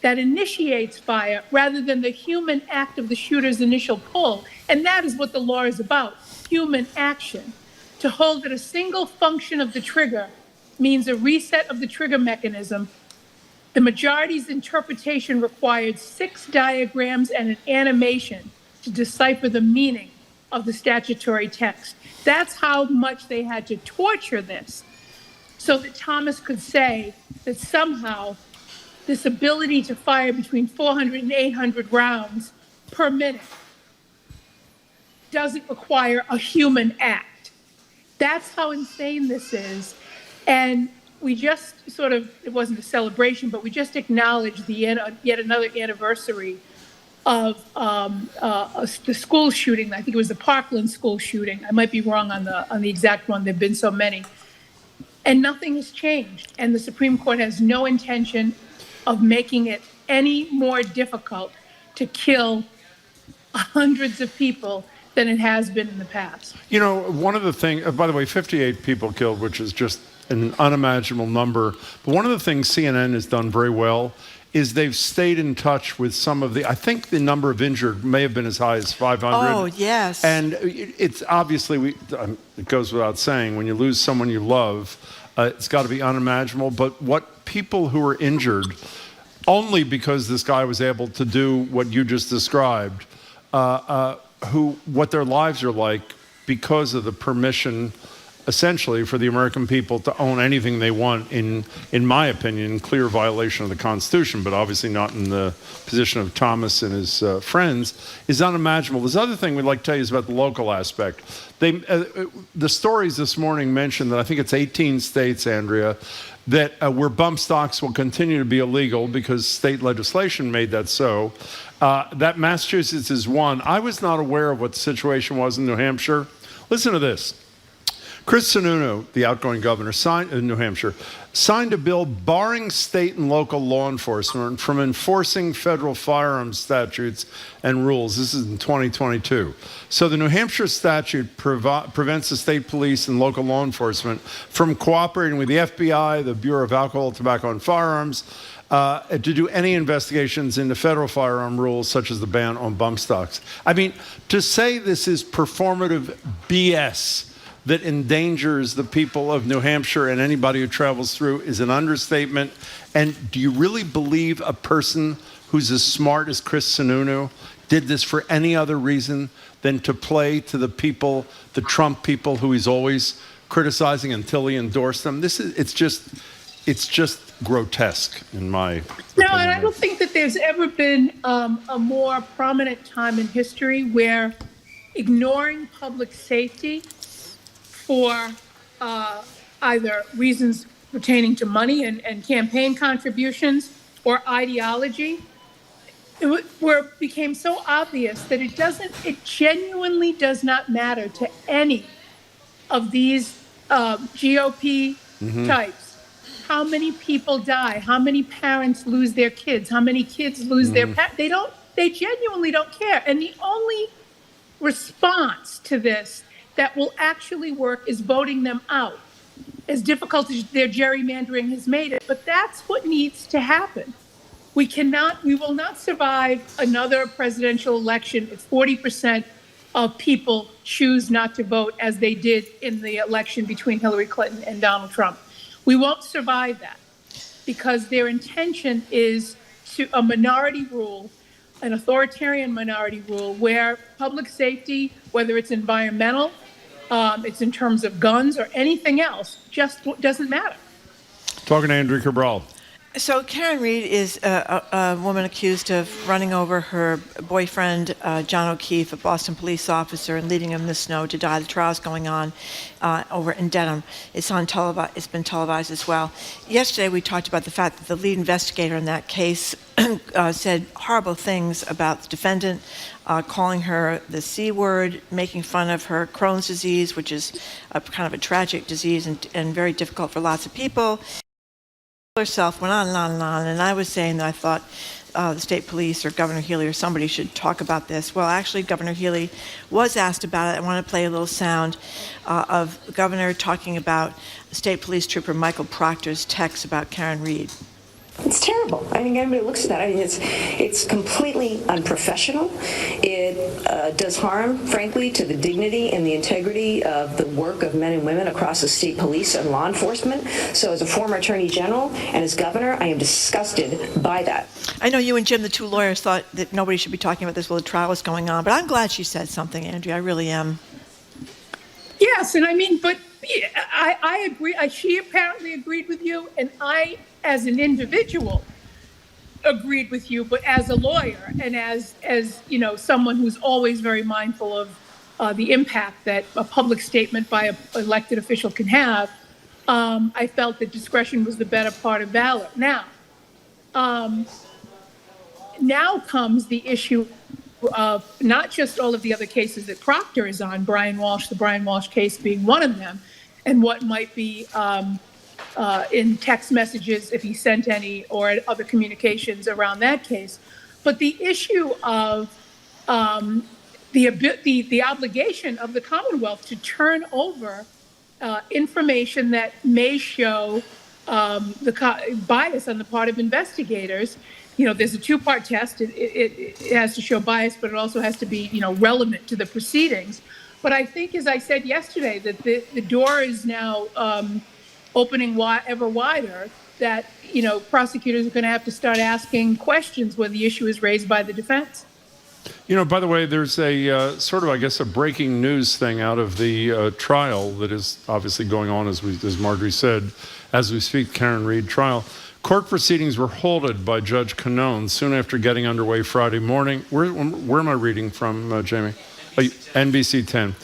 that initiates fire rather than the human act of the shooter's initial pull. And that is what the law is about, human action. To hold that a single function of the trigger means a reset of the trigger mechanism. The majority's interpretation required 6 diagrams and an animation to decipher the meaning of the statutory text. That's how much they had to torture this so that Thomas could say that somehow this ability to fire between 400 and 800 rounds per minute doesn't require a human act. That's how insane this is. And we just it wasn't a celebration, but we just acknowledged yet another anniversary of the school shooting. I think it was the Parkland school shooting. I might be wrong on the exact one. There've been so many. And nothing has changed. And the Supreme Court has no intention of making it any more difficult to kill hundreds of people than it has been in the past. One of the things, by the way, 58 people killed, which is just an unimaginable number. But one of the things CNN has done very well is they've stayed in touch with some of I think the number of injured may have been as high as 500. Oh, yes. And it's obviously, it goes without saying, when you lose someone you love, it's got to be unimaginable. But what people who are injured, only because this guy was able to do what you just described, what their lives are like because of the permission, essentially, for the American people to own anything they want, in my opinion, in clear violation of the Constitution, but obviously not in the position of Thomas and his friends, is unimaginable. This other thing we'd like to tell you is about the local aspect. The stories this morning mentioned that I think it's 18 states, Andrea, that where bump stocks will continue to be illegal because state legislation made that so. That Massachusetts is one. I was not aware of what the situation was in New Hampshire. Listen to this. Chris Sununu, the outgoing governor in New Hampshire, signed a bill barring state and local law enforcement from enforcing federal firearms statutes and rules. This is in 2022. So the New Hampshire statute prevents the state police and local law enforcement from cooperating with the FBI, the Bureau of Alcohol, Tobacco, and Firearms, to do any investigations into federal firearm rules, such as the ban on bump stocks. I mean, to say this is performative BS that endangers the people of New Hampshire and anybody who travels through is an understatement. And do you really believe a person who's as smart as Chris Sununu did this for any other reason than to play to the people, the Trump people who he's always criticizing until he endorsed them? It's just grotesque in my opinion. No, and I don't think that there's ever been a more prominent time in history where ignoring public safety for either reasons pertaining to money and campaign contributions or ideology, it became so obvious that it genuinely does not matter to any of these GOP types. How many people die? How many parents lose their kids? How many kids lose their pets? They genuinely don't care. And the only response to this that will actually work is voting them out. As difficult as their gerrymandering has made it, but that's what needs to happen. We will not survive another presidential election if 40% of people choose not to vote as they did in the election between Hillary Clinton and Donald Trump. We won't survive that because their intention is to a minority rule, an authoritarian minority rule where public safety, whether it's environmental, it's in terms of guns or anything else, just doesn't matter. Talking to Andrew Cabral. So Karen Reed is a woman accused of running over her boyfriend, John O'Keefe, a Boston police officer, and leaving him in the snow to die. The trial's going on over in Dedham. It's been televised as well. Yesterday we talked about the fact that the lead investigator in that case said horrible things about the defendant, calling her the C word, making fun of her Crohn's disease, which is a kind of a tragic disease and very difficult for lots of people. Herself went on and on and on, and I was saying that I thought the state police or Governor Healy or somebody should talk about this. Well, actually, Governor Healy was asked about it. I want to play a little sound of the governor talking about State Police Trooper Michael Proctor's text about Karen Reed. It's terrible. I think everybody looks at that. I mean, it's completely unprofessional. It does harm, frankly, to the dignity and the integrity of the work of men and women across the state police and law enforcement. So as a former attorney general and as governor, I am disgusted by that. I know you and Jim, the two lawyers, thought that nobody should be talking about this while the trial is going on, but I'm glad she said something, Andrea. I really am. Yes, and I mean, but I agree. She apparently agreed with you, and I, as an individual, agreed with you. But as a lawyer and as someone who's always very mindful of the impact that a public statement by an elected official can have, I felt that discretion was the better part of valor. Now comes the issue of not just all of the other cases that Proctor is on, the Brian Walsh case being one of them, and what might be in text messages, if he sent any, or other communications around that case. But the issue of the obligation of the Commonwealth to turn over information that may show the bias on the part of investigators. There's a two-part test. It has to show bias, but it also has to be, relevant to the proceedings. But I think, as I said yesterday, that the door is now opening ever wider, that, prosecutors are going to have to start asking questions when the issue is raised by the defense. By the way, there's a sort of, I guess, a breaking news thing out of the trial that is obviously going on, as Marjorie said, as we speak, Karen Reed trial. Court proceedings were halted by Judge Canone soon after getting underway Friday morning. Where am I reading from, Jamie? NBC 10,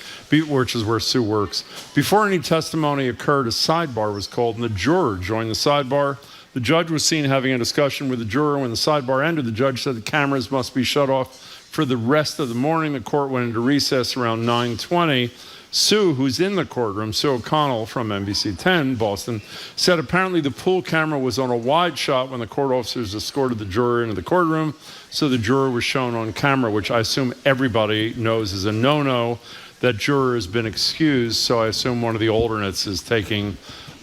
which is where Sue works. Before any testimony occurred, a sidebar was called, and the juror joined the sidebar. The judge was seen having a discussion with the juror. When the sidebar ended, the judge said the cameras must be shut off for the rest of the morning. The court went into recess around 9:20. Sue, who's in the courtroom, Sue O'Connell from NBC 10, Boston, said apparently the pool camera was on a wide shot when the court officers escorted the juror into the courtroom, so the juror was shown on camera, which I assume everybody knows is a no-no. That juror has been excused, so I assume one of the alternates is taking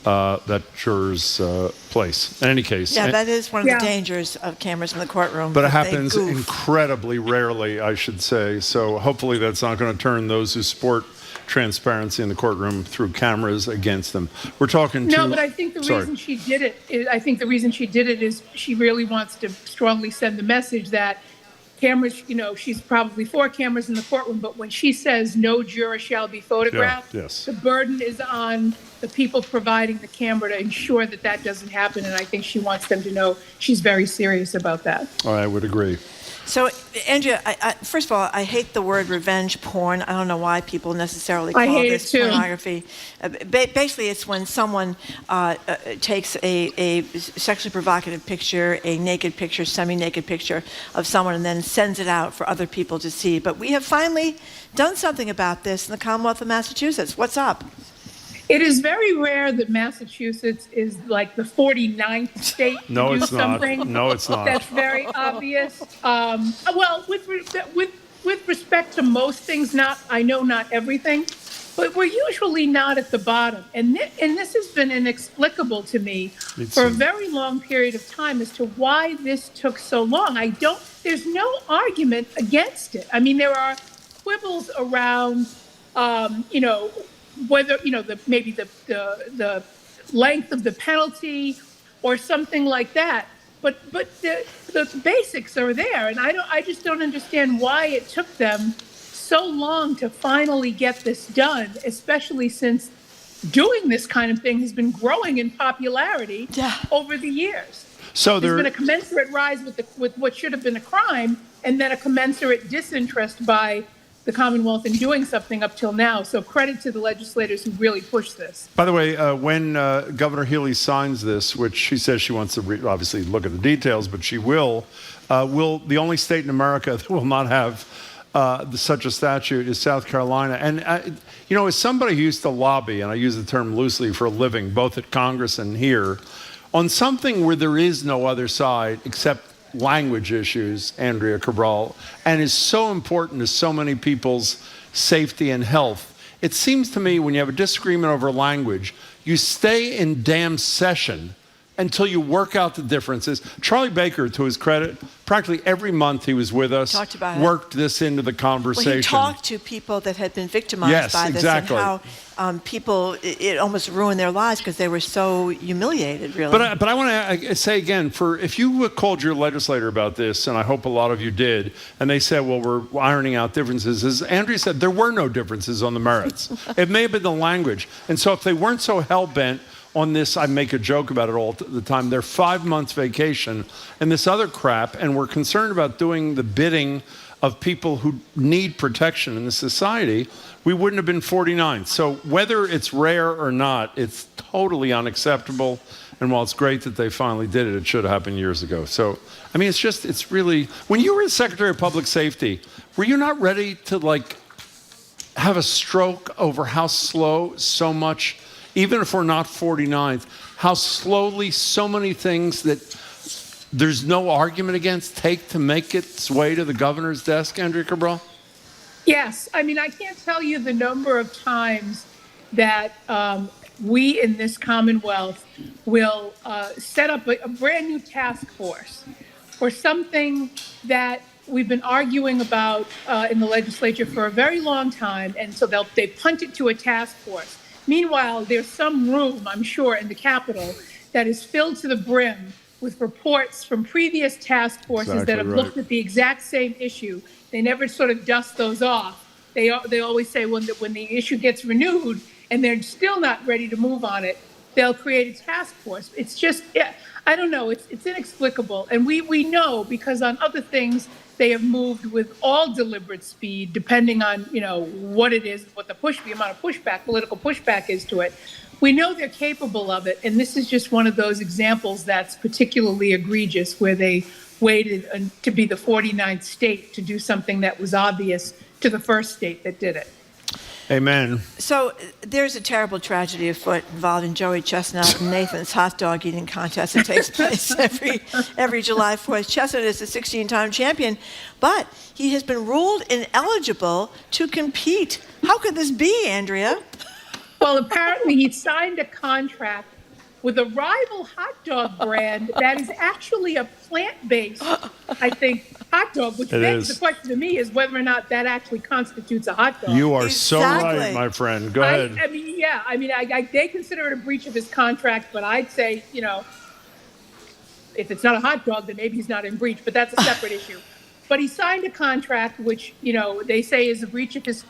that juror's place. In any case. Yeah, that is one of the dangers of cameras in the courtroom. But it happens incredibly rarely, I should say, so hopefully that's not going to turn those who support transparency in the courtroom through cameras against them. We're talking to... No, but I think the reason she did it is she really wants to strongly send the message that cameras, she's probably for cameras in the courtroom, but when she says no juror shall be photographed, the burden is on the people providing the camera to ensure that that doesn't happen, and I think she wants them to know she's very serious about that. I would agree. So, Andrea, first of all, I hate the word revenge porn. I don't know why people necessarily call this pornography. Basically, it's when someone takes a sexually provocative picture, a naked picture, semi-naked picture of someone, and then sends it out for other people to see. But we have finally done something about this in the Commonwealth of Massachusetts. What's up? It is very rare that Massachusetts is like the 49th state to No, do it's not. something. No, it's not. That's very obvious. Well, with respect to most things, I know not everything, but we're usually not at the bottom. And this has been inexplicable to me for a very long period of time as to why this took so long. There's no argument against it. I mean, there are quibbles around, whether, maybe the length of the penalty or something like that. But the basics are there. And I just don't understand why it took them so long to finally get this done, especially since doing this kind of thing has been growing in popularity over the years. So there's been a commensurate rise with what should have been a crime, and then a commensurate disinterest by the Commonwealth in doing something up till now. So credit to the legislators who really pushed this. By the way, when Governor Healy signs this, which she says she wants to obviously look at the details, but she will the only state in America that will not have such a statute is South Carolina. And, as somebody who used to lobby, and I use the term loosely, for a living, both at Congress and here, on something where there is no other side except language issues, Andrea Cabral, and is so important to so many people's safety and health, it seems to me when you have a disagreement over language, you stay in damn session until you work out the differences. Charlie Baker, to his credit, practically every month he was with us, worked this into the conversation. Well, he talked to people that had been victimized by this, exactly. And how people, it almost ruined their lives because they were so humiliated, really. But I want to say again, if you called your legislator about this, and I hope a lot of you did, and they said, well, we're ironing out differences, as Andrea said, there were no differences on the merits. It may have been the language. And so if they weren't so hell-bent on this, I make a joke about it all the time, they're 5 months vacation and this other crap, and we're concerned about doing the bidding of people who need protection in the society, we wouldn't have been 49th. So whether it's rare or not, it's totally unacceptable. And while it's great that they finally did it, it should have happened years ago. So, I mean, it's really, when you were Secretary of Public Safety, were you not ready to have a stroke over how slow so much, even if we're not 49th, how slowly so many things that there's no argument against take to make its way to the governor's desk, Andrea Cabral? Yes. I mean, I can't tell you the number of times that we in this Commonwealth will set up a brand new task force for something that we've been arguing about in the legislature for a very long time. And so they punt it to a task force. Meanwhile, there's some room, I'm sure, in the Capitol that is filled to the brim with reports from previous task forces that have looked at the exact same issue. They never sort of dust those off. They always say when the issue gets renewed and they're still not ready to move on it, they'll create a task force. It's just, I don't know, it's inexplicable. And we know because on other things, they have moved with all deliberate speed, depending on, what it is, what the amount of pushback, political pushback is to it. We know they're capable of it, and this is just one of those examples that's particularly egregious, where they waited to be the 49th state to do something that was obvious to the first state that did it. Amen. So there's a terrible tragedy afoot involving Joey Chestnut and Nathan's hot dog eating contest that takes place every July 4th. Chestnut is a 16-time champion, but he has been ruled ineligible to compete. How could this be, Andrea? Well, apparently he signed a contract with a rival hot dog brand that is actually a plant-based, I think, hot dog, which begs the question to me is whether or not that actually constitutes a hot dog. You are so right, my friend. Go ahead. They consider it a breach of his contract, but I'd say, if it's not a hot dog, then maybe he's not in breach, but that's a separate issue. But he signed a contract, which, they say is a breach of his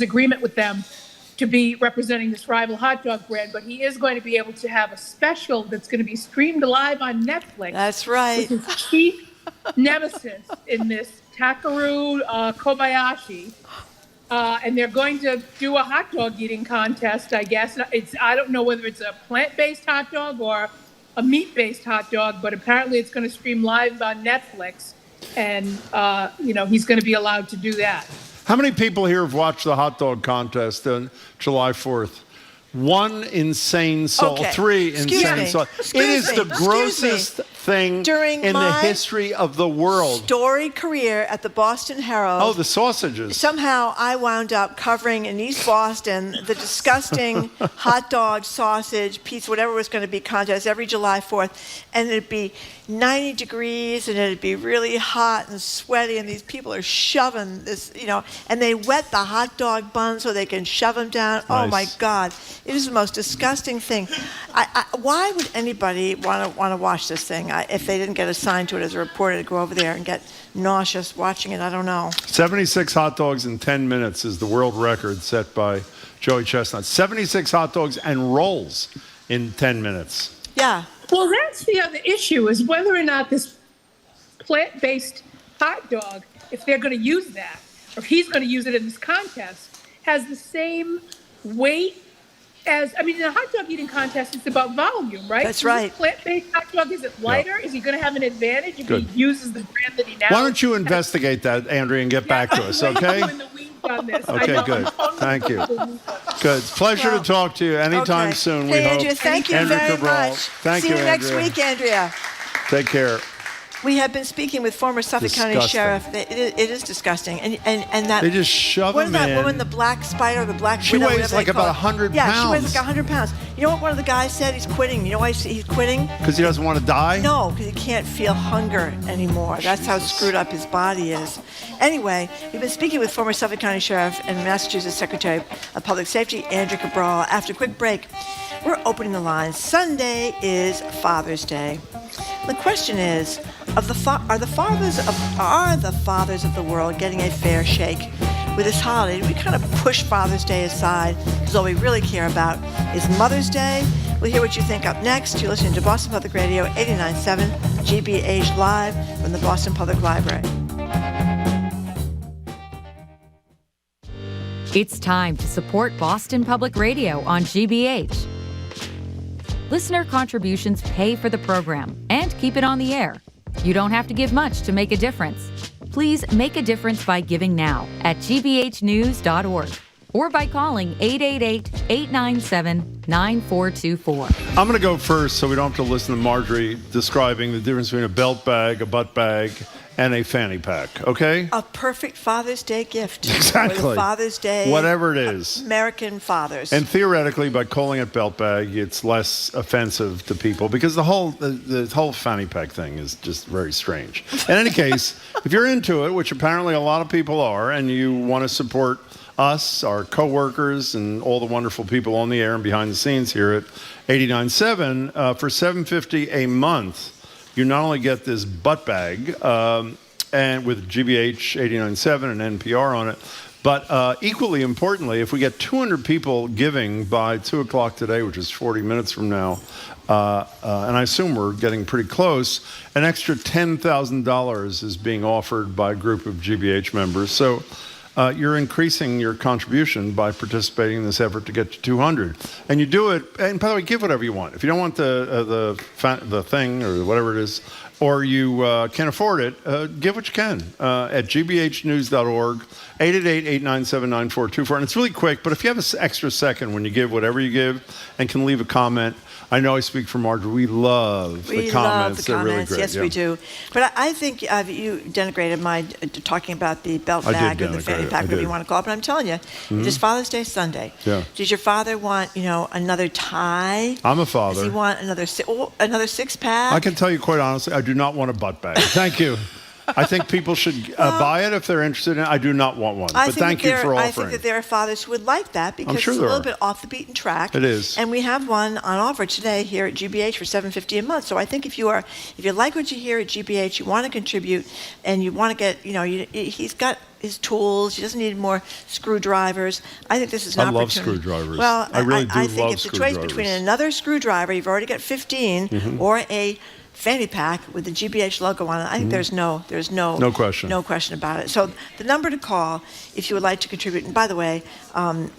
agreement with them to be representing this rival hot dog brand, but he is going to be able to have a special that's going to be streamed live on Netflix. That's right. With his chief nemesis in this, Takeru Kobayashi. And they're going to do a hot dog eating contest, I guess. I don't know whether it's a plant-based hot dog or a meat-based hot dog, but apparently it's going to stream live on Netflix. And, he's going to be allowed to do that. How many people here have watched the hot dog contest on July 4th? One insane soul. Okay. Three Excuse insane me. souls. Excuse It is me. the Excuse grossest thing During in the my history of the world. Storied career at the Boston Herald. Oh, the sausages. Somehow I wound up covering in East Boston the disgusting hot dog, sausage, pizza, whatever was going to be contest every July 4th. And it'd be 90 degrees and it'd be really hot and sweaty and these people are shoving this, and they wet the hot dog buns so they can shove them down. Oh my God. It is the most disgusting thing. Why would anybody want to watch this thing if they didn't get assigned to it as a reporter to go over there and get nauseous watching it? I don't know. 76 hot dogs in 10 minutes is the world record set by Joey Chestnut. 76 hot dogs and rolls in 10 minutes. Yeah. Well, that's the other issue, is whether or not this plant-based hot dog, if they're going to use that, or if he's going to use it in this contest, has the same weight as, in a hot dog eating contest, it's about volume, right? That's right. This plant-based hot dog, is it lighter? Is he going to have an advantage if he uses the brand that he now Why don't you investigate that, Andrea, and get back to us, okay? Okay, good. Thank you. Good. It's a pleasure to talk to you anytime soon. Hey, we Andrea, hope. thank you Andrea very Cabral. much. Thank See you, you next Andrea. week, Andrea. Take care. We have been speaking with former Suffolk County Disgusting. Sheriff. It is disgusting, and that They just shove what is them that in. woman, the black spider, the black She widow, weighs whatever like they call about it. 100 Yeah, she weighs pounds. like 100 pounds. You know what one of the guys said? He's quitting. You know why he's quitting? Because he doesn't want to die? No, because he can't feel hunger anymore. That's how screwed up his body is. Anyway, we've been speaking with former Suffolk County Sheriff and Massachusetts Secretary of Public Safety, Andrew Cabral. After a quick break, we're opening the lines. Sunday is Father's Day. The question is, are the fathers of the world getting a fair shake with this holiday? We kind of push Father's Day aside because all we really care about is Mother's Day. We'll hear what you think up next. You're listening to Boston Public Radio 89.7 GBH Live from the Boston Public Library. It's time to support Boston Public Radio on GBH. Listener contributions pay for the program and keep it on the air. You don't have to give much to make a difference. Please make a difference by giving now at gbhnews.org or by calling 888-897-9424. I'm going to go first so we don't have to listen to Marjorie describing the difference between a belt bag, a butt bag, and a fanny pack, okay? A perfect Father's Day gift. Exactly. For the Father's Day. Whatever it is. American fathers. And theoretically, by calling it belt bag, it's less offensive to people because the whole fanny pack thing is just very strange. In any case, if you're into it, which apparently a lot of people are, and you want to support us, our coworkers, and all the wonderful people on the air and behind the scenes here at 89.7, for $7.50 a month, you not only get this butt bag and with GBH 89.7 and NPR on it, but equally importantly, if we get 200 people giving by 2 o'clock today, which is 40 minutes from now, and I assume we're getting pretty close, an extra $10,000 is being offered by a group of GBH members. So you're increasing your contribution by participating in this effort to get to 200. And you do it, and by the way, give whatever you want. If you don't want the thing or whatever it is, or you can't afford it, give what you can at gbhnews.org, 888-897-9424. And it's really quick, but if you have an extra second when you give whatever you give and can leave a comment, I know I speak for Marjorie. We love the comments. They're really great. Yes, we do. But I think you denigrated my talking about the belt bag or the fanny pack, whatever you want to call it. But I'm telling you, it is Father's Day Sunday. Yeah. Does your father want, another tie? I'm a father. Does he want another six-pack? I can tell you quite honestly, I do not want a butt bag. Thank you. I think people should buy it if they're interested in it. I do not want one. But thank you for offering. I think that there are fathers who would like that because sure it's a there little are. bit off the beaten track. It is. And we have one on offer today here at GBH for $7.50 a month. So I think if you like what you hear at GBH, you want to contribute, and you want to get, he's got his tools. He doesn't need more screwdrivers. I think this is an opportunity. I love screwdrivers. Well, I really do I love think it's a choice between another screwdriver. You've already got 15, or a fanny pack with the GBH logo on it. I think there's no question about it. So the number to call if you would like to contribute. And by the way,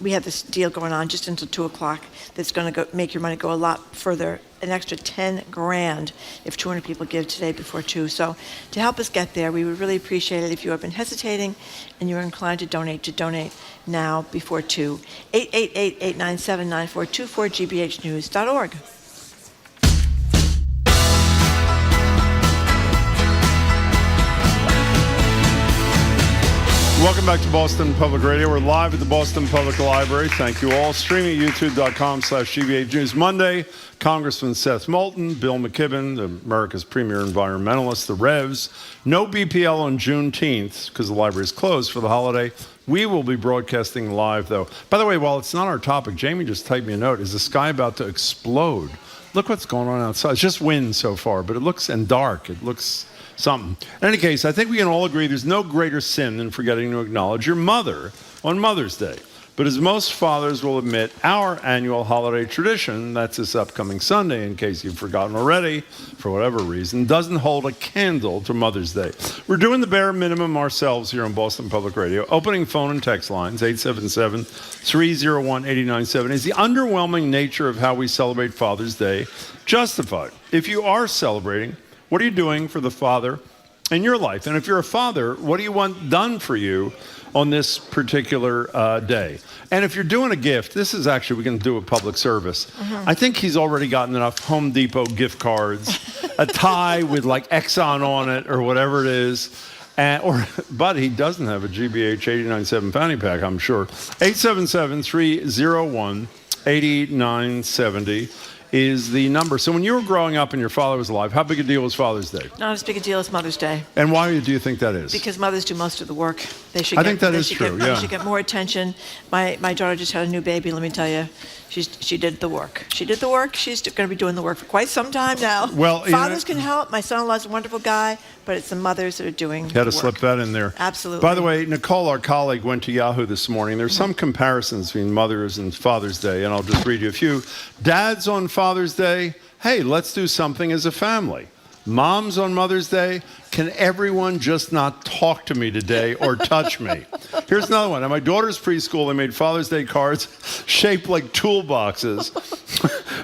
we have this deal going on just until 2 o'clock that's going to make your money go a lot further. An extra $10,000 if 200 people give today before 2. So to help us get there, we would really appreciate it if you have been hesitating and you're inclined to donate now before 2. 888-897-9424, gbhnews.org. Welcome back to Boston Public Radio. We're live at the Boston Public Library. Thank you all. Streaming at youtube.com/GBH News. Monday, Congressman Seth Moulton, Bill McKibben, America's premier environmentalist, the Revs. No BPL on Juneteenth because the library is closed for the holiday. We will be broadcasting live, though. By the way, while it's not our topic, Jamie just typed me a note. Is the sky about to explode? Look what's going on outside. It's just wind so far, but it looks, and dark. It looks something. In any case, I think we can all agree there's no greater sin than forgetting to acknowledge your mother on Mother's Day. But as most fathers will admit, our annual holiday tradition, that's this upcoming Sunday, in case you've forgotten already, for whatever reason, doesn't hold a candle to Mother's Day. We're doing the bare minimum ourselves here on Boston Public Radio. Opening phone and text lines, 877-301-8970. Is the underwhelming nature of how we celebrate Father's Day justified? If you are celebrating, what are you doing for the father in your life? And if you're a father, what do you want done for you on this particular day? And if you're doing a gift, this is actually, we can do a public service. I think he's already gotten enough Home Depot gift cards, a tie with like Exxon on it or whatever it is. But he doesn't have a GBH 89.7 fanny pack, I'm sure. 877-301-8970. Is the number. So when you were growing up and your father was alive, how big a deal was Father's Day? Not as big a deal as Mother's Day. And why do you think that is? Because mothers do most of the work. They should. I think that is true. They should get more attention. My daughter just had a new baby. Let me tell you, she did the work. She did the work. She's going to be doing the work for quite some time now. Well, fathers can help. My son-in-law's a wonderful guy, but it's the mothers that are doing. You had to slip that in there. Absolutely. By the way, Nicole, our colleague, went to Yahoo this morning. There's some comparisons between Mother's and Father's Day, and I'll just read you a few. Dads on Father's Day. Hey, let's do something as a family. Moms on Mother's Day, can everyone just not talk to me today or touch me? Here's another one. At my daughter's preschool, they made Father's Day cards shaped like toolboxes.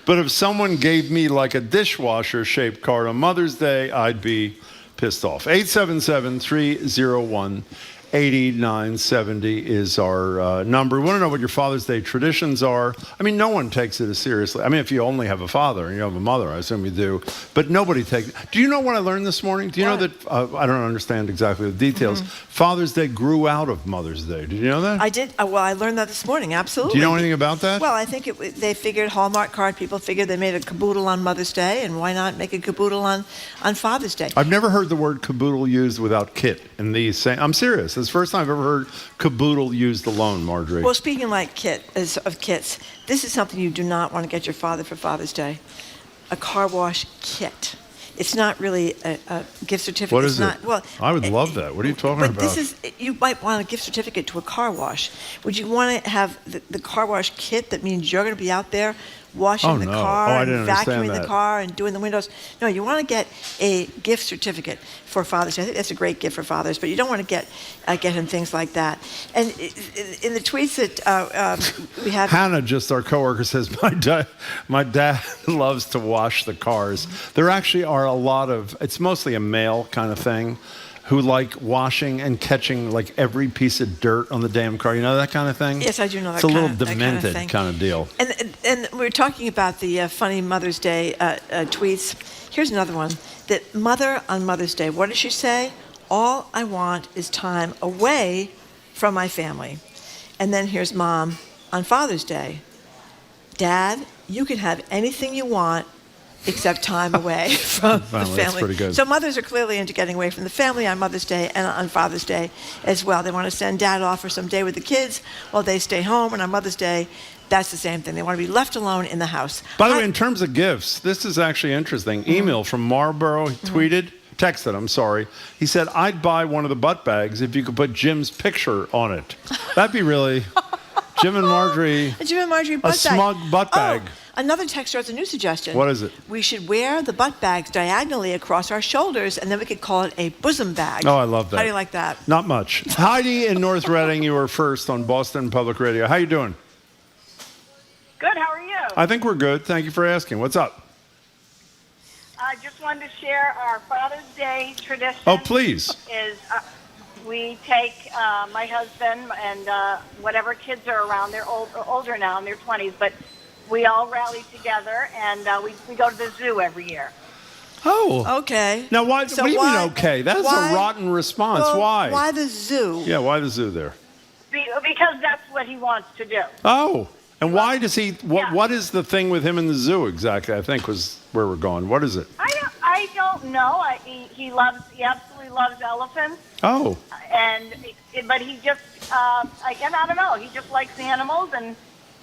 But if someone gave me like a dishwasher-shaped card on Mother's Day, I'd be pissed off. 877-301-8970 is our number. We want to know what your Father's Day traditions are. I mean, no one takes it as seriously. I mean, if you only have a father and you have a mother, I assume you do. But nobody takes it. Do you know what I learned this morning? Do you know that, I don't understand exactly the details, Father's Day grew out of Mother's Day. Did you know that? I did. Well, I learned that this morning, absolutely. Do you know anything about that? Well, I think they figured Hallmark card people figured they made a caboodle on Mother's Day, and why not make a caboodle on Father's Day? I've never heard the word caboodle used without kit in these saying. I'm serious. It's the first time I've ever heard caboodle used alone, Marjorie. Well, speaking like of kits, this is something you do not want to get your father for Father's Day. A car wash kit. It's not really a gift certificate. What is it? Well, I would love that. What are you talking about? You might want a gift certificate to a car wash. Would you want to have the car wash kit that means you're going to be out there washing the car and vacuuming the car and doing the windows? No, you want to get a gift certificate for Father's Day. I think that's a great gift for fathers, but you don't want to get him things like that. And in the tweets that we have... Hannah, just our coworker, says, my dad loves to wash the cars. There actually are a lot of... It's mostly a male kind of thing, who like washing and catching like every piece of dirt on the damn car. You know that kind of thing? Yes, I do know that. It's a little demented kind of deal. And we were talking about the funny Mother's Day tweets. Here's another one. That mother on Mother's Day, what does she say? All I want is time away from my family. And then here's mom on Father's Day. Dad, you can have anything you want except time away from the family. That's pretty good. So mothers are clearly into getting away from the family on Mother's Day and on Father's Day as well. They want to send dad off for some day with the kids while they stay home. And on Mother's Day, that's the same thing. They want to be left alone in the house. By the way, in terms of gifts, this is actually interesting. Email from Marlboro, he texted, I'm sorry. He said, I'd buy one of the butt bags if you could put Jim's picture on it. That'd be really... Jim and Marjorie butt bag. A smug butt bag. Another texter has a new suggestion. What is it? We should wear the butt bags diagonally across our shoulders, and then we could call it a bosom bag. Oh, I love that. How do you like that? Not much. Heidi in North Reading, you were first on Boston Public Radio. How you doing? Good. How are you? I think we're good. Thank you for asking. What's up? I just wanted to share our Father's Day tradition. Oh, please. Is we take my husband and whatever kids are around. They're older now in their 20s, but we all rally together and we go to the zoo every year. Oh. Okay. Now, why? So what do you why- mean, okay? That's why- a rotten response. Well, why? Why the zoo? Yeah, why the zoo there? Because that's what he wants to do. Oh. And why does he? What is the thing with him in the zoo exactly? I think was where we're going. What is it? I don't know. He absolutely loves elephants. Oh. But he just, again, I don't know. He just likes animals and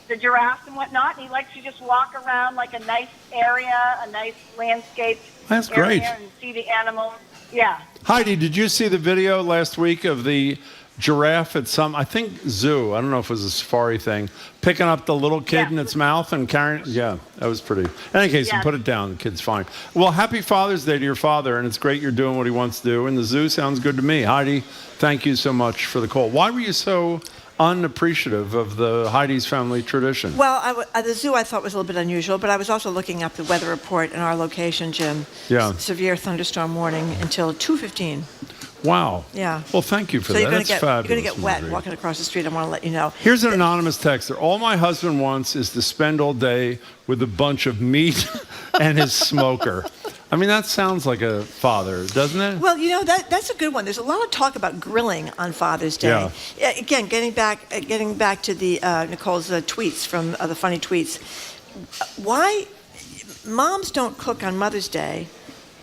the giraffes and whatnot. And he likes to just walk around like a nice area, a nice landscape. That's area great. And see the animals. Yeah. Heidi, did you see the video last week of the giraffe at some, I think, zoo? I don't know if it was a safari thing, picking up the little kid in its mouth and carrying. Yeah, that was pretty. In any case, you put it down. The kid's fine. Well, happy Father's Day to your father, and it's great you're doing what he wants to do. And the zoo sounds good to me. Heidi, thank you so much for the call. Why were you so unappreciative of the Heidi's family tradition? Well, the zoo I thought was a little bit unusual, but I was also looking up the weather report in our location, Jim. Yeah. Severe thunderstorm warning until 2:15. Wow. Yeah. Well, thank you for So that. you're That's fabulous. going to get wet Marjorie. walking across the street. I want to let you know. Here's an anonymous texter. All my husband wants is to spend all day with a bunch of meat and his smoker. I mean, that sounds like a father, doesn't it? Well, that's a good one. There's a lot of talk about grilling on Father's Day. Yeah. Again, getting back to the Nicole's tweets from the funny tweets. Why moms don't cook on Mother's Day,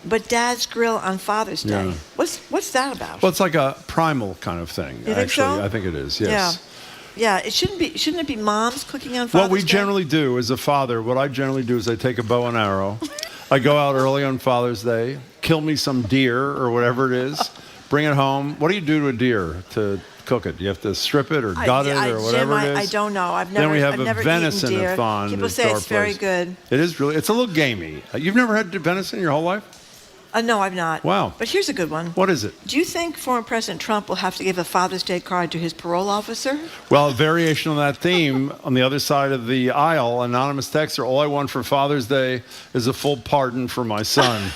but dads grill on Father's Day? Yeah. What's that about? Well, it's like a primal kind of thing. You think actually, so? I think it is. Yes. Yeah. It shouldn't it be moms cooking on Father's What we Day? generally do as a father, what I generally do is I take a bow and arrow. I go out early on Father's Day, kill me some deer or whatever it is, bring it home. What do you do to a deer to cook it? Do you have to strip it or gut it or whatever Jim, it is? I don't know. Then we have I've a never venison eaten deer. thon. People at say our it's very place. good. It is really. It's a little gamey. You've never had venison in your whole life? No, I've not. Wow. But here's a good one. What is it? Do you think former President Trump will have to give a Father's Day card to his parole officer? Well, a variation on that theme, on the other side of the aisle, anonymous texter, all I want for Father's Day is a full pardon for my son.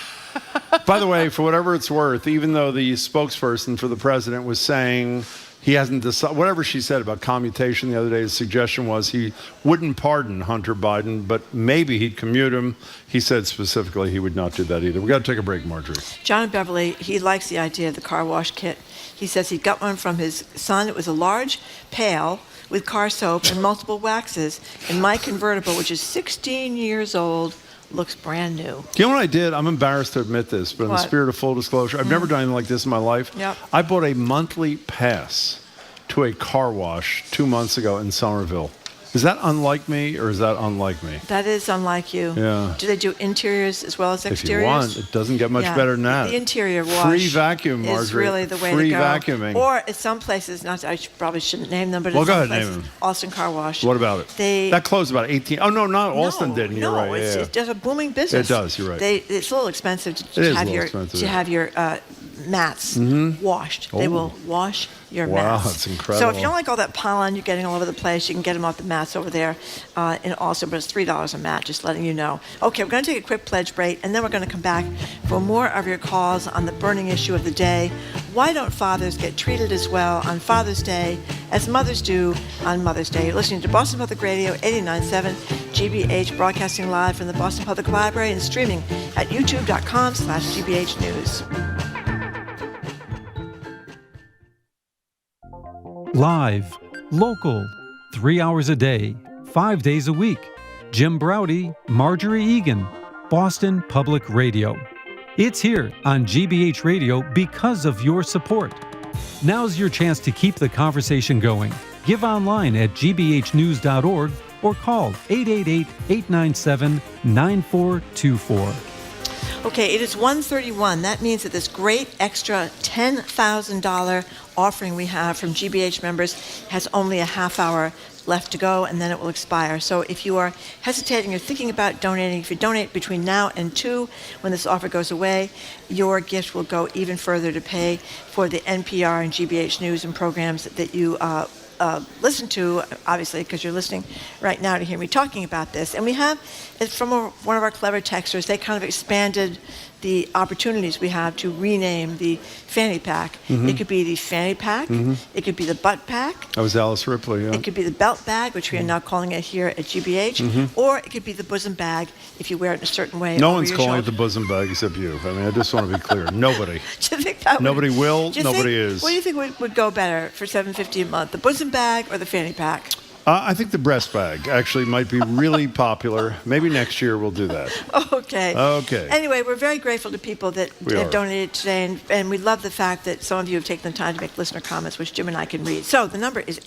By the way, for whatever it's worth, even though the spokesperson for the president was saying he hasn't decided, whatever she said about commutation the other day, his suggestion was he wouldn't pardon Hunter Biden, but maybe he'd commute him. He said specifically he would not do that either. We got to take a break, Marjorie. John in Beverly, he likes the idea of the car wash kit. He says he got one from his son. It was a large pail with car soap and multiple waxes. And my convertible, which is 16 years old, looks brand new. You know what I did? I'm embarrassed to admit this, but in the What? spirit of full disclosure, I've never done anything like this in my life. Yep. I bought a monthly pass to a car wash 2 months ago in Somerville. Is that unlike me or is that unlike me? That is unlike you. Yeah. Do they do interiors as well as If you exteriors? want, it doesn't get much Yeah. better than that. The interior wash Free vacuum, is Marjorie. really the way Free to go. vacuuming. Or at some places, probably shouldn't name them, but Well, at go some ahead, name places, them. Austin Car Wash. What about it? That closed about 18. Oh, no, not Alston did. You're right. It's, Yeah. it's just a booming business. It does, you're right. It's a little expensive It to is a have little your expensive, to yeah. have your mats washed. They Oh. will wash your Wow, mats. that's So if incredible. you don't like all that pollen you're getting all over the place, you can get them off the mats over there in Austin, but it's $3 a mat, just letting you know. Okay, we're going to take a quick pledge break, and then we're going to come back for more of your calls on the burning issue of the day. Why don't fathers get treated as well on Father's Day as mothers do on Mother's Day? You're listening to Boston Public Radio 89.7 GBH, broadcasting live from the Boston Public Library and streaming at youtube.com/GBH News. Live, local, 3 hours a day, 5 days a week. Jim Browdy, Marjorie Egan, Boston Public Radio. It's here on GBH Radio because of your support. Now's your chance to keep the conversation going. Give online at gbhnews.org or call 888-897-9424. Okay, it is 1:31. That means that this great extra $10,000 offering we have from GBH members has only a half hour left to go, and then it will expire. So if you are hesitating or thinking about donating, if you donate between now and 2, when this offer goes away, your gift will go even further to pay for the NPR and GBH news and programs that you listen to, obviously, because you're listening right now to hear me talking about this. And we have, from one of our clever texters, they kind of expanded the opportunities we have to rename the fanny pack. Mhm. It could be the fanny pack. Mhm. It could be the butt pack. That was Alice Ripley, yeah. It could be the belt bag, which we are now calling it here at GBH, Mhm. or it could be the bosom bag if you wear it in a certain way. No over one's your calling shoulder. it the bosom bag except you. I mean, I just want to be clear. Nobody. Do you think that would- Nobody will, do you nobody think- is. What do you think would go better for $750 a month, the bosom bag or the fanny pack? I think the breast bag actually might be really popular. Maybe next year we'll do that. Okay. Okay. Anyway, we're very grateful to people that We have are. donated today, and we love the fact that some of you have taken the time to make listener comments, which Jim and I can read. So the number is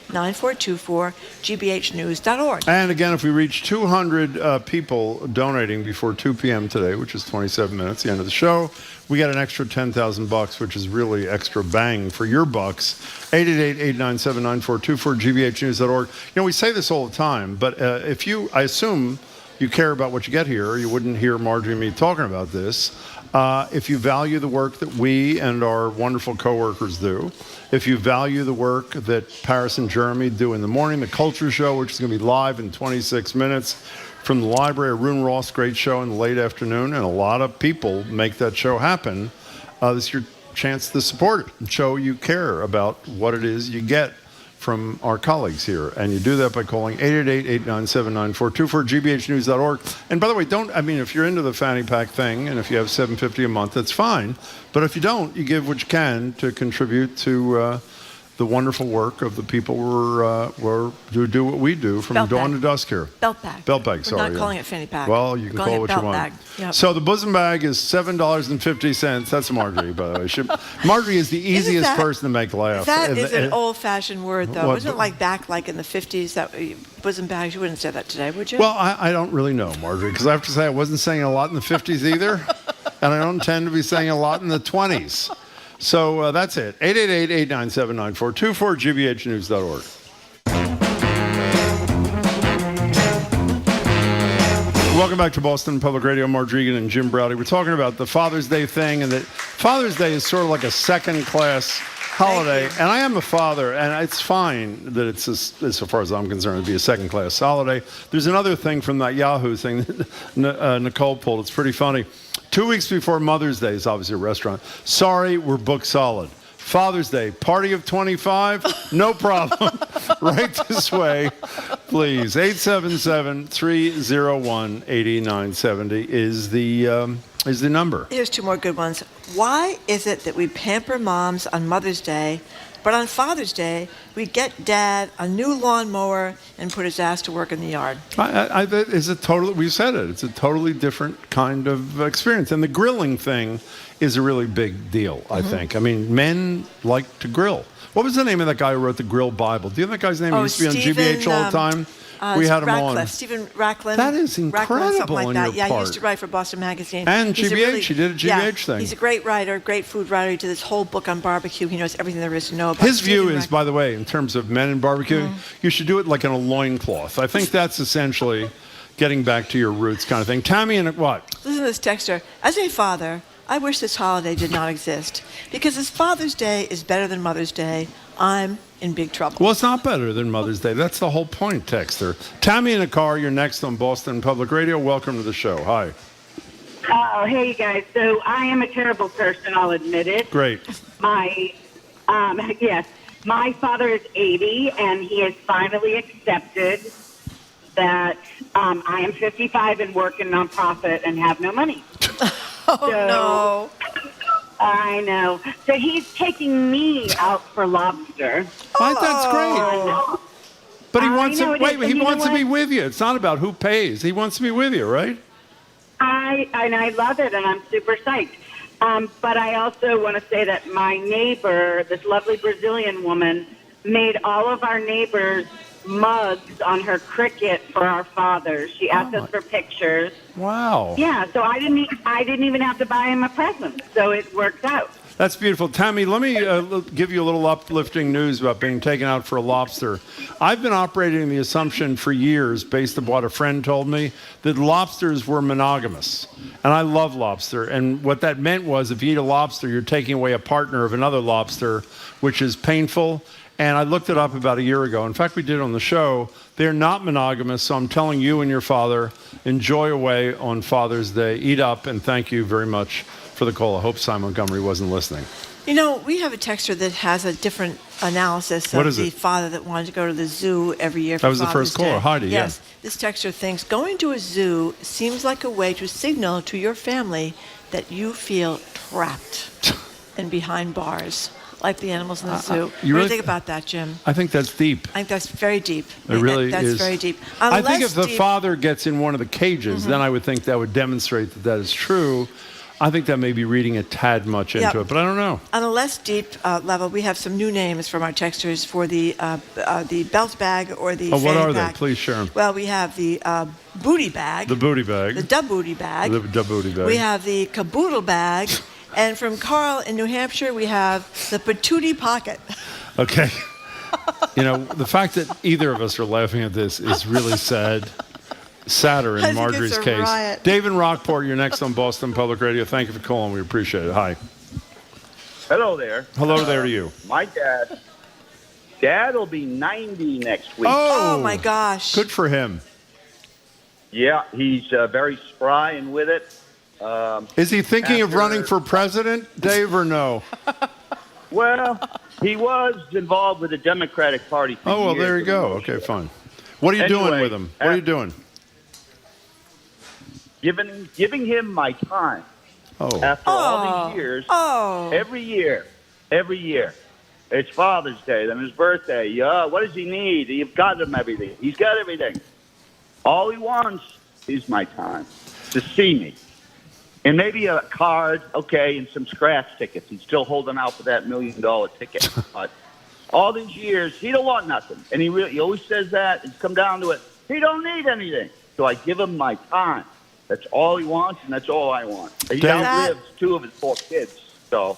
888-897-9424, gbhnews.org. And again, if we reach 200 people donating before 2 p.m. today, which is 27 minutes, the end of the show, we get an extra $10,000, which is really extra bang for your bucks. 888-897-9424, gbhnews.org. You know, we say this all the time, but I assume you care about what you get here, or you wouldn't hear Marjorie and me talking about this. If you value the work that we and our wonderful coworkers do, if you value the work that Paris and Jeremy do in the morning, the Culture Show, which is going to be live in 26 minutes from the library, Arun Ross, great show in the late afternoon, and a lot of people make that show happen. This is your chance to support it and show you care about what it is you get from our colleagues here. And you do that by calling 888-897-9424, gbhnews.org. And by the way, if you're into the fanny pack thing, and if you have $750 a month, that's fine. But if you don't, you give what you can to contribute to the wonderful work of the people who do what we do from Belt dawn bag. to dusk here. Belt bag. Belt bag, We're sorry. not calling it fanny pack. Well, you We're can calling call it it what belt you want. bag. Yep. So the bosom bag is $7.50. That's Marjorie, by the way. Marjorie is the easiest that- person to make laugh. That is an old-fashioned word, though. What- Wasn't it like back like in the 50s, that bosom bags? You wouldn't say that today, would you? Well, I don't really know, Marjorie, because I have to say I wasn't saying a lot in the 50s either, and I don't tend to be saying a lot in the 20s. So that's it. 888-897-9424, gbhnews.org. Welcome back to Boston Public Radio. Marge Regan and Jim Browdy. We're talking about the Father's Day thing, and that Father's Day is sort of like a second-class holiday. And I am a father, and it's fine that it's, as far as I'm concerned, it'd be a second-class holiday. There's another thing from that Yahoo thing that Nicole pulled. It's pretty funny. 2 weeks before Mother's Day is obviously a restaurant. Sorry, we're booked solid. Father's Day, party of 25? No problem. Right this way, please. 877-301-8970 is the number. Here's 2 more good ones. Why is it that we pamper moms on Mother's Day, but on Father's Day, we get Dad a new lawnmower and put his ass to work in the yard? We've said it. It's a totally different kind of experience. And the grilling thing is a really big deal, I think. I mean, men like to grill. What was the name of that guy who wrote the Grill Bible? Do you know that guy's name? He used to be on GBH all the time. We had him on. Stephen Racklin. That is incredible something like on that. your Yeah, part. he used to write for Boston Magazine. And He's GBH. He did a GBH thing. He's a great writer, great food writer. He did this whole book on barbecue. He knows everything there is to know about His view Stephen is, by the way, in terms of men and barbecue, you should do it like in a loincloth. I think that's essentially getting back to your roots kind of thing. Tammy and what? Listen to this texter. As a father, I wish this holiday did not exist. Because as Father's Day is better than Mother's Day, I'm in big trouble. Well, it's not better than Mother's Day. That's the whole point, texter. Tammy in a car, you're next on Boston Public Radio. Welcome to the show. Hi. Oh, hey, you guys. So I am a terrible person, I'll admit it. Great. My father is 80, and he has finally accepted that I am 55 and work in nonprofit and have no money. No. I know. So he's taking me out for lobster. That's great. But he wants to he wants to be what? with you. It's not about who pays. He wants to be with you, right? I love it, and I'm super psyched. But I also want to say that my neighbor, this lovely Brazilian woman, made all of our neighbors mugs on her Cricut for our fathers. She asked us for pictures. Wow. Yeah, so I didn't even have to buy him a present, so it worked out. That's beautiful. Tammy, let me give you a little uplifting news about being taken out for a lobster. I've been operating the assumption for years, based on what a friend told me, that lobsters were monogamous. And I love lobster. And what that meant was if you eat a lobster, you're taking away a partner of another lobster, which is painful. And I looked it up about a year ago. In fact, we did it on the show. They're not monogamous, so I'm telling you and your father, enjoy away on Father's Day. Eat up, and thank you very much for the call. I hope Simon Montgomery wasn't listening. You know, we have a texter that has a different analysis What of is the it? father that wanted to go to the zoo every year for That was the Father's first caller, Day. Heidi, yeah. Yes. This texter thinks going to a zoo seems like a way to signal to your family that you feel trapped and behind bars, like the animals in the zoo. What do you think about that, Jim? I think that's deep. I think that's very deep. It really that's is. very deep. I think Unless if the deep- father gets in one of the cages, then I would think that would demonstrate that that is true. I think that may be reading a tad much into it, but I don't know. On a less deep level, we have some new names from our texters for the belt bag or the What fanny are pack. they? Please share them. Well, we have the booty bag. The booty bag. The dub booty bag. The booty bag. We have the caboodle bag. And from Carl in New Hampshire, we have the patootie pocket. Okay. You know, the fact that either of us are laughing at this is really sad. Sadder I in think Marjorie's it's a case. riot. Dave in Rockport, you're next on Boston Public Radio. Thank you for calling. We appreciate it. Hi. Hello there. Hello there to you. My dad will be 90 next week. Oh my gosh. Good for him. Yeah, he's very spry and with it. Is he thinking of after- running for president, Dave, or no? Well, he was involved with the Democratic Party for Oh, well, years. there you go. Okay, fine. What are you doing Anyway, with him? What are you doing? Giving him my time. Oh. After all these years, every year, it's Father's Day, then his birthday. Yeah, what does he need? You've got him everything. He's got everything. All he wants is my time to see me. And maybe a card, okay, and some scratch tickets. He's still holding out for that $1 million ticket. But all these years, he don't want nothing. And he always says that. It's come down to it. He don't need anything. So I give him my time. That's all he wants, and that's all I want. He outlives 2 of his 4 kids. So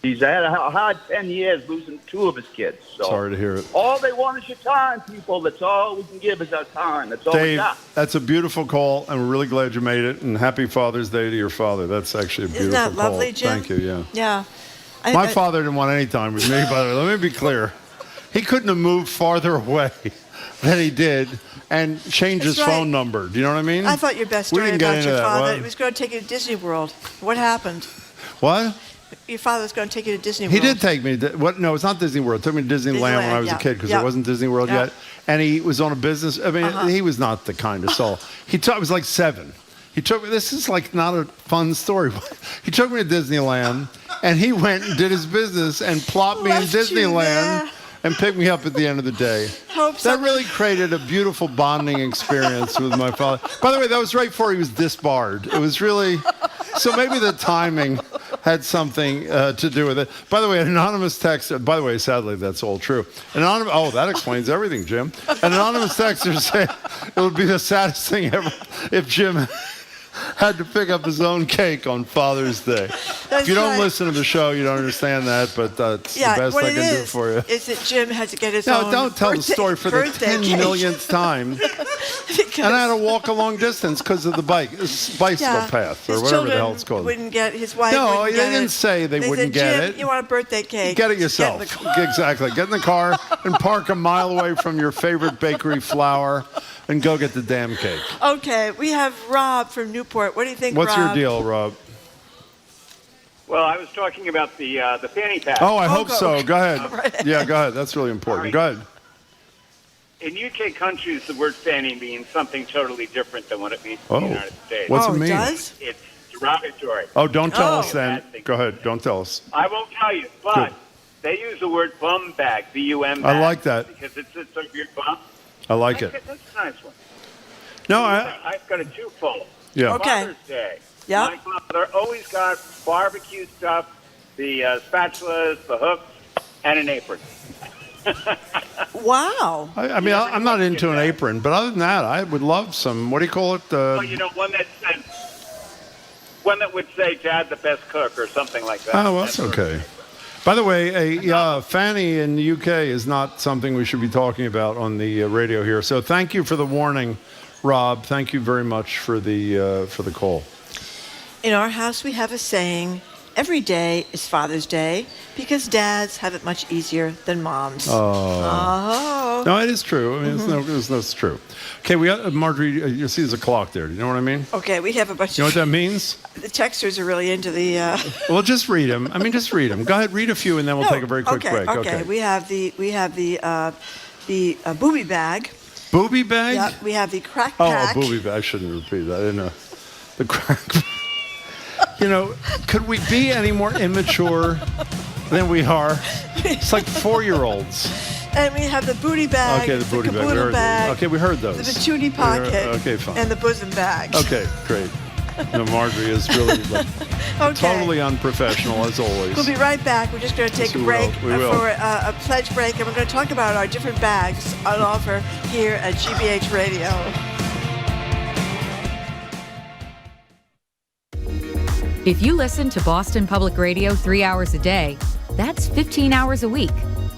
he's had a hard 10 years losing 2 of his kids. So Sorry to hear it. all they want is your time, people. That's all we can give is our time. That's all we Dave, got. that's a beautiful call, and we're really glad you made it. And happy Father's Day to your father. That's actually a beautiful Isn't that lovely, call. Jim? Thank you, yeah. Yeah. My father didn't want any time with me, by the way. Let me be clear. He couldn't have moved farther away than he did and changed his That's right. phone number. Do you know what I mean? I thought your best We story didn't get about into your that. father What? he was going to take you to Disney World. What happened? What? Your father was going to take you to Disney He World. did take me. No, it's not Disney World. He took me to Disneyland when I was a kid because it wasn't Disney World yet. And he was on a business. I mean, he was not the kind of soul. I was like 7. He took me. This is like not a fun story. He took me to Disneyland, and he went and did his business and plopped me in Left you Disneyland there. and picked me up at the end of the day. That really created a beautiful bonding experience with my father. By the way, that was right before he was disbarred. It was really. So maybe the timing had something to do with it. By the way, an anonymous texter, by the way, sadly, that's all true. That explains everything, Jim. An anonymous texter said it would be the saddest thing ever if Jim had to pick up his own cake on Father's Day. If you don't listen to the show, you don't understand that, but that's the best what I it can do is, for you. is that Jim had to get his No, own don't tell the birthday- story for the birthday 10 cake. millionth time. And I had to walk a long distance because of the bicycle path or His whatever the hell children it's called. wouldn't get his wife. No, wouldn't they get didn't it. say they wouldn't said, get Jim, it. You want a birthday cake? Get it yourself. Get in the car. Exactly. Get in the car and park a mile away from your favorite bakery flour and go get the damn cake. Okay, we have Rob from Newport. What do you think, What's Rob? your deal, Rob? Well, I was talking about the fanny pack. Oh, I hope so. Go ahead. Yeah, go ahead. That's really important. Go ahead. In UK countries, the word fanny means something totally different than what it means in Oh. the United States. What's it mean? does? It's derogatory. Oh, don't tell us then. Go ahead. Don't tell us. I won't tell you, but Good. they use the word bum bag, B-U-M I bag, like that. because it sits on your bum. I like it. That's a nice one. No, I've got a twofold. Yeah. For Father's Day. Yeah. My father always got barbecue stuff, the spatulas, the hooks, and an apron. Wow. I mean, I'm not into an apron, but other than that, I would love some, what do you call it? Well, one that would say Dad the best cook or something like that. Oh, well, that's okay. By the way, Fanny in the UK is not something we should be talking about on the radio here. So thank you for the warning, Rob. Thank you very much for the call. In our house, we have a saying, every day is Father's Day because dads have it much easier than moms. Oh. No, it is true. I mean, it's true. Okay, we got Marjorie. You see there's a clock there. Do you know what I mean? Okay, we have a bunch You know what that means? The texters are really into the... Well, just read them. I mean, just read them. Go ahead, read a few, and then we'll take a very quick break. Okay. We have the booby bag. Booby bag? Yeah, we have the crack pack. Oh, booby bag. I shouldn't repeat that. I didn't know. The crack could we be any more immature than we are? It's like 4-year-olds. And we have the booty bag. Okay, the booty bag. We heard bag. Okay, we heard those. The patootie pocket. Okay, fine. And the bosom bag. Okay, great. Marjorie is really totally unprofessional, as always. We'll be right back. We're just going to take a break We will. for a pledge break, and we're going to talk about our different bags on offer here at GBH Radio. If you listen to Boston Public Radio 3 hours a day, that's 15 hours a week,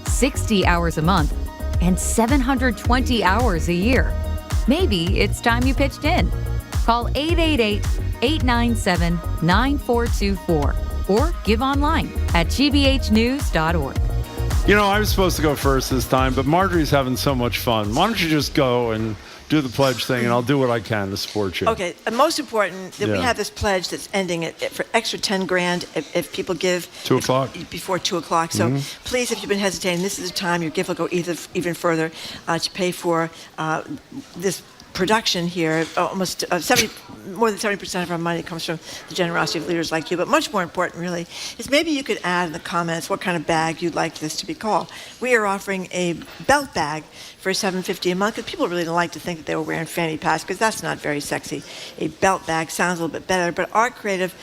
60 hours a month, and 720 hours a year. Maybe it's time you pitched in. Call 888-897-9424 or give online at gbhnews.org. I was supposed to go first this time, but Marjorie's having so much fun. Why don't you just go and do the pledge thing, and I'll do what I can to support you. Okay, and most important that we have this pledge that's ending for extra $10,000 if people give 2 o'clock before 2 o'clock. So please, if you've been hesitating, this is the time your gift will go even further to pay for this production here. Almost more than 70% of our money comes from the generosity of leaders like you. But much more important, really, is maybe you could add in the comments what kind of bag you'd like this to be called. We are offering a belt bag for $7.50 a month because people really don't like to think that they were wearing fanny packs because that's not very sexy. A belt bag sounds a little bit better, but our creative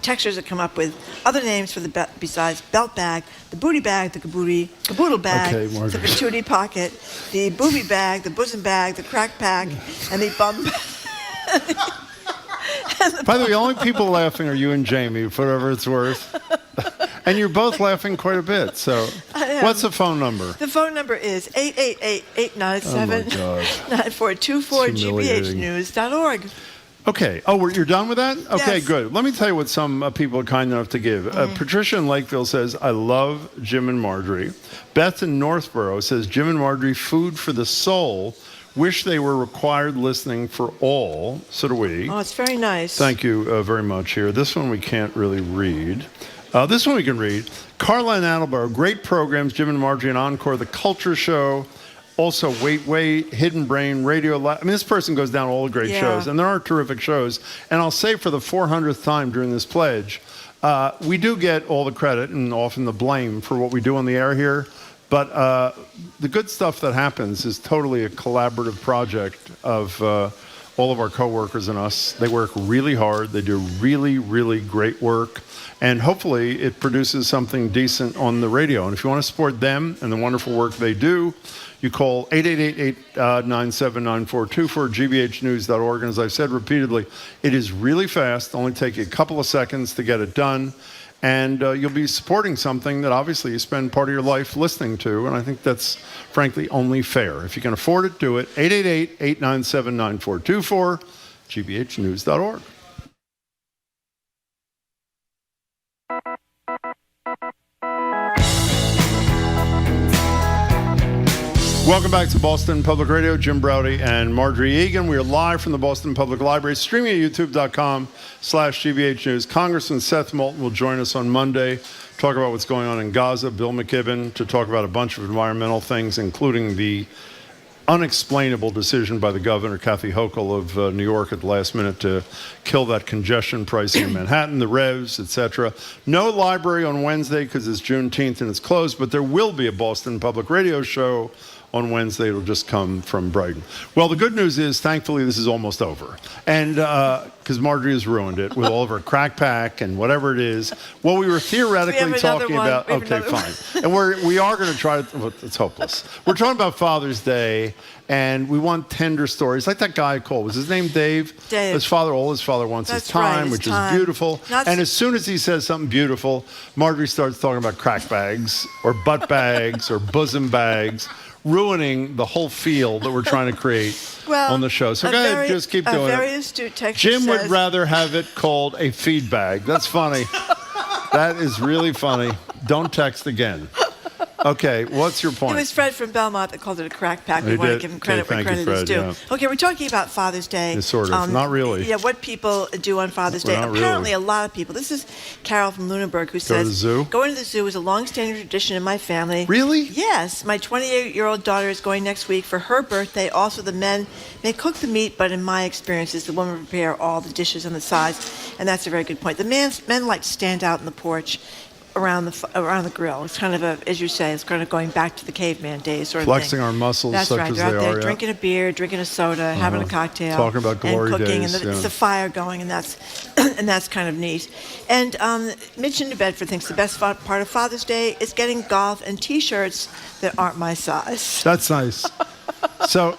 textures have come up with other names for the besides belt bag, the booty bag, the caboodle bag, the patootie pocket, the booby bag, the bosom bag, the crack pack, and the bum bag. By the way, the only people laughing are you and Jamie, for whatever it's worth. And you're both laughing quite a bit. So what's the phone number? The phone number is 888-897-9424, gbhnews.org. Okay. Oh, you're done with that? Okay, yes. Good. Let me tell you what some people are kind enough to give. Patricia in Lakeville says, I love Jim and Marjorie. Beth in Northborough says, Jim and Marjorie, food for the soul. Wish they were required listening for all. So do we. Oh, it's very nice. Thank you very much here. This one we can't really read. This one we can read. Carla in Attleboro, great programs, Jim and Marjorie and Encore, The Culture Show. Also, Wait, Hidden Brain, Radio Lab. I mean, this person goes down all the great shows, and there are terrific shows. And I'll say for the 400th time during this pledge, we do get all the credit and often the blame for what we do on the air here. But the good stuff that happens is totally a collaborative project of all of our coworkers and us. They work really hard. They do really, really great work. And hopefully it produces something decent on the radio. And if you want to support them and the wonderful work they do, you call 888-897-9424, gbhnews.org. And as I've said repeatedly, it is really fast. It'll only take you a couple of seconds to get it done. And you'll be supporting something that obviously you spend part of your life listening to. And I think that's, frankly, only fair. If you can afford it, do it. 888-897-9424, gbhnews.org. Welcome back to Boston Public Radio. Jim Browdy and Marjorie Egan. We are live from the Boston Public Library, streaming at youtube.com/GBH News. Congressman Seth Moulton will join us on Monday, talk about what's going on in Gaza. Bill McKibben to talk about a bunch of environmental things, including the unexplainable decision by the governor, Kathy Hochul of New York at the last minute to kill that congestion pricing in Manhattan, the revs, etc. No library on Wednesday because it's Juneteenth and it's closed, but there will be a Boston Public Radio show On Wednesday, it'll just come from Brighton. Well, the good news is, thankfully, this is almost over. And because Marjorie has ruined it with all of her crack pack and whatever it is. Well, we were theoretically talking about... Okay, fine. And we are going to try to... Well, it's hopeless. We're talking about Father's Day, and we want tender stories. Like that guy called. Was his name Dave? Dave. All his father wants That's his time, right, which his is beautiful. Not And as soon as he says something beautiful, Marjorie starts talking about crack bags or butt bags or bosom bags, ruining the whole feel that we're trying to create on the show. So go ahead, just keep doing a very it. astute texter Jim would says- rather have it called a feed bag. That's funny. That is really funny. Don't text again. Okay, what's your point? It was Fred from Belmont that called it a crack pack. We He want to did? give him credit Okay, where thank you, credit is Fred, due. yeah. Okay, we're talking about Father's Day. Yeah, sort of. Not really. Yeah, what people do on Father's Well, Day. not Apparently, really. a lot of people. This is Carol from Lunenburg who to says, the zoo? Going to the zoo is a long-standing tradition in my family. Really? Yes. My 28-year-old daughter is going next week for her birthday. Also, the men may cook the meat, but in my experiences, the women prepare all the dishes on the sides, and that's a very good point. The men like to stand out on the porch around the grill. It's kind of as you say, it's kind of going back to the caveman days sort of Flexing thing. our muscles That's such right. as They're out they there are, yeah. drinking a beer, drinking a soda, having a cocktail, Talking about glory and cooking, days, and yeah. it's a fire going, and that's kind of neat. And Mitch in New Bedford thinks the best part of Father's Day is getting golf and T-shirts that aren't my size. That's nice. So,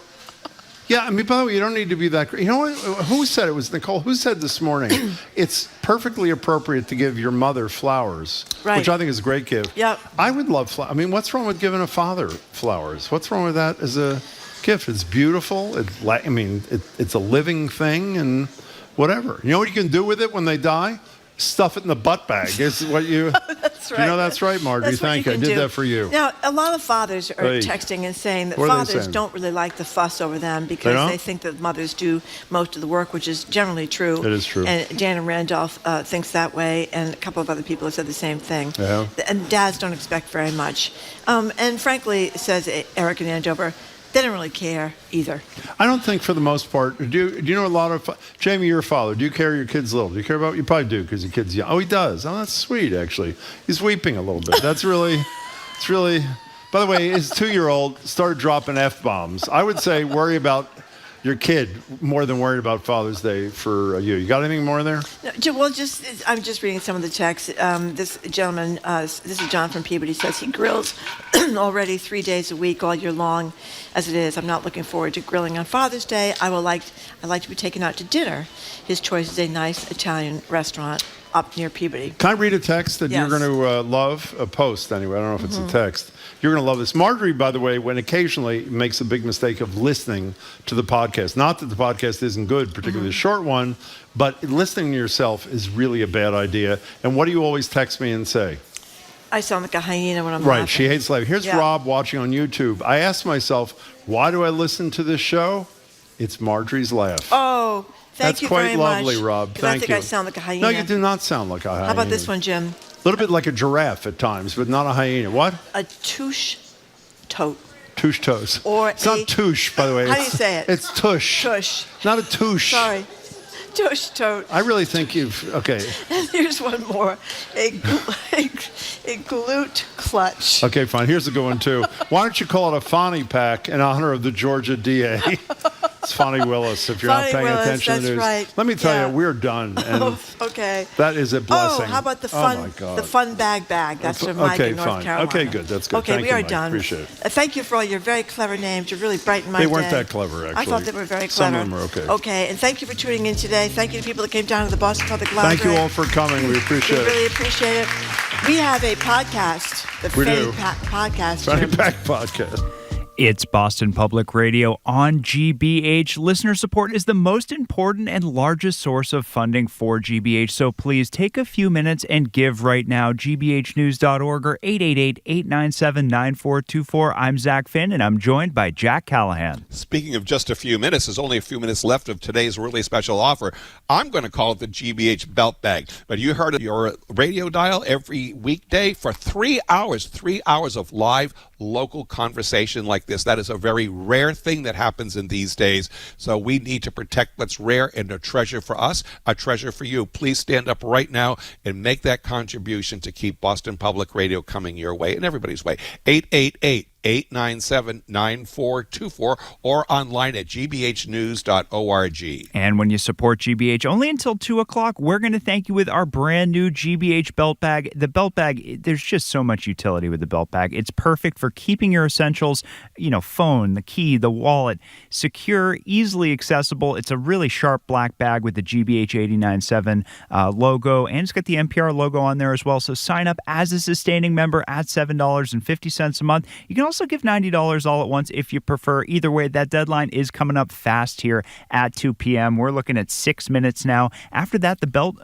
yeah, I mean, by the way, you don't need to be that... You know what? Who said it? Was Nicole? Who said this morning, it's perfectly appropriate to give your mother flowers, Right. which I think is a great gift. Yep. I would love flowers. I mean, what's wrong with giving a father flowers? What's wrong with that as a gift? It's beautiful. It's a living thing and whatever. You know what you can do with it when they die? Stuff it in the butt bag. Is what you... That's right. You know, that's right, Marjorie. That's what Thank you. I can did do. that for you. Now, a lot of fathers are Hey. texting and saying that What are they fathers saying? don't really like the fuss over them because don't? they think that mothers do most of the work, which is generally true. It is true. And Jan and Randolph thinks that way, and a couple of other people have said the same thing. Yeah. And dads don't expect very much. And frankly, says Eric in Andover, they don't really care either. I don't think for the most part. Do you know a lot of... Jamie, your father, do you care your kids little? Do you care about... You probably do because your kid's young. Oh, he does. Oh, that's sweet, actually. He's weeping a little bit. That's really... It's really... By the way, his 2-year-old started dropping F-bombs. I would say worry about your kid more than worried about Father's Day for you. You got anything more there? No, well, I'm just reading some of the texts. This gentleman, this is John from Peabody, says he grills already 3 days a week all year long. As it is, I'm not looking forward to grilling on Father's Day. I'd like to be taken out to dinner. His choice is a nice Italian restaurant up near Peabody. Can I read a text that Yes. you're going to love? A post, anyway. I don't know if it's a text. You're going to love this. Marjorie, by the way, when occasionally makes a big mistake of listening to the podcast. Not that the podcast isn't good, particularly the short one, but listening to yourself is really a bad idea. And what do you always text me and say? I sound like a hyena when I'm Right, laughing. she hates laughing. Here's Yeah. Rob watching on YouTube. I asked myself, why do I listen to this show? It's Marjorie's laugh. Oh, thank That's you quite very lovely, much. Rob. 'Cause Thank I think you. I sound like a hyena. No, you do not sound like a hyena. How about this one, Jim? A little bit like a giraffe at times, but not a hyena. What? A touche tote. Touche toes. Or it's not touche, by the way. How do you say it? It's tush. Tush. Not a touche. Sorry. Touche tote. I really think you've... Okay. And here's one more. A glute clutch. Okay, fine. Here's a good one, too. Why don't you call it a Fonny pack in honor of the Georgia DA? It's Fonny Willis, if you're not Fonny paying Willis, attention to the that's news. right. Let me tell Yeah. you, we're done. And Okay. that is a blessing. Oh, how about the Oh, fun, my God. the fun bag? That's from Mike Okay, in North fine. Carolina. Okay, good. That's good. Okay, Thank we you, are Mike. done. Appreciate it. Thank you for all your very clever names. You really brightened my They day. weren't that clever, actually. I thought they were very Some clever. of them were okay. Okay, and thank you for tuning in today. Thank you to people that came down to the Boston Public Library. Thank you all for coming. We appreciate We it. really appreciate it. We have a podcast, the We Fanny do. Podcast. Fanny Jim. Pack Podcast. It's Boston Public Radio on GBH. Listener support is the most important and largest source of funding for GBH, so please take a few minutes and give right now. GBHnews.org or 888-897-9424. I'm Zach Finn, and I'm joined by Jack Callahan. Speaking of just a few minutes, there's only a few minutes left of today's really special offer. I'm going to call it the GBH Belt Bag. But you heard your radio dial every weekday for 3 hours, 3 hours of live local conversation like this. That is a very rare thing that happens in these days. So we need to protect what's rare and a treasure for us, a treasure for you. Please stand up right now and make that contribution to keep Boston Public Radio coming your way and everybody's way. 888 888-897-9424 or online at gbhnews.org. And when you support GBH only until 2 o'clock, we're going to thank you with our brand new GBH belt bag. The belt bag, there's just so much utility with the belt bag. It's perfect for keeping your essentials, phone, the key, the wallet, secure, easily accessible. It's a really sharp black bag with the GBH 897 logo, and it's got the NPR logo on there as well. So sign up as a sustaining member at $7.50 a month. You can also give $90 all at once if you prefer. Either way, that deadline is coming up fast here at 2 p.m. We're looking at 6 minutes now. After that, the belt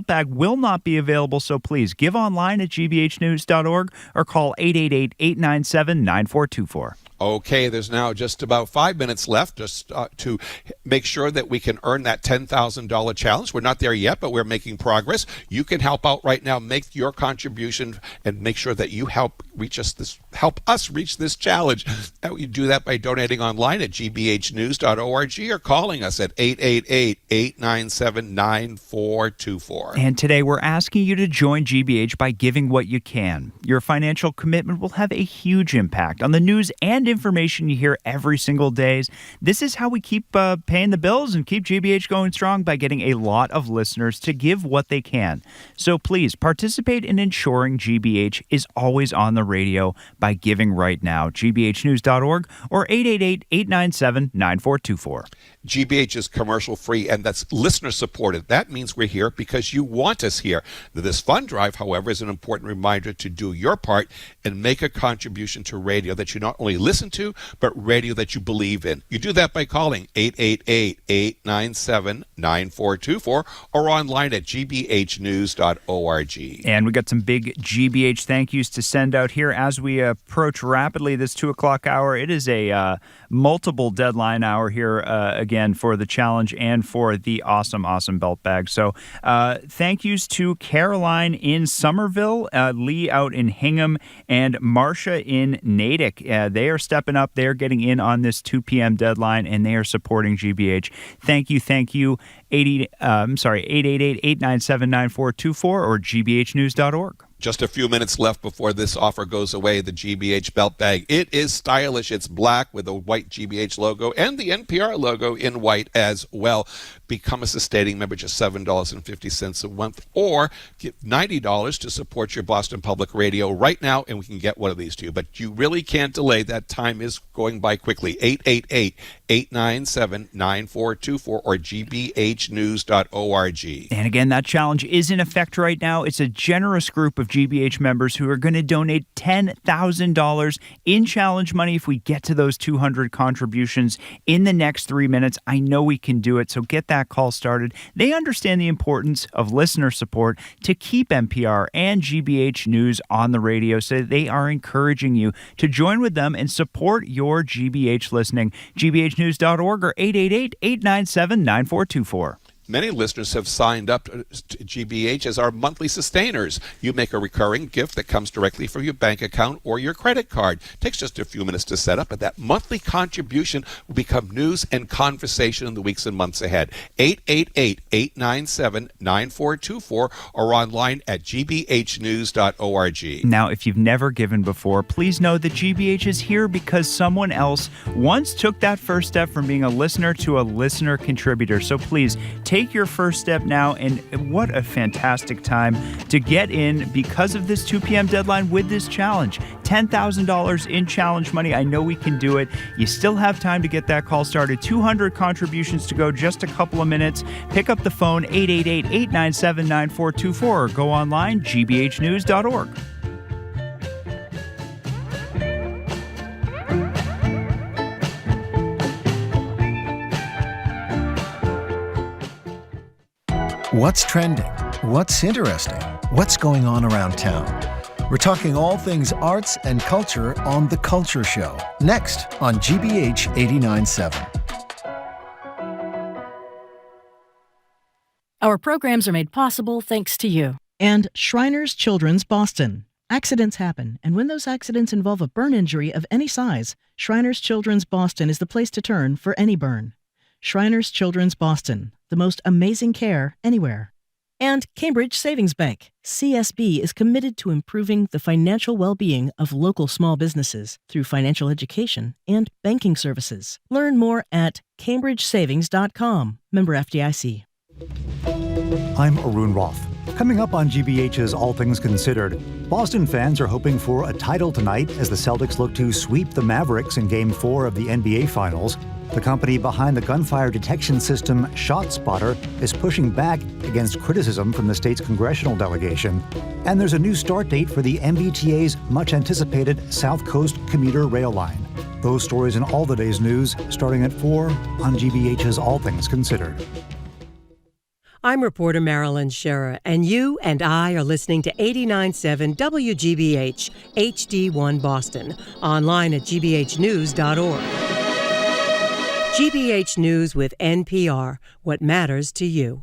bag will not be available, so please give online at gbhnews.org or call 888-897-9424. Okay, there's now just about 5 minutes left just to make sure that we can earn that $10,000 challenge. We're not there yet, but we're making progress. You can help out right now, make your contribution, and make sure that you help us reach this challenge. You do that by donating online at gbhnews.org or calling us at 888-897-9424. And today we're asking you to join GBH by giving what you can. Your financial commitment will have a huge impact on the news and information you hear every single day. This is how we keep paying the bills and keep GBH going strong, by getting a lot of listeners to give what they can. So please participate in ensuring GBH is always on the radio by giving right now. gbhnews.org or 888-897-9424. GBH is commercial free, and that's listener supported. That means we're here because you want us here. This fund drive, however, is an important reminder to do your part and make a contribution to radio that you not only listen to, but radio that you believe in. You do that by calling 888-897-9424 or online at gbhnews.org. And we got some big GBH thank yous to send out here as we approach rapidly this 2 o'clock hour. It is a multiple deadline hour here again for the challenge and for the awesome belt bag. So thank yous to Caroline in Somerville, Lee out in Hingham, and Marcia in Natick. They are stepping up. They're getting in on this 2 p.m. deadline, and they are supporting GBH. Thank you. 888-897-9424 or gbhnews.org. Just a few minutes left before this offer goes away, the GBH belt bag. It is stylish. It's black with a white GBH logo and the NPR logo in white as well. Become a sustaining member, just $7.50 a month, or give $90 to support your Boston Public Radio right now, and we can get one of these to you. But you really can't delay. That time is going by quickly. 888-897-9424 or gbhnews.org. And again, that challenge is in effect right now. It's a generous group of GBH members who are going to donate $10,000 in challenge money if we get to those 200 contributions in the next 3 minutes. I know we can do it, so get that call started. They understand the importance of listener support to keep NPR and GBH News on the radio, so they are encouraging you to join with them and support your GBH listening. gbhnews.org or 888-897-9424. Many listeners have signed up to GBH as our monthly sustainers. You make a recurring gift that comes directly from your bank account or your credit card. It takes just a few minutes to set up, and that monthly contribution will become news and conversation in the weeks and months ahead. 888-897-9424 or online at gbhnews.org. Now, if you've never given before, please know that GBH is here because someone else once took that first step from being a listener to a listener contributor. So please take your first step now, and what a fantastic time to get in because of this 2 p.m. deadline with this challenge. $10,000 in challenge money. I know we can do it. You still have time to get that call started. 200 contributions to go, just a couple of minutes. Pick up the phone, 888-897-9424, or go online, gbhnews.org. What's trending? What's interesting? What's going on around town? We're talking all things arts and culture on The Culture Show, next on GBH 89.7. Our programs are made possible thanks to you. And Shriners Children's Boston. Accidents happen, and when those accidents involve a burn injury of any size, Shriners Children's Boston is the place to turn for any burn. Shriners Children's Boston, the most amazing care anywhere. And Cambridge Savings Bank. CSB is committed to improving the financial well-being of local small businesses through financial education and banking services. Learn more at cambridgesavings.com. Member FDIC. I'm Arun Roth. Coming up on GBH's All Things Considered, Boston fans are hoping for a title tonight as the Celtics look to sweep the Mavericks in Game 4 of the NBA Finals. The company behind the gunfire detection system ShotSpotter is pushing back against criticism from the state's congressional delegation. And there's a new start date for the MBTA's much-anticipated South Coast commuter rail line. Those stories and all the day's news starting at 4 on GBH's All Things Considered. I'm reporter Marilyn Scherer, and you and I are listening to 89.7 WGBH HD1 Boston, online at gbhnews.org. GBH News with NPR, what matters to you.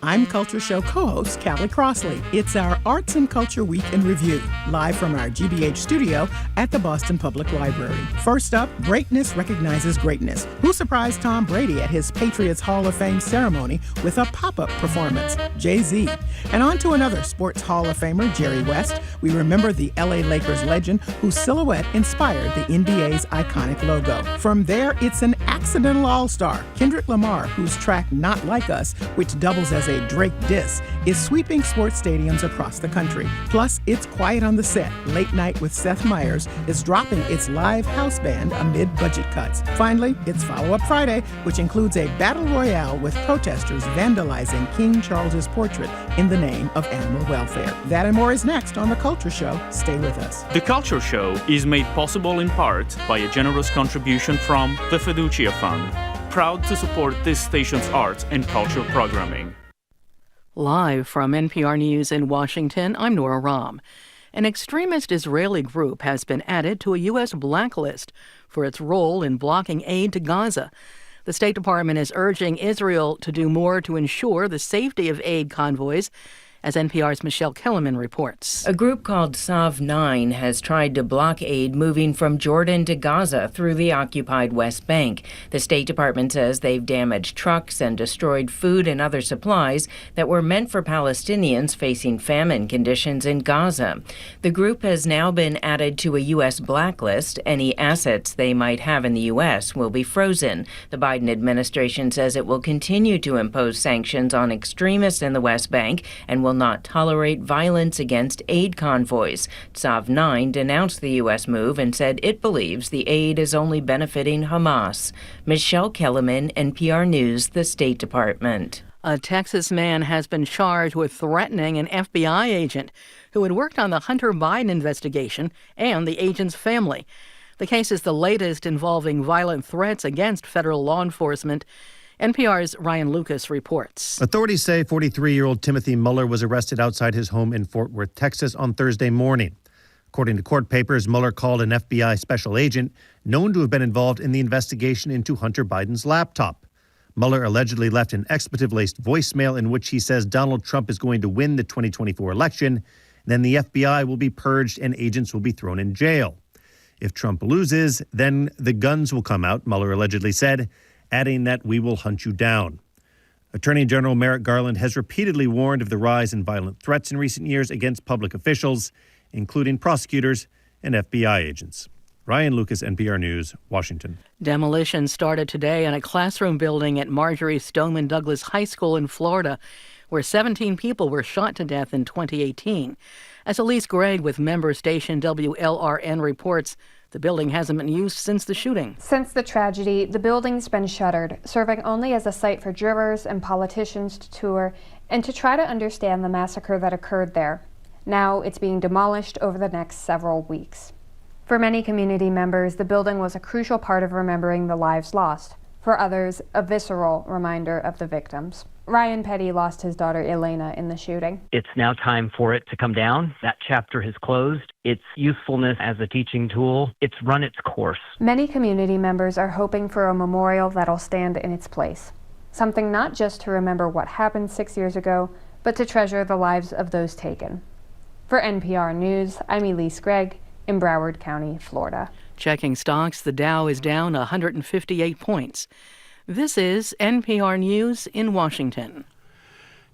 I'm Culture Show co-host Callie Crossley. It's our Arts and Culture Week in Review, live from our GBH studio at the Boston Public Library. First up, Greatness Recognizes Greatness. Who surprised Tom Brady at his Patriots Hall of Fame ceremony with a pop-up performance? Jay-Z. And on to another Sports Hall of Famer, Jerry West. We remember the LA Lakers legend whose silhouette inspired the NBA's iconic logo. From there, it's an accidental all-star, Kendrick Lamar, whose track Not Like Us, which doubles as a Drake diss, is sweeping sports stadiums across the country. Plus, it's quiet on the set. Late Night with Seth Meyers is dropping its live house band amid budget cuts. Finally, it's Followup Friday, which includes a battle royale with protesters vandalizing King Charles's portrait in the name of animal welfare. That and more is next on The Culture Show. Stay with us. The Culture Show is made possible in part by a generous contribution from the Fiducia Fund, proud to support this station's arts and culture programming. Live from NPR News in Washington, I'm Nora Rahm. An extremist Israeli group has been added to a U.S. blacklist for its role in blocking aid to Gaza. The State Department is urging Israel to do more to ensure the safety of aid convoys, as NPR's Michelle Kellerman reports. A group called Sav 9 has tried to block aid moving from Jordan to Gaza through the occupied West Bank. The State Department says they've damaged trucks and destroyed food and other supplies that were meant for Palestinians facing famine conditions in Gaza. The group has now been added to a U.S. blacklist. Any assets they might have in the U.S. will be frozen. The Biden administration says it will continue to impose sanctions on extremists in the West Bank and will not tolerate violence against aid convoys. Sav 9 denounced the U.S. move and said it believes the aid is only benefiting Hamas. Michelle Kellerman, NPR News, the State Department. A Texas man has been charged with threatening an FBI agent who had worked on the Hunter Biden investigation and the agent's family. The case is the latest involving violent threats against federal law enforcement. NPR's Ryan Lucas reports. Authorities say 43-year-old Timothy Mueller was arrested outside his home in Fort Worth, Texas on Thursday morning. According to court papers, Mueller called an FBI special agent known to have been involved in the investigation into Hunter Biden's laptop. Mueller allegedly left an expletive-laced voicemail in which he says Donald Trump is going to win the 2024 election, then the FBI will be purged and agents will be thrown in jail. If Trump loses, then the guns will come out, Mueller allegedly said, adding that we will hunt you down. Attorney General Merrick Garland has repeatedly warned of the rise in violent threats in recent years against public officials, including prosecutors and FBI agents. Ryan Lucas, NPR News, Washington. Demolition started today in a classroom building at Marjorie Stoneman Douglas High School in Florida, where 17 people were shot to death in 2018. As Elise Gregg with member station WLRN reports, the building hasn't been used since the shooting. Since the tragedy, the building's been shuttered, serving only as a site for jurors and politicians to tour and to try to understand the massacre that occurred there. Now it's being demolished over the next several weeks. For many community members, the building was a crucial part of remembering the lives lost. For others, a visceral reminder of the victims. Ryan Petty lost his daughter Elena in the shooting. It's now time for it to come down. That chapter has closed. Its usefulness as a teaching tool, it's run its course. Many community members are hoping for a memorial that'll stand in its place. Something not just to remember what happened 6 years ago, but to treasure the lives of those taken. For NPR News, I'm Elise Gregg in Broward County, Florida. Checking stocks, the Dow is down 158 points. This is NPR News in Washington.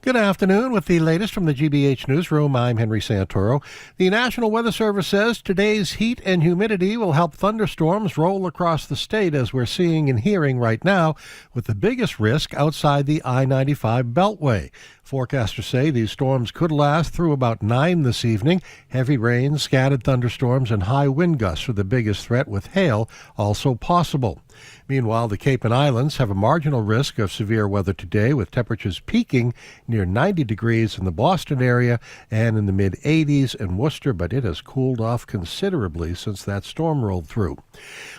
Good afternoon. With the latest from the GBH Newsroom, I'm Henry Santoro. The National Weather Service says today's heat and humidity will help thunderstorms roll across the state, as we're seeing and hearing right now, with the biggest risk outside the I-95 Beltway. Forecasters say these storms could last through about 9 this evening. Heavy rain, scattered thunderstorms, and high wind gusts are the biggest threat, with hail also possible. Meanwhile, the Cape and Islands have a marginal risk of severe weather today, with temperatures peaking near 90 degrees in the Boston area and in the mid-80s in Worcester, but it has cooled off considerably since that storm rolled through.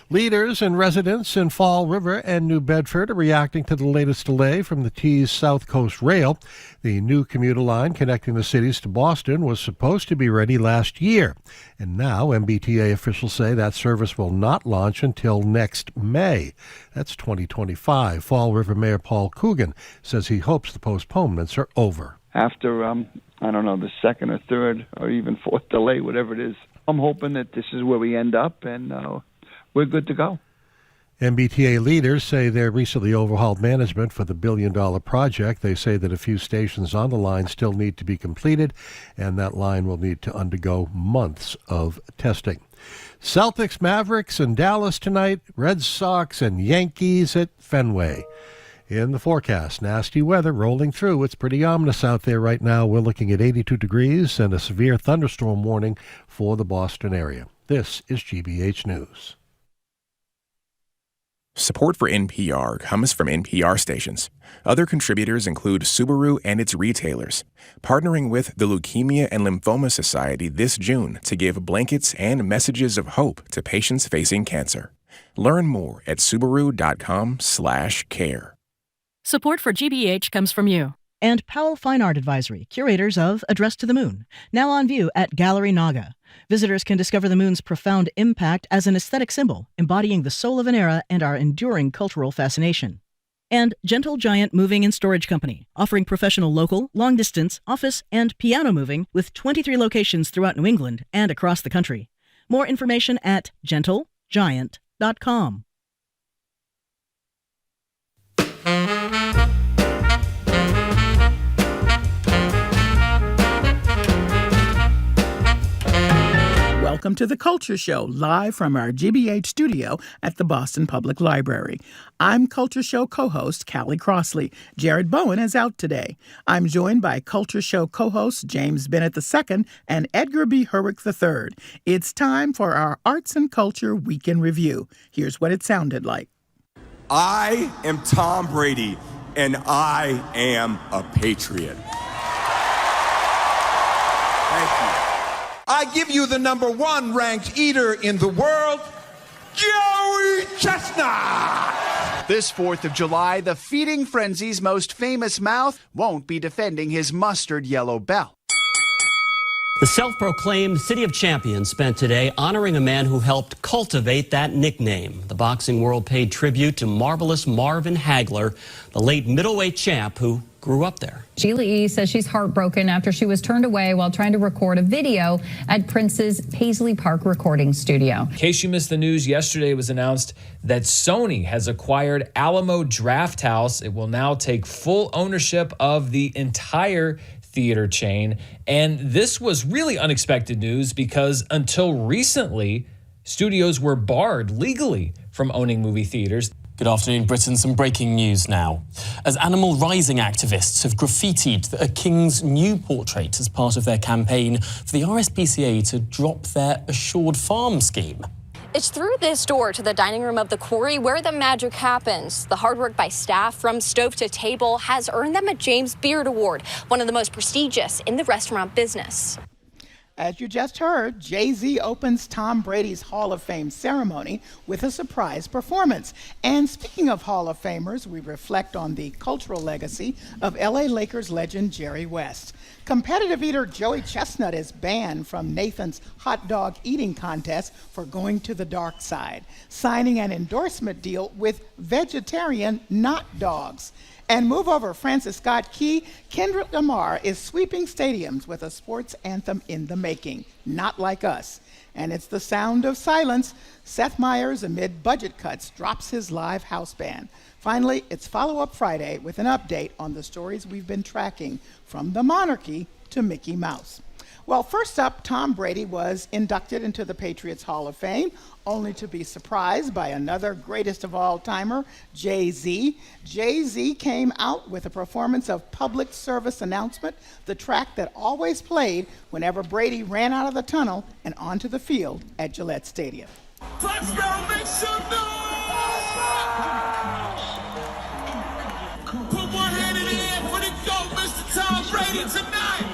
Leaders and residents in Fall River and New Bedford are reacting to the latest delay from the Tease South Coast Rail. The new commuter line connecting the cities to Boston was supposed to be ready last year, and now MBTA officials say that service will not launch until next May. That's 2025. Fall River Mayor Paul Coogan says he hopes the postponements are over. After, the second or third or even fourth delay, whatever it is, I'm hoping that this is where we end up and we're good to go. MBTA leaders say their recently overhauled management for the billion-dollar project. They say that a few stations on the line still need to be completed, and that line will need to undergo months of testing. Celtics, Mavericks, and Dallas tonight. Red Sox and Yankees at Fenway. In the forecast, nasty weather rolling through. It's pretty ominous out there right now. We're looking at 82 degrees and a severe thunderstorm warning for the Boston area. This is GBH News. Support for NPR comes from NPR stations. Other contributors include Subaru and its retailers, partnering with the Leukemia and Lymphoma Society this June to give blankets and messages of hope to patients facing cancer. Learn more at Subaru.com/care. Support for GBH comes from you. And Powell Fine Art Advisory, curators of Address to the Moon, now on view at Gallery Naga. Visitors can discover the moon's profound impact as an aesthetic symbol, embodying the soul of an era and our enduring cultural fascination. And Gentle Giant Moving and Storage Company, offering professional local, long-distance, office, and piano moving with 23 locations throughout New England and across the country. More information at gentlegiant.com. Welcome to The Culture Show, live from our GBH studio at the Boston Public Library. I'm Culture Show co-host Callie Crossley. Jared Bowen is out today. I'm joined by Culture Show co-hosts James Bennett II and Edgar B. Herrick III. It's time for our Arts and Culture Week in Review. Here's what it sounded like. I am Tom Brady, and I am a patriot. Thank you. I give you the #1 ranked eater in the world, Joey Chestnut. This 4th of July, the feeding frenzy's most famous mouth won't be defending his mustard yellow belt. The self-proclaimed City of Champions spent today honoring a man who helped cultivate that nickname. The boxing world paid tribute to Marvelous Marvin Hagler, the late middleweight champ who grew up there. Sheila E. says she's heartbroken after she was turned away while trying to record a video at Prince's Paisley Park recording studio. In case you missed the news, yesterday it was announced that Sony has acquired Alamo Drafthouse. It will now take full ownership of the entire theater chain. And this was really unexpected news because until recently, studios were barred legally from owning movie theaters. Good afternoon, Britain. Some breaking news now. As animal rising activists have graffitied a king's new portrait as part of their campaign for the RSPCA to drop their Assured Farm scheme. It's through this door to the dining room of the quarry where the magic happens. The hard work by staff from stove to table has earned them a James Beard Award, one of the most prestigious in the restaurant business. As you just heard, Jay-Z opens Tom Brady's Hall of Fame ceremony with a surprise performance. And speaking of Hall of Famers, we reflect on the cultural legacy of LA Lakers legend Jerry West. Competitive eater Joey Chestnut is banned from Nathan's hot dog eating contest for going to the dark side, signing an endorsement deal with vegetarian not dogs. And move over Francis Scott Key, Kendrick Lamar is sweeping stadiums with a sports anthem in the making, Not Like Us. and it's the sound of silence. Seth Meyers, amid budget cuts, drops his live house band. Finally, it's Follow-Up Friday with an update on the stories we've been tracking, from the monarchy to Mickey Mouse. Well, first up, Tom Brady was inducted into the Patriots Hall of Fame, only to be surprised by another greatest of all timer, Jay-Z. Jay-Z came out with a performance of Public Service Announcement, the track that always played whenever Brady ran out of the tunnel and onto the field at Gillette Stadium. Touchdown, make some noise! Put one hand in the air for the GOAT, Mr. Tom Brady, tonight!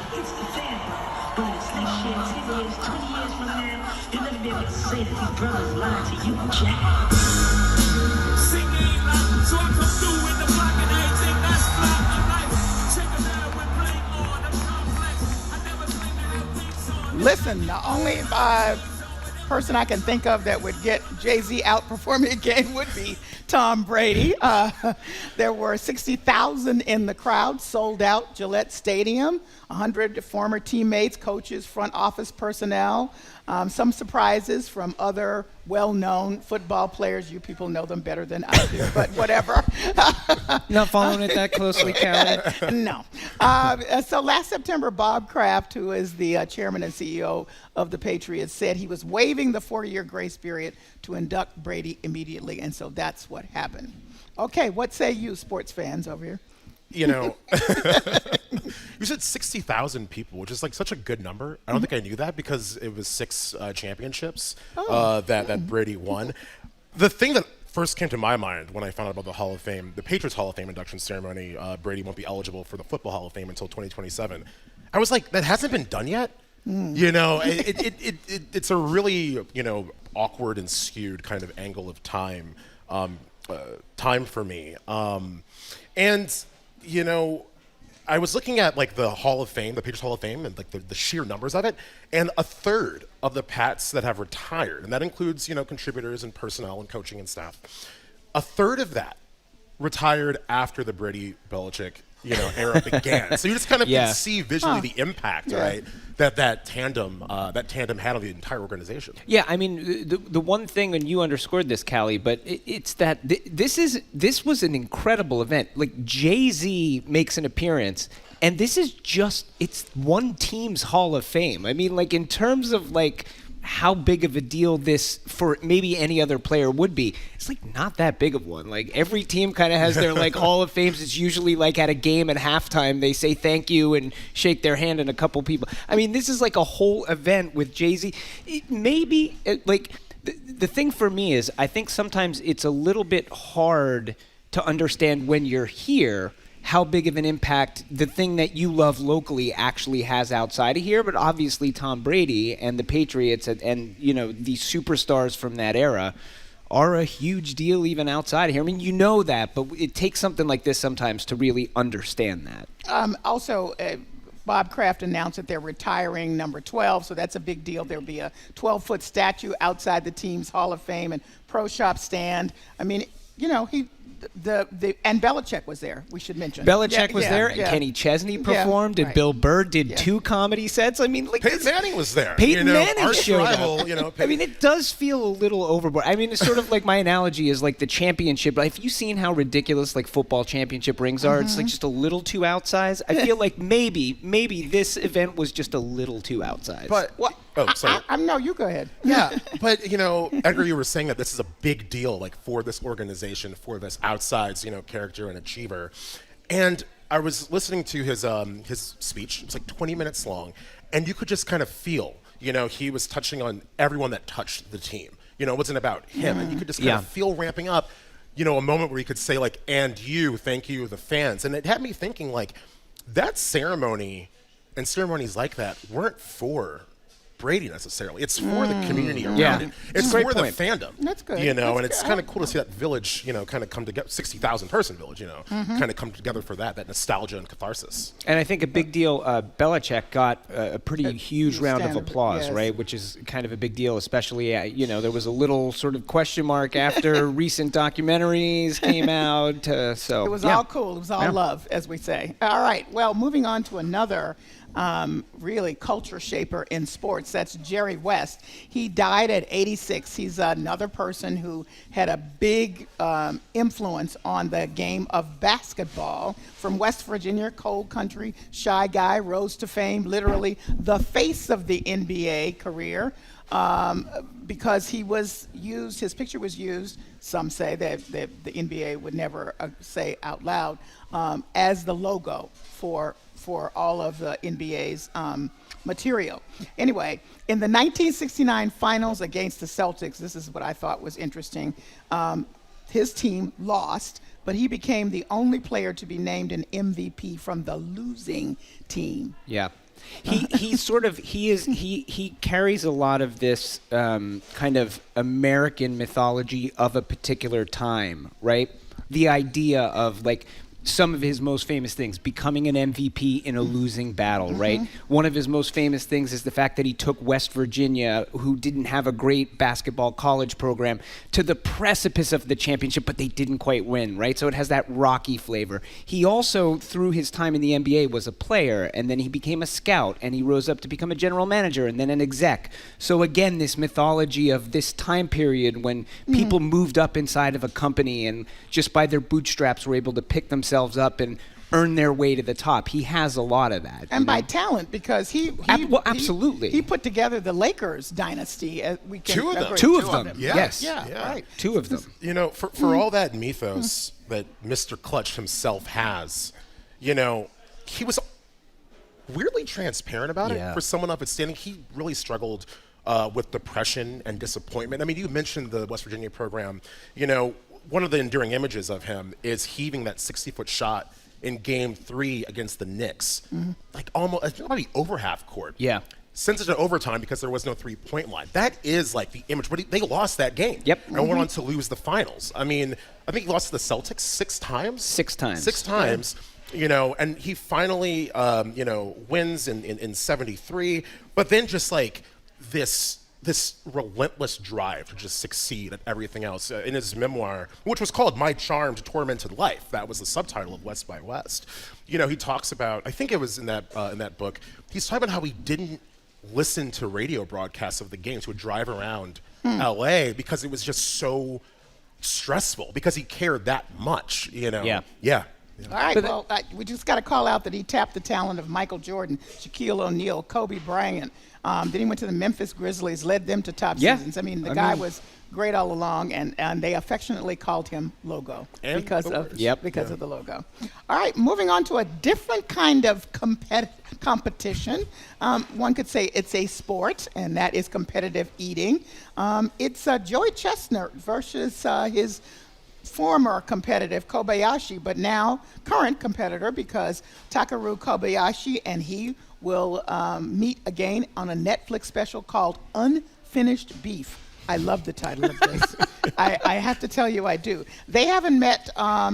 But it's next year, 10 years, 20 years from now, you'll never be able to say that these brothers lied to you, Jack. Sing ain't loud, so I come through with the block and everything that's flat. I'm like, check it out with Blink on, I'm complex. I never think that things on. Listen, the only person I can think of that would get Jay-Z out performing again would be Tom Brady. There were 60,000 in the crowd, sold out Gillette Stadium, 100 former teammates, coaches, front office personnel, some surprises from other well-known football players. You people know them better than I do, but whatever. Not following it that closely, Callie? No. So last September, Bob Kraft, who is the chairman and CEO of the Patriots, said he was waiving the 4-year grace period to induct Brady immediately, and so that's what happened. Okay, what say you, sports fans over here? You know, you said 60,000 people, which is like such a good number. I don't think I knew that because it was 6 championships that Brady won. The thing that first came to my mind when I found out about the Hall of Fame, the Patriots Hall of Fame induction ceremony, Brady won't be eligible for the Football Hall of Fame until 2027. I was like, that hasn't been done yet? You know, it's a really, you know, awkward and skewed kind of angle of time for me. And you know, I was looking at like the Hall of Fame, the Patriots Hall of Fame, and like the sheer numbers of it, and a third of the Pats that have retired, and that includes, you know, contributors and personnel and coaching and staff, a third of that retired after the Brady Belichick, you know, era began. So you just kind of can see visually the impact, right, that tandem had on the entire organization. Yeah, I mean, the one thing, and you underscored this, Callie, but it's that this was an incredible event. Like, Jay-Z makes an appearance, and this is it's one team's Hall of Fame. I mean, like, in terms of, like, how big of a deal this for maybe any other player would be, it's like not that big of one. Like, every team kind of has their like Hall of Fames. It's usually like at a game at halftime they say thank you and shake their hand and a couple people. I mean, this is like a whole event with Jay-Z. The thing for me is I think sometimes it's a little bit hard to understand when you're here how big of an impact the thing that you love locally actually has outside of here. But obviously Tom Brady and the Patriots and you know, the superstars from that era are a huge deal even outside of here. I mean, you know that, but it takes something like this sometimes to really understand that. Also, Bob Kraft announced that they're retiring number 12, so that's a big deal. There'll be a 12-foot statue outside the team's Hall of Fame and Pro Shop stand. I mean, you know, and Belichick was there, we should mention. Belichick was there, and Kenny Chesney performed, and Bill Burr did 2 comedy sets. I mean, like, Peyton Manning was there. Peyton Manning our showed rival, up. you know, I mean, it does feel a little overboard. I mean, it's sort of like my analogy is like the championship. Have you seen how ridiculous like football championship rings are? It's like just a little too outsized. I feel like maybe this event was just a little too outsized. But what? Oh, sorry. No, you go ahead. Yeah, but you know, Edgar, you were saying that this is a big deal, like for this organization, for this outside, you know, character and achiever. And I was listening to his speech. It was like 20 minutes long, and you could just kind of feel, you know, he was touching on everyone that touched the team. You know, it wasn't about him, and you could just kind of feel ramping up, you know, a moment where he could say like, "And you, thank you, the fans," and it had me thinking like, that ceremony and ceremonies like that weren't for Brady necessarily. It's for the community around it. It's for the fandom. That's good. You know, That's and it's kind of cool to see that village, you know, kind of come together, 60,000 person village, you know, kind of come together for that nostalgia and catharsis. And I think a big deal, Belichick got a pretty huge round of applause, right? Which is kind of a big deal, especially, you know, there was a little sort of question mark after recent documentaries came out. So it was all cool. It was all love, as we say. All right. Well, moving on to another really culture shaper in sports. That's Jerry West. He died at 86. He's another person who had a big influence on the game of basketball. From West Virginia, cold country, shy guy, rose to fame, literally the face of the NBA career. Because he was used, his picture was used, some say that the NBA would never say out loud, as the logo for all of the NBA's material. Anyway, in the 1969 finals against the Celtics, this is what I thought was interesting, his team lost, but he became the only player to be named an MVP from the losing team. Yeah. He carries a lot of this kind of American mythology of a particular time, right? The idea of like some of his most famous things, becoming an MVP in a losing battle, right? One of his most famous things is the fact that he took West Virginia, who didn't have a great basketball college program, to the precipice of the championship, but they didn't quite win, right? So it has that Rocky flavor. He also, through his time in the NBA, was a player, and then he became a scout, and he rose up to become a general manager, and then an exec. So again, this mythology of this time period when people moved up inside of a company and just by their bootstraps were able to pick themselves up and earn their way to the top. He has a lot of that. And by talent, because he absolutely. He put together the Lakers dynasty. We can Two of them. agree. Two of them. Yeah. Yes. Yeah. Right. Two of them. You know, for all that mythos that Mr. Clutch himself has, you know, he was weirdly transparent about it for someone up at standing. He really struggled with depression and disappointment. I mean, you mentioned the West Virginia program. You know, one of the enduring images of him is heaving that 60-foot shot in Game 3 against the Knicks, like almost probably over half court. Yeah. Sends it to overtime because there was no three-point line. That is like the image. But they lost that game. Yep. And went on to lose the finals. I mean, I think he lost to the Celtics 6 times. 6 times. 6 times. Yeah. You know, and he finally, you know, wins in 73. But then just like this relentless drive to just succeed at everything else. In his memoir, which was called My Charmed, Tormented Life, that was the subtitle of West by West. You know, he talks about, I think it was in that book, he's talking about how he didn't listen to radio broadcasts of the games. He would drive around LA because it was just so stressful because he cared that much, you know? Yeah. All right, we just got to call out that he tapped the talent of Michael Jordan, Shaquille O'Neal, Kobe Bryant. Then he went to the Memphis Grizzlies, led them to top seasons. I mean, the guy was great all along, and they affectionately called him Logo because of the logo. All right, moving on to a different kind of competition. One could say it's a sport, and that is competitive eating. It's Joey Chestnut versus his former competitive Kobayashi, but now current competitor, because Takeru Kobayashi and he will meet again on a Netflix special called Unfinished Beef. I love the title of this. I have to tell you I do. They haven't met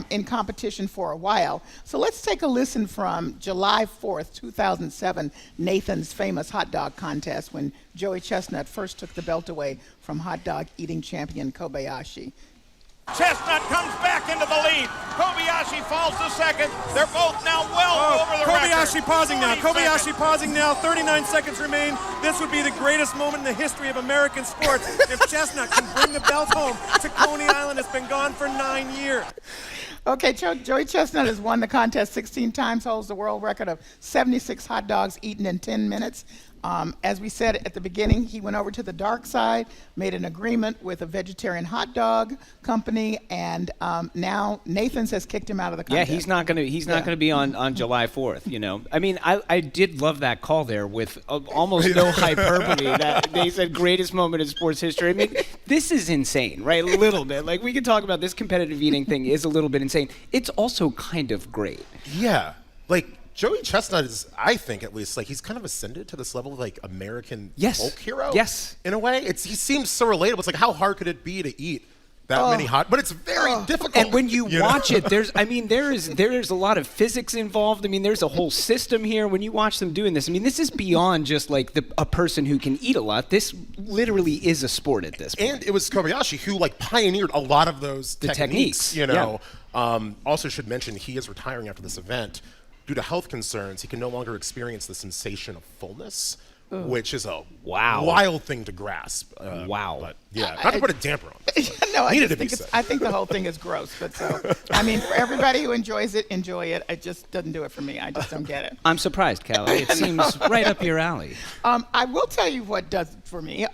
in competition for a while. So let's take a listen from July 4th, 2007, Nathan's famous hot dog contest when Joey Chestnut first took the belt away from hot dog eating champion Kobayashi. Chestnut comes back into the lead. Kobayashi falls to second. They're both now well over the Kobayashi record. pausing now. 40 Kobayashi seconds. pausing now. 39 seconds remain. This would be the greatest moment in the history of American sports if Chestnut can bring the belt home to Coney Island. It's been gone for 9 years. Okay, Joey Chestnut has won the contest 16 times, holds the world record of 76 hot dogs eaten in 10 minutes. As we said at the beginning, he went over to the dark side, made an agreement with a vegetarian hot dog company, and now Nathan's has kicked him out of the contest. Yeah, he's not gonna be on July 4th. You know, I mean, I did love that call there with almost no hyperbole. That they said greatest moment in sports history. I mean, this is insane, right? A little bit. Like we can talk about this competitive eating thing is a little bit insane. It's also kind of great. Yeah, like. Joey Chestnut is, I think at least, like he's kind of ascended to this level of like American folk hero. Yes. In a way, he seems so relatable. It's like how hard could it be to eat that many hot? But it's very difficult. And when you watch it, there's a lot of physics involved. I mean, there's a whole system here. When you watch them doing this, I mean, this is beyond just like a person who can eat a lot. This literally is a sport at this point. And it was Kobayashi who like pioneered a lot of those techniques. You know. Also should mention he is retiring after this event. due to health concerns, he can no longer experience the sensation of fullness, Ooh. which is a Wow. wild thing to grasp. Wow. But yeah, not to put a damper on it. No, I Needed just to be think said. I think the whole thing is gross. But so, I mean, for everybody who enjoys it, enjoy it. It just doesn't do it for me. I just don't get it. I'm surprised, Callie. It seems right up your alley. I will tell you what does it for me.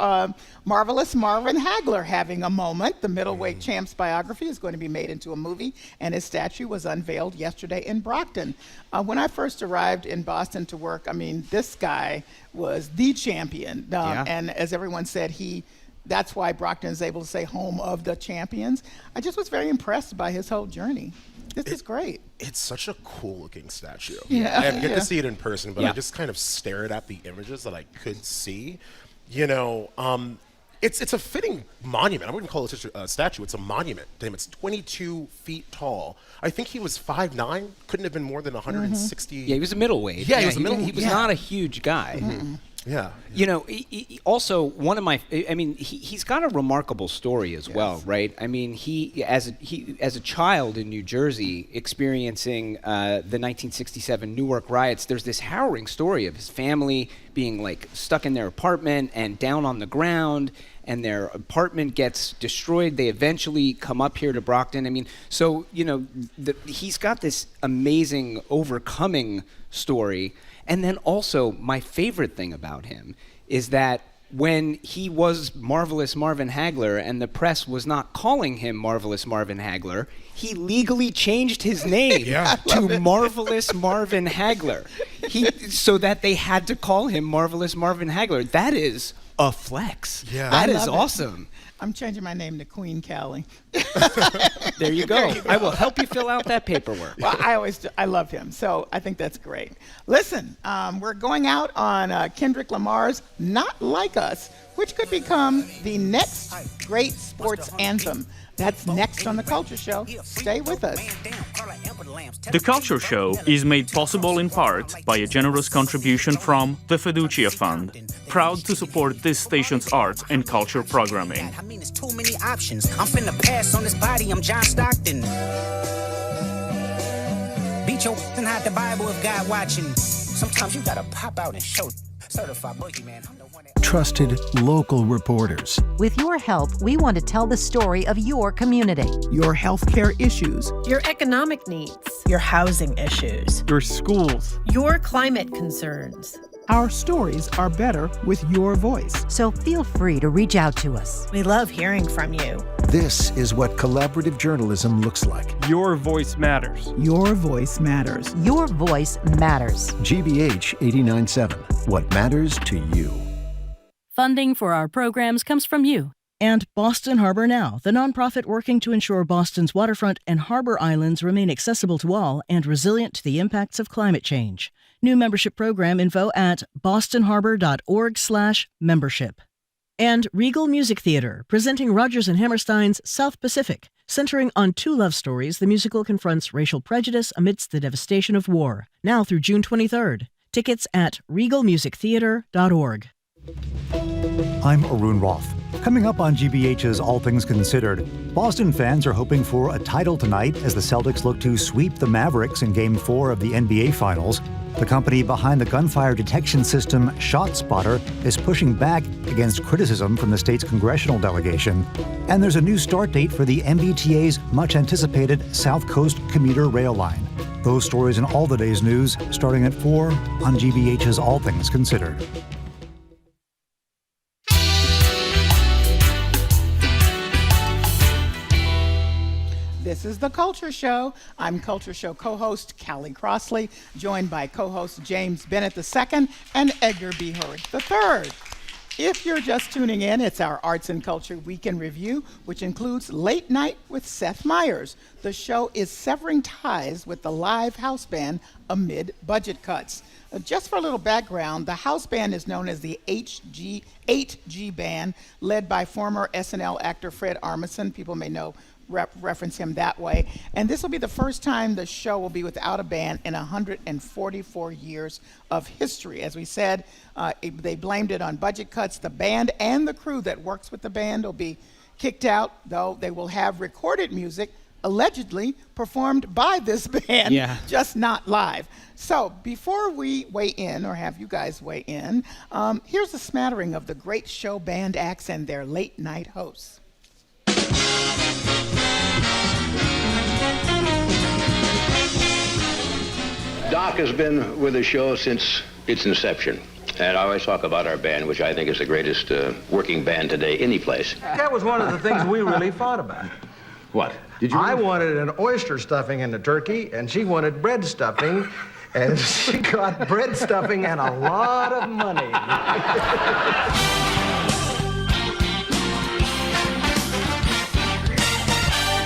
Marvelous Marvin Hagler having a moment. The middleweight champ's biography is going to be made into a movie, and his statue was unveiled yesterday in Brockton. When I first arrived in Boston to work, I mean, this guy was the champion. And as everyone said, that's why Brockton is able to say home of the champions. I just was very impressed by his whole journey. This is great. It's such a cool looking statue. Yeah. I get to see it in person, but Yeah. I just kind of stared at the images that I could see. You know, it's a fitting monument. I wouldn't call it a statue. It's a monument to him. It's 22 feet tall. I think he was 5'9". Couldn't have been more than 160. Yeah, he was a middleweight. Yeah, he was a middleweight. He was not a huge guy. Yeah. You know, also one of my, I mean, he's got a remarkable story as well, right? I mean, he as a child in New Jersey experiencing the 1967 Newark riots, there's this harrowing story of his family being like stuck in their apartment and down on the ground, and their apartment gets destroyed. They eventually come up here to Brockton. I mean, so, you know, he's got this amazing overcoming story. And then also, my favorite thing about him is that when he was Marvelous Marvin Hagler and the press was not calling him Marvelous Marvin Hagler, he legally changed his name to Marvelous Marvin Hagler, so that they had to call him Marvelous Marvin Hagler. That is a flex. Yeah. That I is love it. awesome. I'm changing my name to Queen Callie. There you go. I will help you fill out that paperwork. Well, I love him, so I think that's great. Listen, we're going out on Kendrick Lamar's "Not Like Us," which could become the next great sports anthem. That's next on The Culture Show. Stay with us. The Culture Show is made possible in part by a generous contribution from the Fiducia Fund, proud to support this station's arts and culture programming. I mean, there's too many options. I'm finna pass on this body. I'm John Stockton. Beat your and hide the Bible if God watching. Sometimes you gotta pop out and show. Certified boogeyman. I'm the one that... Trusted local reporters. With your help, we want to tell the story of your community. Your healthcare issues. Your economic needs. Your housing issues. Your schools. Your climate concerns. Our stories are better with your voice. So feel free to reach out to us. We love hearing from you. This is what collaborative journalism looks like. Your voice matters. Your voice matters. Your voice matters. GBH 89.7. What matters to you. Funding for our programs comes from you. And Boston Harbor Now, the nonprofit working to ensure Boston's waterfront and harbor islands remain accessible to all and resilient to the impacts of climate change. New membership program info at bostonharbor.org/membership. And Regal Music Theater, presenting Rodgers and Hammerstein's South Pacific. Centering on two love stories, the musical confronts racial prejudice amidst the devastation of war. Now through June 23rd. Tickets at regalmusictheater.org. I'm Arun Roth. Coming up on GBH's All Things Considered, Boston fans are hoping for a title tonight as the Celtics look to sweep the Mavericks in Game 4 of the NBA Finals. The company behind the gunfire detection system ShotSpotter is pushing back against criticism from the state's congressional delegation. And there's a new start date for the MBTA's much-anticipated South Coast commuter rail line. Those stories and all the day's news starting at 4 on GBH's All Things Considered. This is The Culture Show. I'm Culture Show co-host Callie Crossley, joined by co-host James Bennett II and Edgar B. Hurd III. If you're just tuning in, it's our Arts and Culture Weekend Review, which includes Late Night with Seth Meyers. The show is severing ties with the live house band amid budget cuts. Just for a little background, the house band is known as the 8G Band, led by former SNL actor Fred Armisen. People may know reference him that way. And this will be the first time the show will be without a band in 144 years of history. As we said, they blamed it on budget cuts. The band and the crew that works with the band will be kicked out, though they will have recorded music allegedly performed by this band, just not live. So before we weigh in, or have you guys weigh in, here's a smattering of the great show band acts and their late night hosts. Doc has been with the show since its inception. And I always talk about our band, which I think is the greatest working band today, any place. That was one of the things we really fought about. What? I wanted an oyster stuffing in the turkey, and she wanted bread stuffing, and she got bread stuffing and a lot of money.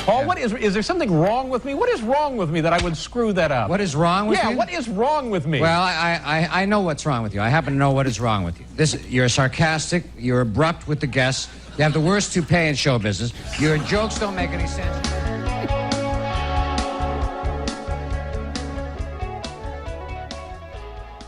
Paul, is there something wrong with me? What is wrong with me that I would screw that up? What is wrong with you? Yeah, what is wrong with me? Well, I know what's wrong with you. I happen to know what is wrong with you. You're sarcastic, you're abrupt with the guests, you have the worst toupee in show business, your jokes don't make any sense.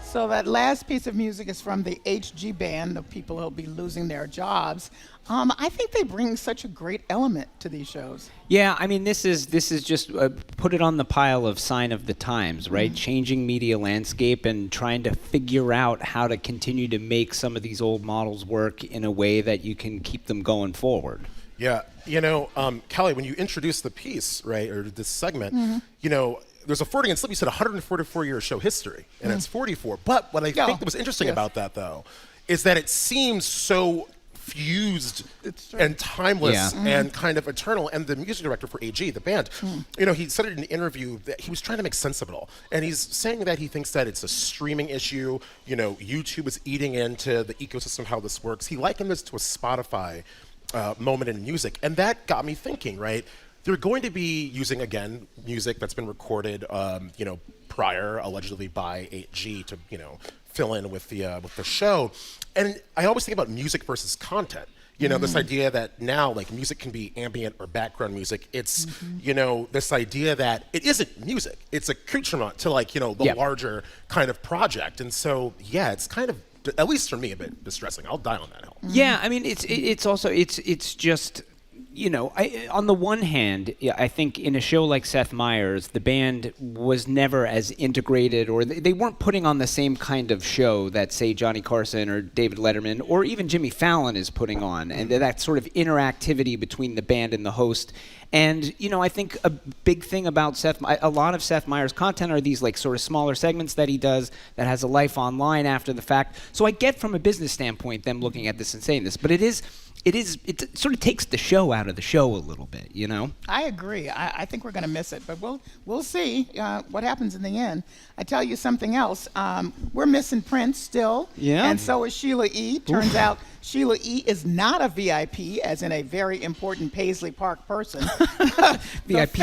So that last piece of music is from the HG Band, the people who'll be losing their jobs. I think they bring such a great element to these shows. Yeah, I mean, this is just put it on the pile of sign of the times, right? Changing media landscape and trying to figure out how to continue to make some of these old models work in a way that you can keep them going forward. Yeah, Callie, when you introduced the piece, right, or this segment, there's a Freudian slip. You said 144-year show history, and it's 44. But what I think that was interesting about that, though, is that it seems so fused and timeless and kind of eternal. And the music director for AG, the band, he said it in an interview that he was trying to make sense of it all. And he's saying that he thinks that it's a streaming issue. YouTube is eating into the ecosystem of how this works. He likened this to a Spotify moment in music. And that got me thinking, right? They're going to be using, again, music that's been recorded, prior, allegedly by 8G to, fill in with the show. And I always think about music versus content. This idea that now, like, music can be ambient or background music. It's, this idea that it isn't music. It's accoutrement to, like, the larger kind of project. And so, yeah, it's kind of, at least for me, a bit distressing. I'll die on that hill. Yeah, I mean, it's also just... on the one hand, I think in a show like Seth Meyers, the band was never as integrated, or they weren't putting on the same kind of show that, say, Johnny Carson or David Letterman or even Jimmy Fallon is putting on, and that sort of interactivity between the band and the host. And, I think a big thing about a lot of Seth Meyers' content are these, like, sort of smaller segments that he does that has a life online after the fact. So I get from a business standpoint them looking at this and saying this, but it sort of takes the show out of the show a little bit, I agree. I think we're going to miss it, but we'll see what happens in the end. I tell you something else. We're missing Prince still, and so is Sheila E. Turns out Sheila E. is not a VIP, as in a very important Paisley Park person. VIP.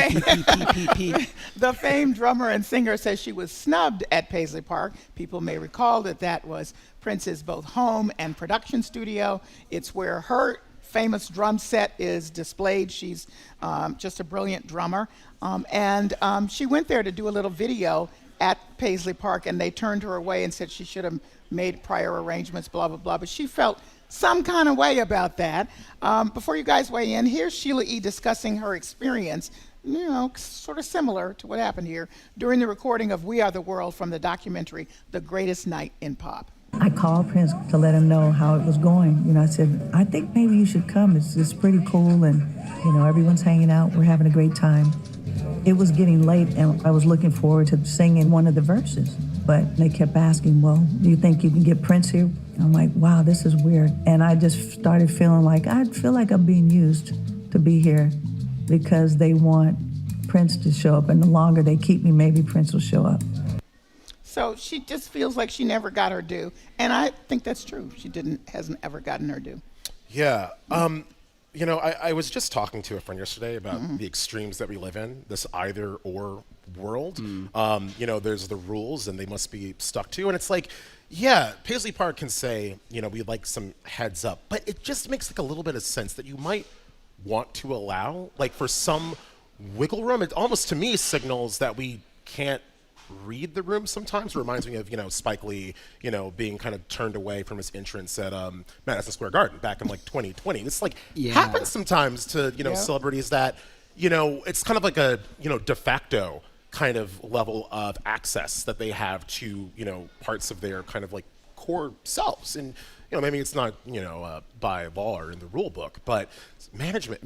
The famed drummer and singer says she was snubbed at Paisley Park. People may recall that was Prince's both home and production studio. It's where her famous drum set is displayed. She's just a brilliant drummer. And she went there to do a little video at Paisley Park, and they turned her away and said she should have made prior arrangements, blah, blah, blah. But she felt some kind of way about that. Before you guys weigh in, here's Sheila E. discussing her experience, sort of similar to what happened here during the recording of We Are the World from the documentary The Greatest Night in Pop. I called Prince to let him know how it was going. I said, I think maybe you should come. It's pretty cool, and, everyone's hanging out. We're having a great time. It was getting late, and I was looking forward to singing one of the verses. But they kept asking, well, do you think you can get Prince here? I'm like, wow, this is weird. And I just started feeling like, I feel like I'm being used to be here because they want Prince to show up. And the longer they keep me, maybe Prince will show up. So she just feels like she never got her due. And I think that's true. She hasn't ever gotten her due. Yeah. I was just talking to a friend yesterday about the extremes that we live in, this either or world. There's the rules and they must be stuck to. And it's like, yeah, Paisley Park can say, we'd like some heads up, but it just makes like a little bit of sense that you might want to allow, like, for some wiggle room. It almost to me signals that we can't read the room sometimes. It reminds me of, Spike Lee, being kind of turned away from his entrance at Madison Square Garden back in like 2020. It's like happens sometimes to, celebrities that, it's kind of like a, de facto kind of level of access that they have to, parts of their kind of like core selves. And, maybe it's not, by law or in the rule book, but management.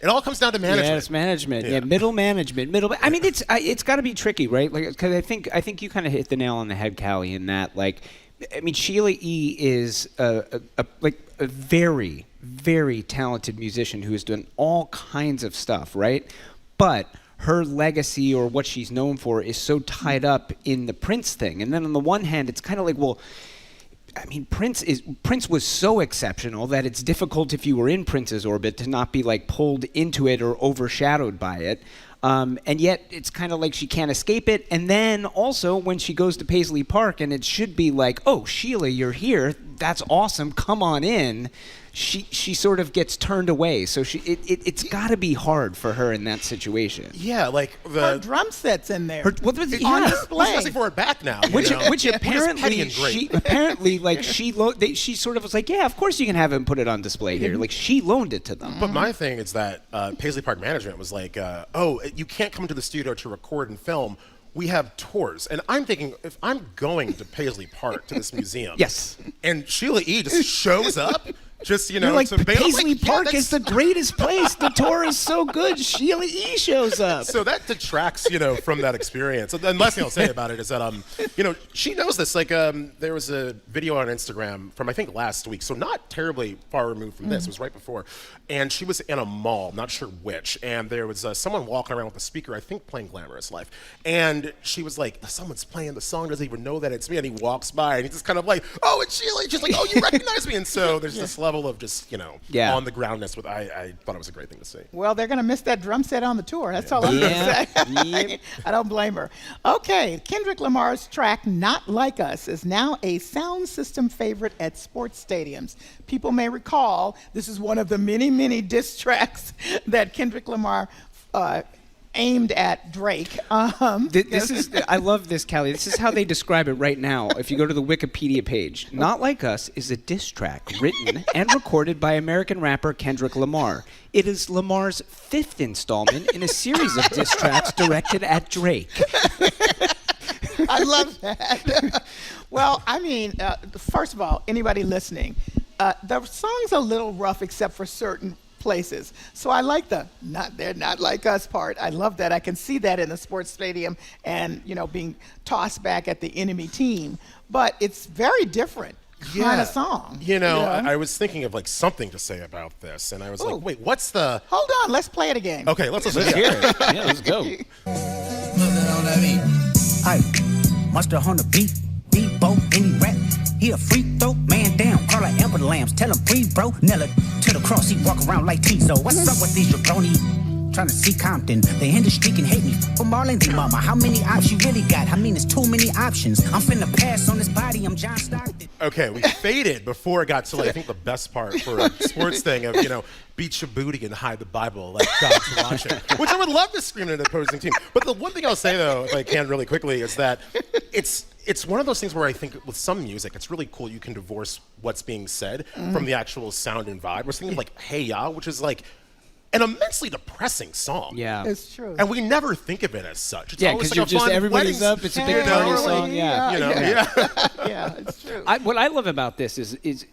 It all comes down to management. Yeah, it's management. Yeah, middle management. I mean, it's got to be tricky, right? Like, because I think you kind of hit the nail on the head, Callie, in that, like, I mean, Sheila E. is a very, very talented musician who has done all kinds of stuff, right? But her legacy or what she's known for is so tied up in the Prince thing. And then on the one hand, it's kind of like, well, I mean, Prince was so exceptional that it's difficult if you were in Prince's orbit to not be like pulled into it or overshadowed by it. And yet it's kind of like she can't escape it. And then also when she goes to Paisley Park and it should be like, oh, Sheila, you're here. That's awesome. Come on in. She sort of gets turned away. So it's got to be hard for her in that situation. Yeah, like her drum set's in there. On display. She's asking for it back now. Which apparently she sort of was like, yeah, of course you can have him put it on display here. Like she loaned it to them. But my thing is that Paisley Park management was like, oh, you can't come to the studio to record and film. We have tours. And I'm thinking, if I'm going to Paisley Park to this museum, yes, and Sheila E. just shows up, just, You're like, Paisley Park is the greatest place. The tour is so good. Sheila E. shows up. So that detracts, from that experience. And the last thing I'll say about it is that, she knows this. Like, there was a video on Instagram from, I think, last week, so not terribly far removed from this. It was right before. And she was in a mall, not sure which, and there was someone walking around with a speaker, I think playing Glamorous Life. And she was like, someone's playing the song, doesn't even know that it's me. And he walks by, and he's just kind of like, oh, it's Sheila. She's like, oh, you recognize me. And so there's this level of just, on the groundness with, I thought it was a great thing to see. Well, they're going to miss that drum set on the tour. That's all I'm going to say. I don't blame her. Okay, Kendrick Lamar's track, Not Like Us, is now a sound system favorite at sports stadiums. People may recall this is one of the many diss tracks that Kendrick Lamar aimed at Drake. I love this, Callie. This is how they describe it right now. If you go to the Wikipedia page, Not Like Us is a diss track written and recorded by American rapper Kendrick Lamar. It is Lamar's 5th installment in a series of diss tracks directed at Drake. I love that. Well, I mean, first of all, anybody listening, the song's a little rough except for certain places. So I like the they're not like us part. I love that. I can see that in the sports stadium and, being tossed back at the enemy team. But it's very different kind of song. I was thinking of like something to say about this, and I was like, wait, what's the... Hold on, let's play it again. Okay, let's listen. Let's hear it. Yeah, let's go. Hey, Mustard on the beat, Bebo, any rap. He a free throw, man down, call her Amber Lambs, tell him free bro, Nella to the cross, he walk around like Tease. What's up with these jabroni? Trying to see Compton, they in the street can hate me. For Marlon D. Mama, how many options you really got? I mean, it's too many options. I'm finna pass on this body, I'm John Stockton. Okay, we faded before it got to, like, I think the best part for a sports thing of, beat your booty and hide the Bible like God's watching, which I would love to scream at an opposing team. But the one thing I'll say, though, if I can really quickly, is that it's one of those things where I think with some music, it's really cool you can divorce what's being said from the actual sound and vibe. We're thinking like Hey Ya, which is like an immensely depressing song. Yeah. It's true. And we never think of it as such. It's because like you're just everybody's up. It's a big party song. Yeah. Yeah, it's true. What I love about this is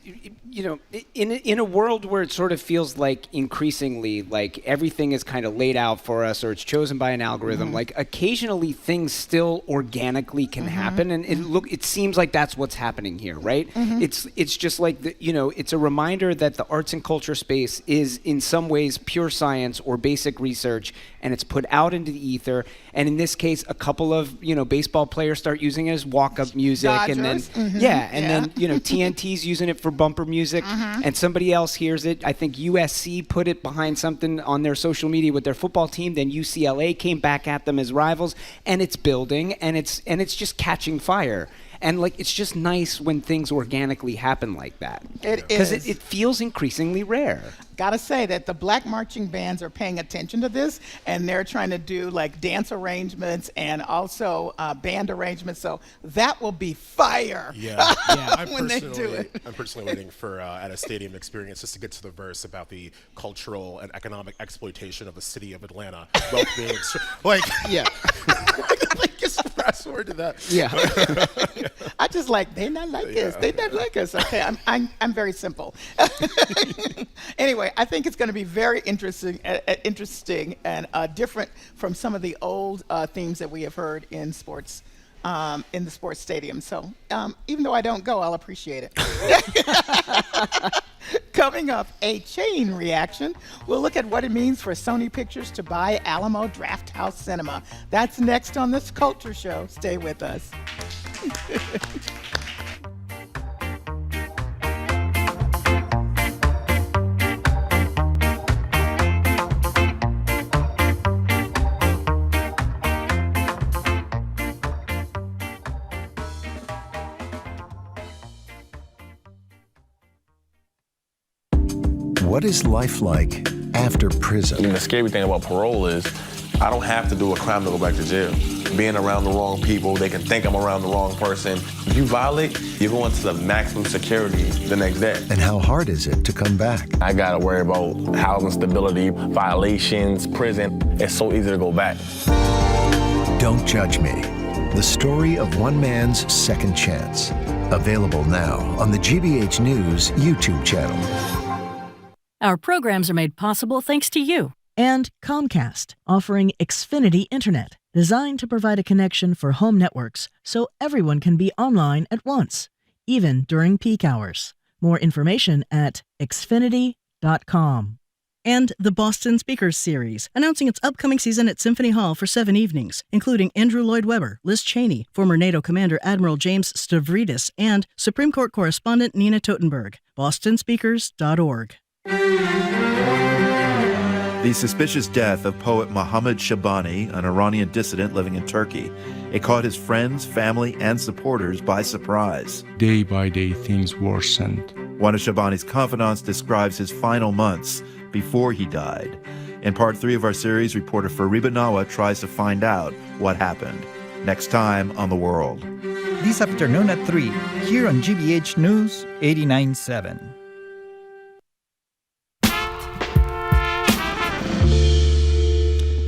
in a world where it sort of feels like increasingly like everything is kind of laid out for us or it's chosen by an algorithm. Like occasionally things still organically can happen, and it seems like that's what's happening here, right? It's just like it's a reminder that the arts and culture space is in some ways pure science or basic research, and it's put out into the ether. And in this case, a couple of baseball players start using it as walk-up music, Dodgers. and then then TNT's using it for bumper music, and somebody else hears it. I think USC put it behind something on their social media with their football team. Then UCLA came back at them as rivals, and it's building, and it's just catching fire. And it's just nice when things organically happen like that. It because is. it feels increasingly rare. gotta say that the black marching bands are paying attention to this, and they're trying to do like dance arrangements and also band arrangements. So that will be fire. Yeah. when they do it. I'm personally waiting for at a stadium experience just to get to the verse about the cultural and economic exploitation of the city of Atlanta. Wealth being yeah. like just fast forward to that. Yeah. I just like, they not like us. They not like us. Okay, I'm very simple. Anyway, I think it's going to be very interesting and different from some of the old themes that we have heard in sports. In the sports stadium. So even though I don't go, I'll appreciate it. Coming up, a chain reaction. We'll look at what it means for Sony Pictures to buy Alamo Drafthouse Cinema. That's next on this Culture Show. Stay with us. What is life like after prison? The scary thing about parole is I don't have to do a crime to go back to jail. Being around the wrong people, they can think I'm around the wrong person. If you violate, you're going to the maximum security the next day. And how hard is it to come back? I gotta worry about housing stability, violations, prison. It's so easy to go back. Don't Judge Me. The story of one man's second chance. Available now on the GBH News YouTube channel. Our programs are made possible thanks to you. And Comcast, offering Xfinity Internet, designed to provide a connection for home networks so everyone can be online at once, even during peak hours. More information at xfinity.com. And the Boston Speakers Series, announcing its upcoming season at Symphony Hall for 7 evenings, including Andrew Lloyd Webber, Liz Cheney, former NATO Commander Admiral James Stavridis, and Supreme Court Correspondent Nina Totenberg. bostonspeakers.org. The suspicious death of poet Mohammad Shabani, an Iranian dissident living in Turkey. It caught his friends, family, and supporters by surprise. Day by day, things worsened. One of Shabani's confidants describes his final months before he died. In part 3 of our series, reporter Fariba Nawa tries to find out what happened. Next time on The World. This afternoon at 3, here on GBH News 89.7.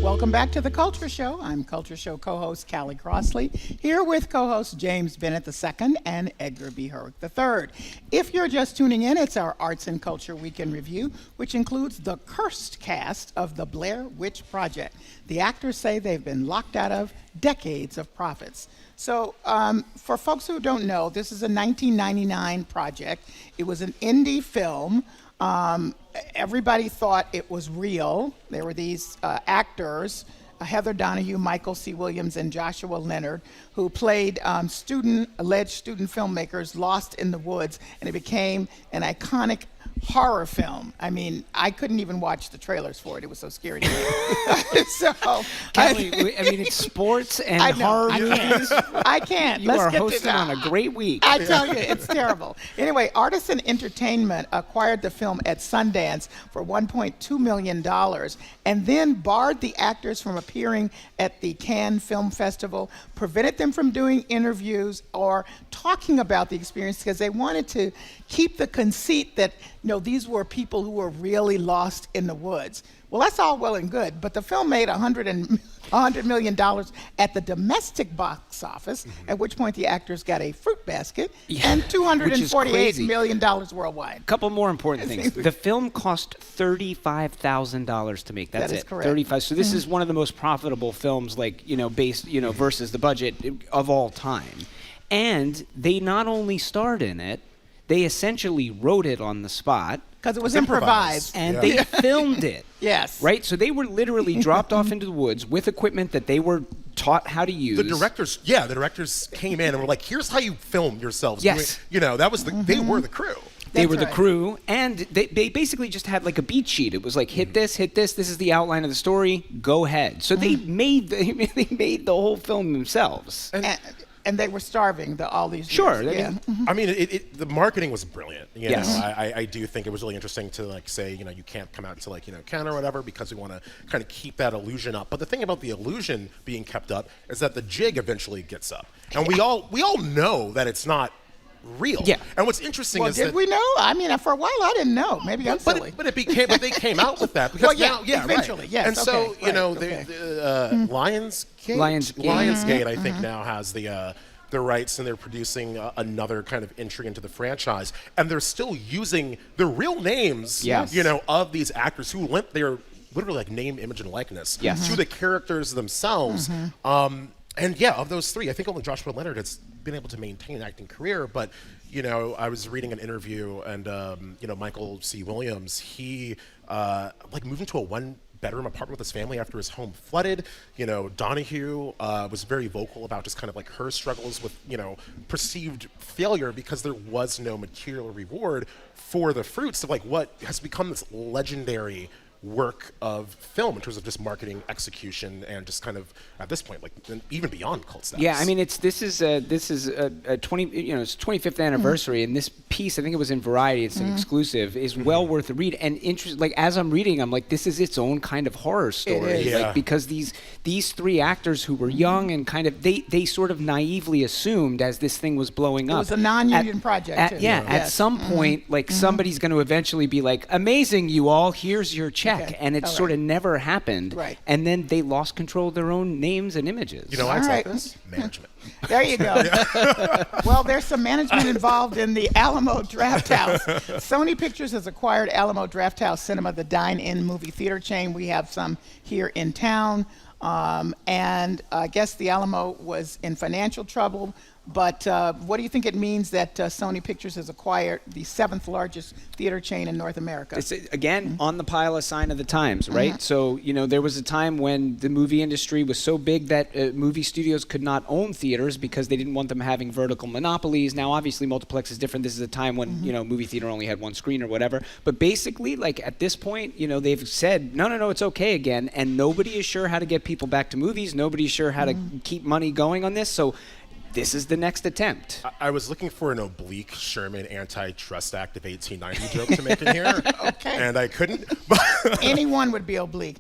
Welcome back to the Culture Show. I'm Culture Show co-host Callie Crossley, here with co-hosts James Bennett II and Edgar B. Herrick III. If you're just tuning in, it's our Arts and Culture Weekend Review, which includes the cursed cast of the Blair Witch Project. The actors say they've been locked out of decades of profits. So for folks who don't know, this is a 1999 project. It was an indie film. Everybody thought it was real. There were these actors, Heather Donahue, Michael C. Williams, and Joshua Leonard, who played alleged student filmmakers lost in the woods, and it became an iconic horror film. I mean, I couldn't even watch the trailers for it. It was so scary to me. Kelly, I mean, it's sports and horror movies. I can't. You are hosting on a great week. I tell you, it's terrible. Anyway, Artisan Entertainment acquired the film at Sundance for $1.2 million and then barred the actors from appearing at the Cannes Film Festival, prevented them from doing interviews or talking about the experience because they wanted to keep the conceit that, these were people who were really lost in the woods. Well, that's all well and good, but the film made $100 million at the domestic box office, at which point the actors got a fruit basket, and $248 million worldwide. A couple more important things. The film cost $35,000 to make. That's that is it. correct. 35. So this is one of the most profitable films, based, versus the budget of all time. And they not only starred in it, they essentially wrote it on the spot. Because it was improvised. And they filmed it. Yes. Right? So they were literally dropped off into the woods with equipment that they were taught how to use. The directors came in and were like, here's how you film yourselves. Yes. That was they were the crew. They were the crew, and they basically just had like a beat sheet. It was like, hit this, this is the outline of the story, go ahead. So they made the whole film themselves. And they were starving all these Sure. years. I mean, the marketing was brilliant. You Yes. know, I do think it was really interesting to like say, you know, you can't come out to like, you know, Canada or whatever because we want to kind of keep that illusion up. But the thing about the illusion being kept up is that the jig eventually gets up, and we all know that it's not real. Yeah. And what's interesting Well, is did that we know? I mean, for a while I didn't know. Maybe I'm silly. but they came out with that because Well, yeah, eventually, right. yes, And so okay, you know, right, the Lionsgate. Lionsgate, I think now has the rights, and they're producing another kind of entry into the franchise, and they're still using the real names, you know, of these actors who lent their literally like name, image, and likeness to the characters themselves. And yeah, of those three, I think only Joshua Leonard has been able to maintain an acting career. But you know, I was reading an interview, and you know, Michael C. Williams, he like moved into a one-bedroom apartment with his family after his home flooded. You know, Donahue was very vocal about just kind of like her struggles with, you know, perceived failure because there was no material reward for the fruits of like what has become this legendary work of film in terms of just marketing, execution, and just kind of at this point, like even beyond cult status. Yeah, I mean, this is a 20, you know, it's 25th anniversary, and this piece, I think it was in Variety, it's an exclusive, is well worth the read. And like as I'm reading, I'm like, this is its own kind of horror story, It is. like because these three actors who were young and kind of they sort of naively assumed as this thing was blowing up. It was a non-union project. Too. At some point, like somebody's going to eventually be like, amazing, you all, here's your check. And it sort of never happened. Right. And then they lost control of their own names and images. You know why it's like this? Management. There you go. Well, there's some management involved in the Alamo Drafthouse. Sony Pictures has acquired Alamo Drafthouse Cinema, the dine-in movie theater chain. We have some here in town. And I guess the Alamo was in financial trouble. But what do you think it means that Sony Pictures has acquired the 7th largest theater chain in North America? It's, again, on the pile of sign of the times, right? So, you know, there was a time when the movie industry was so big that movie studios could not own theaters because they didn't want them having vertical monopolies. Now, obviously, multiplex is different. This is a time when, you know, movie theater only had one screen or whatever. But basically, like, at this point, you know, they've said, no, it's okay again. And nobody is sure how to get people back to movies. Nobody's sure how to keep money going on this. So this is the next attempt. I was looking for an oblique Sherman Antitrust Act of 1890 joke to make in here, and I couldn't. Anyone would be oblique.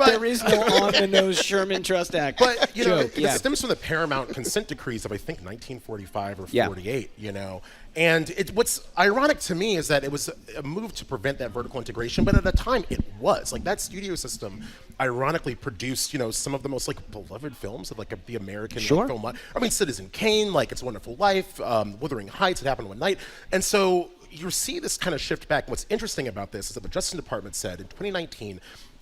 There is no on-the-nose Sherman Trust Act But, you know, joke. it stems from the Paramount consent decrees of, I think, 1945 or 48, you know. And what's ironic to me is that it was a move to prevent that vertical integration, but at the time it was. Like, that studio system ironically produced, you know, some of the most, like, beloved films of, like, the American film. I mean, Citizen Kane, like, It's a Wonderful Life, Wuthering Heights, It Happened One Night. And so you see this kind of shift back. And what's interesting about this is that the Justice Department said in 2019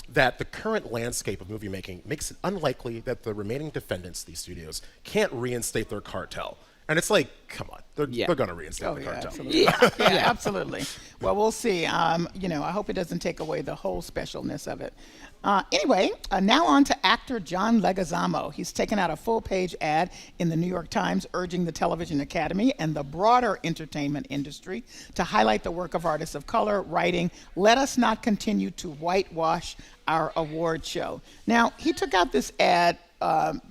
that the current landscape of movie making makes it unlikely that the remaining defendants, these studios, can't reinstate their cartel. And it's like, come on, they're going to reinstate the cartel. Absolutely. Absolutely. Well, we'll see. You know, I hope it doesn't take away the whole specialness of it. Anyway, now on to actor John Leguizamo. He's taken out a full-page ad in the New York Times urging the Television Academy and the broader entertainment industry to highlight the work of artists of color, writing, "Let us not continue to whitewash our award show." Now, he took out this ad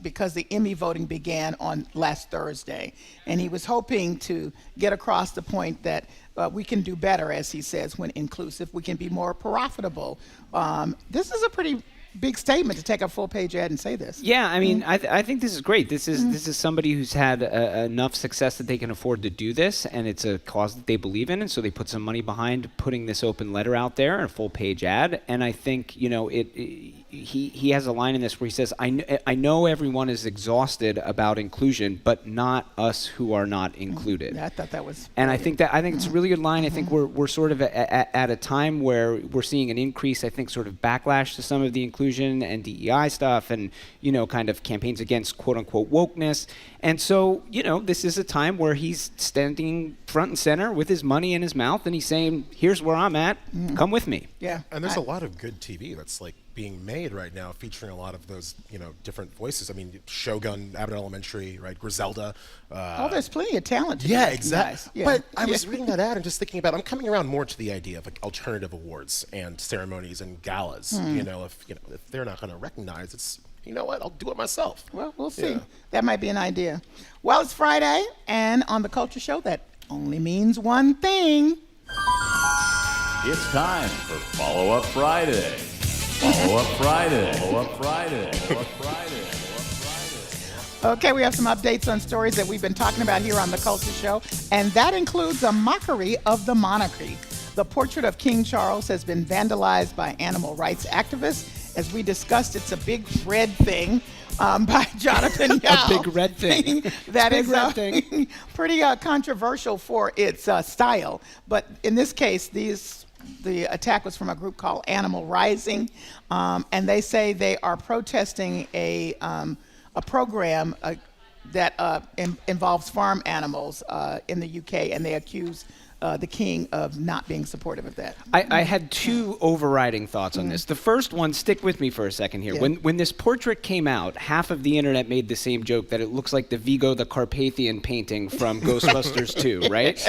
because the Emmy voting began on last Thursday, and he was hoping to get across the point that we can do better, as he says, when inclusive. We can be more profitable. This is a pretty big statement to take a full-page ad and say this. Yeah, I mean, I think this is great. This is somebody who's had enough success that they can afford to do this, and it's a cause that they believe in, and so they put some money behind putting this open letter out there, a full-page ad. And I think, you know, he has a line in this where he says, I know everyone is exhausted about inclusion, but not us who are not included. I thought that was and I think it's a really good line. I think we're sort of at a time where we're seeing an increase, I think, sort of backlash to some of the inclusion and DEI stuff, and, you know, kind of campaigns against quote unquote wokeness. And so, you know, this is a time where he's standing front and center with his money in his mouth, and he's saying, here's where I'm at, come with me. Yeah. And there's a lot of good TV that's like being made right now, featuring a lot of those, you know, different voices. I mean, Shogun, Abbott Elementary, right? Griselda. There's plenty of talent. Yeah, exactly. Nice. Yeah. But I was reading that ad and just thinking about, I'm coming around more to the idea of like alternative awards and ceremonies and galas. You know, if they're not going to recognize, it's you know what? I'll do it myself. Well, we'll see. That might be an idea. Well, it's Friday, and on the Culture Show, that only means one thing. It's time for Follow-Up Friday. Follow-Up Friday. Follow-Up Friday. Follow-Up Friday. Okay, we have some updates on stories that we've been talking about here on the Culture Show, and that includes a mockery of the monarchy. The portrait of King Charles has been vandalized by animal rights activists. As we discussed, it's a big red thing by Jonathan Yao. A big red thing. That Big is red thing. pretty controversial for its style. But in this case, the attack was from a group called Animal Rising, and they say they are protesting a program that involves farm animals in the UK, and they accuse the king of not being supportive of that. I had two overriding thoughts on this. The first one, stick with me for a second here. Yeah. When this portrait came out, half of the internet made the same joke that it looks like the Vigo the Carpathian painting from Ghostbusters 2, right?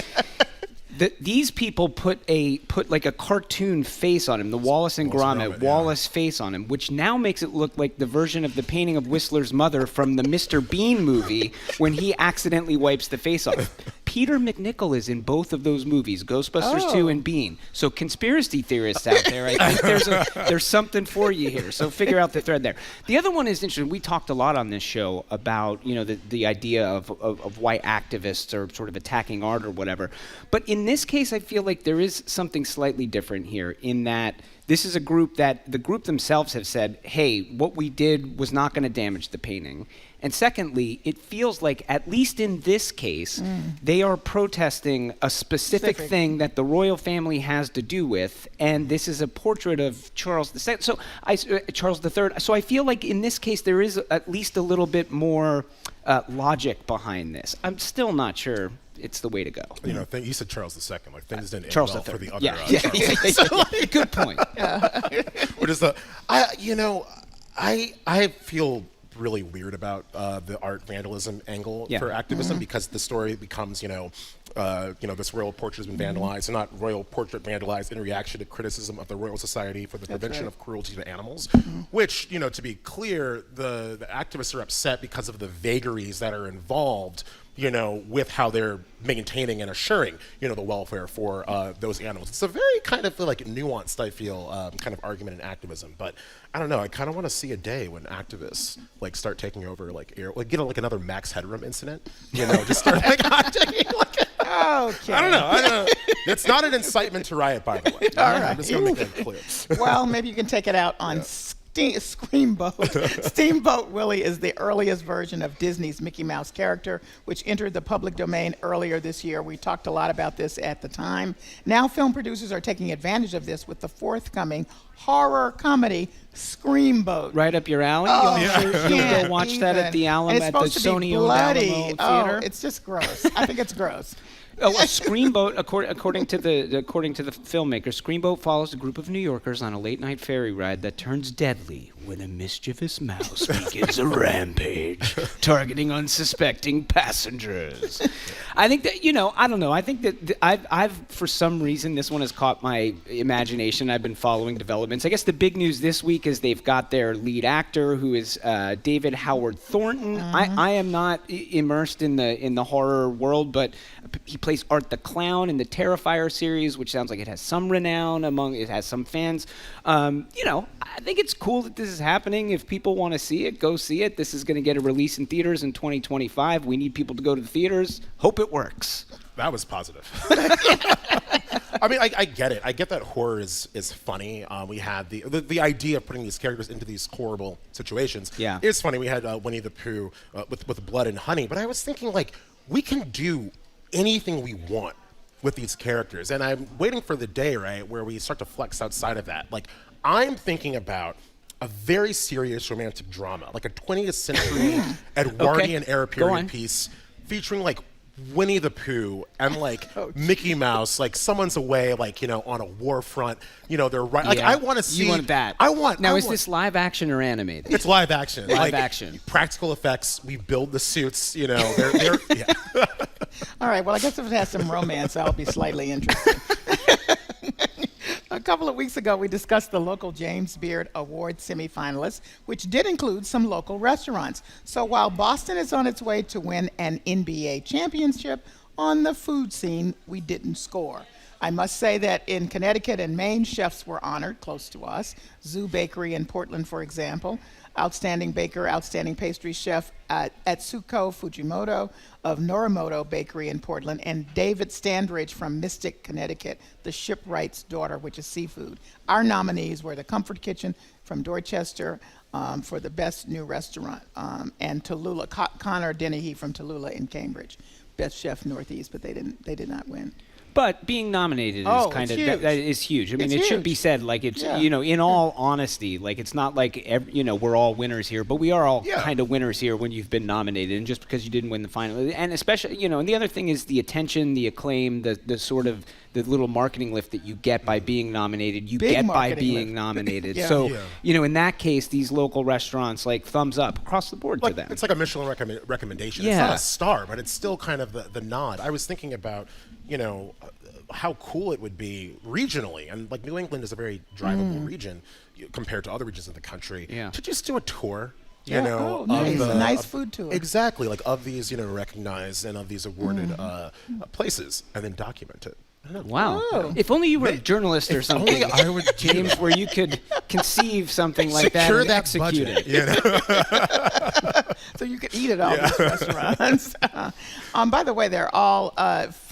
These people put like a cartoon face on him, the Wallace and Gromit Wallace face on him, which now makes it look like the version of the painting of Whistler's mother from the Mr. Bean movie when he accidentally wipes the face off. Peter McNichol is in both of those movies, Ghostbusters 2 and Bean. So conspiracy theorists out there, I think there's something for you here. So figure out the thread there. The other one is interesting. We talked a lot on this show about the idea of why activists are sort of attacking art or whatever. But in this case, I feel like there is something slightly different here in that this is a group that the group themselves have said, hey, what we did was not going to damage the painting. And secondly, it feels like, at least in this case, they are protesting a specific thing that the royal family has to do with, and this is a portrait of Charles II. Charles III. So I feel like in this case there is at least a little bit more logic behind this. I'm still not sure it's the way to go. You know, you said Charles II. Like things didn't end Charles well III. for the other. Yeah. Good point. What is I feel really weird about the art vandalism angle for activism because the story becomes, this royal portrait has been vandalized, and not royal portrait vandalized in reaction to criticism of the Royal Society for the Prevention of Cruelty to Animals, which, to be clear, the activists are upset because of the vagaries that are involved, with how they're maintaining and assuring, the welfare for those animals. It's a very kind of like nuanced, I feel, kind of argument in activism. But I don't know. I kind of want to see a day when activists start taking over get another Max Headroom incident. Just start Okay. I don't know. It's not an incitement to riot, by the way. All right. I'm just going to make that clear. Well, maybe you can take it out on Screamboat. Steamboat Willie is the earliest version of Disney's Mickey Mouse character, which entered the public domain earlier this year. We talked a lot about this at the time. Now film producers are taking advantage of this with the forthcoming horror comedy Screamboat. Right up your alley? You'll go watch that at the Alamo, at the Sony bloody. Theater? Oh, it's just gross. I think it's gross. A Screamboat, according to the filmmaker, Screamboat follows a group of New Yorkers on a late-night ferry ride that turns deadly when a mischievous mouse begins a rampage, targeting unsuspecting passengers. I think that, I don't know. I think that I've for some reason, this one has caught my imagination. I've been following developments. I guess the big news this week is they've got their lead actor, who is David Howard Thornton. I am not immersed in the horror world, but he plays Art the Clown in the Terrifier series, which sounds like it has some renown it has some fans. I think it's cool that this is happening. If people want to see it, go see it. This is going to get a release in theaters in 2025. We need people to go to the theaters. Hope it works. That was positive. I mean, I get it. I get that horror is funny. We had the idea of putting these characters into these horrible situations. Yeah. It's funny. We had Winnie the Pooh with Blood and Honey, but I was thinking, we can do anything we want with these characters, and I'm waiting for the day, right, where we start to flex outside of that. I'm thinking about a very serious romantic drama, like a 20th century Edwardian era period piece featuring Winnie the Pooh and Mickey Mouse, someone's away, on a war front. They're right. I want to see. You want that? Is this live action or animated? It's live action. Live action. Practical effects. We build the suits. They're yeah. All right. Well, I guess if it has some romance, I'll be slightly interested. couple of weeks ago, we discussed the local James Beard Award semifinalists, which did include some local restaurants. So while Boston is on its way to win an NBA championship, on the food scene, we didn't score. I must say that in Connecticut and Maine, chefs were honored close to us. Zoo Bakery in Portland, for example. Outstanding baker, outstanding pastry chef at Atsuko Fujimoto of Norimoto Bakery in Portland, and David Standridge from Mystic, Connecticut, the shipwright's daughter, which is seafood. Our nominees were the Comfort Kitchen from Dorchester for the best new restaurant, and Tallulah, Connor Dennehy from Tallulah in Cambridge, best chef Northeast, but they did not win. But being nominated is kind of that is huge. I mean, it should be said, like, it's in all honesty, like, it's not like we're all winners here, but we are all kind of winners here when you've been nominated, and just because you didn't win the final, and especially and the other thing is the attention, the acclaim, the sort of the little marketing lift that you get by being nominated, by being nominated. So in that case, these local restaurants, like, thumbs up across the board to them. It's like a Michelin recommendation. It's not a star, but it's still kind of the nod. I was thinking about how cool it would be regionally, and like New England is a very drivable region compared to other regions of the country. To just do a tour, nice. A nice food tour. Exactly, like of these recognized and of these awarded places, and then document it. Wow. If only you were a journalist or something, I would, James, where you could conceive something like that and execute it. So you could eat at all these restaurants. By the way, they're all,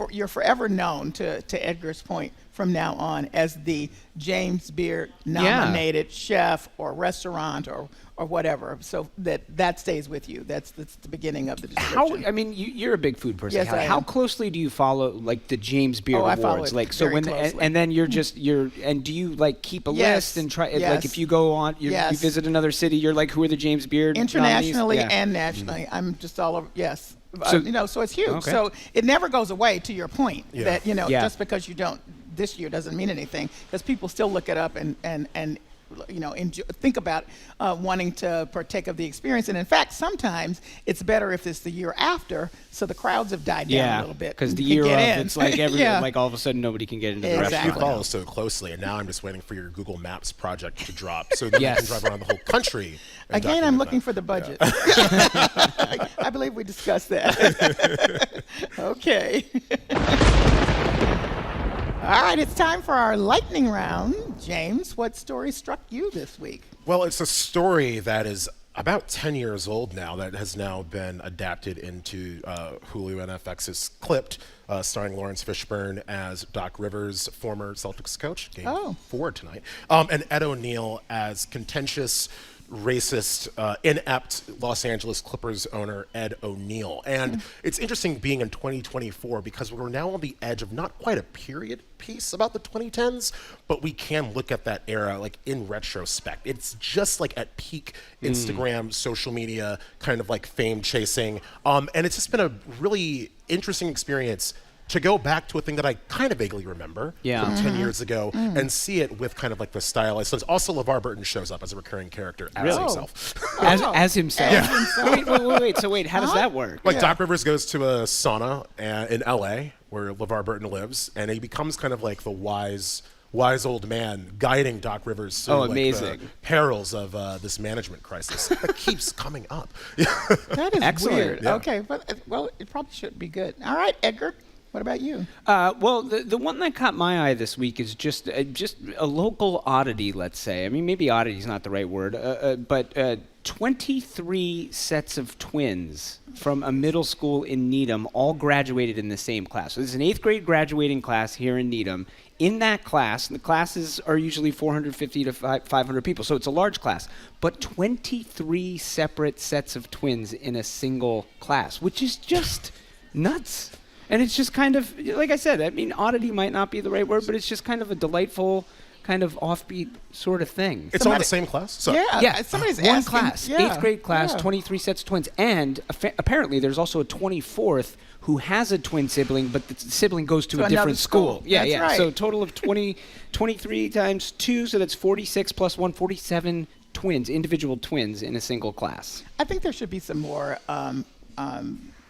you're forever known, to Edgar's point, from now on as the James Beard nominated chef or restaurant or whatever. So that stays with you. That's the beginning of the description. You're a big food person. Yes, I am. How closely do you follow, like, the James Beard Awards? I follow it very closely. And then and do you, like, keep a list and try, like, if you go on, you visit another city, you're like, who are the James Beard internationally nominees? and nationally? I'm just all over. Yes. So it's huge. Okay. So it never goes away, to your point, that just because you don't this year doesn't mean anything, because people still look it up and think about wanting to partake of the experience. And in fact, sometimes it's better if it's the year after, so the crowds have died down a little bit. Because the year of, it's like like all of a sudden nobody can get into the restaurant. You follow so closely, and now I'm just waiting for your Google Maps project to drop, so that you can drive around the whole country. Again, I'm looking for the budget. I believe we discussed that. Okay. All right, it's time for our lightning round. James, what story struck you this week? Well, it's a story that is about 10 years old now, that has now been adapted into Hulu and FX's Clipped, starring Lawrence Fishburne as Doc Rivers, former Celtics coach, Game 4 tonight, and Ed O'Neill as contentious, racist, inept Los Angeles Clippers owner Ed O'Neill. And it's interesting being in 2024 because we're now on the edge of not quite a period piece about the 2010s, but we can look at that era like in retrospect. It's just like at peak Instagram, social media, kind of like fame chasing. And it's just been a really interesting experience to go back to a thing that I kind of vaguely remember from 10 years ago and see it with kind of like the stylized. So also LeVar Burton shows up as a recurring character as himself. As himself? Yeah. Wait. So how does that work? Like Doc Rivers goes to a sauna in LA where LeVar Burton lives, and he becomes kind of like the wise old man guiding Doc Rivers through the perils of this management crisis that keeps coming up. That is excellent. Weird. Yeah. Okay, well, it probably should be good. All right, Edgar. What about you? Well, the one that caught my eye this week is just a local oddity, let's say. I mean, maybe oddity is not the right word, but 23 sets of twins from a middle school in Needham all graduated in the same class. So this is an 8th grade graduating class here in Needham. In that class, the classes are usually 450 to 500 people, so it's a large class, but 23 separate sets of twins in a single class, which is just nuts. And it's just kind of, like I said, I mean, oddity might not be the right word, but it's just kind of a delightful, kind of offbeat sort of thing. It's all the same class? So. Yeah. Somebody's one asking, class, 8th grade class, 23 sets of twins. And apparently there's also a 24th who has a twin sibling, but the sibling goes to a different school. Yeah. Right. So a total of 23 times 2, so that's 46 plus 1, 47 twins, individual twins in a single class. I think there should be some more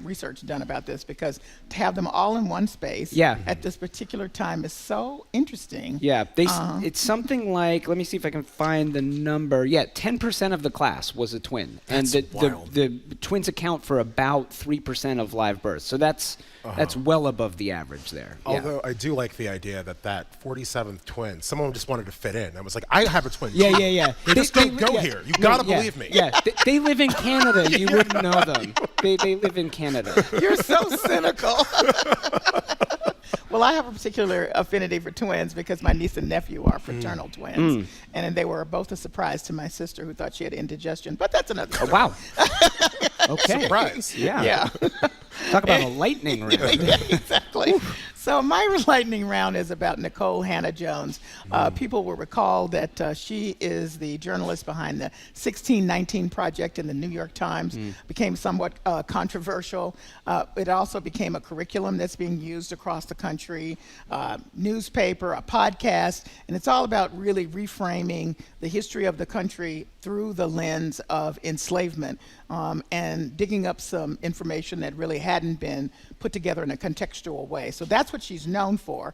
research done about this, because to have them all in one space at this particular time is so interesting. Yeah, it's something like, let me see if I can find the number. Yeah, 10% of the class was a twin. That's wild. The twins account for about 3% of live births. So that's well above the average there. Although I do like the idea that 47th twin, someone just wanted to fit in. I was like, I have a twin. Yeah. They just don't go here. You gotta believe me. Yeah, they live in Canada. You wouldn't know them. They live in Canada. You're so cynical. Well, I have a particular affinity for twins because my niece and nephew are fraternal twins. And they were both a surprise to my sister, who thought she had indigestion. But that's another story. Oh, wow. Okay. Surprise. Yeah. Talk about a lightning round. Yeah, exactly. So my lightning round is about Nicole Hannah-Jones. People will recall that she is the journalist behind the 1619 Project in the New York Times. Became somewhat controversial. It also became a curriculum that's being used across the country, newspaper, a podcast, and it's all about really reframing the history of the country through the lens of enslavement, and digging up some information that really hadn't been put together in a contextual way. So that's what she's known for.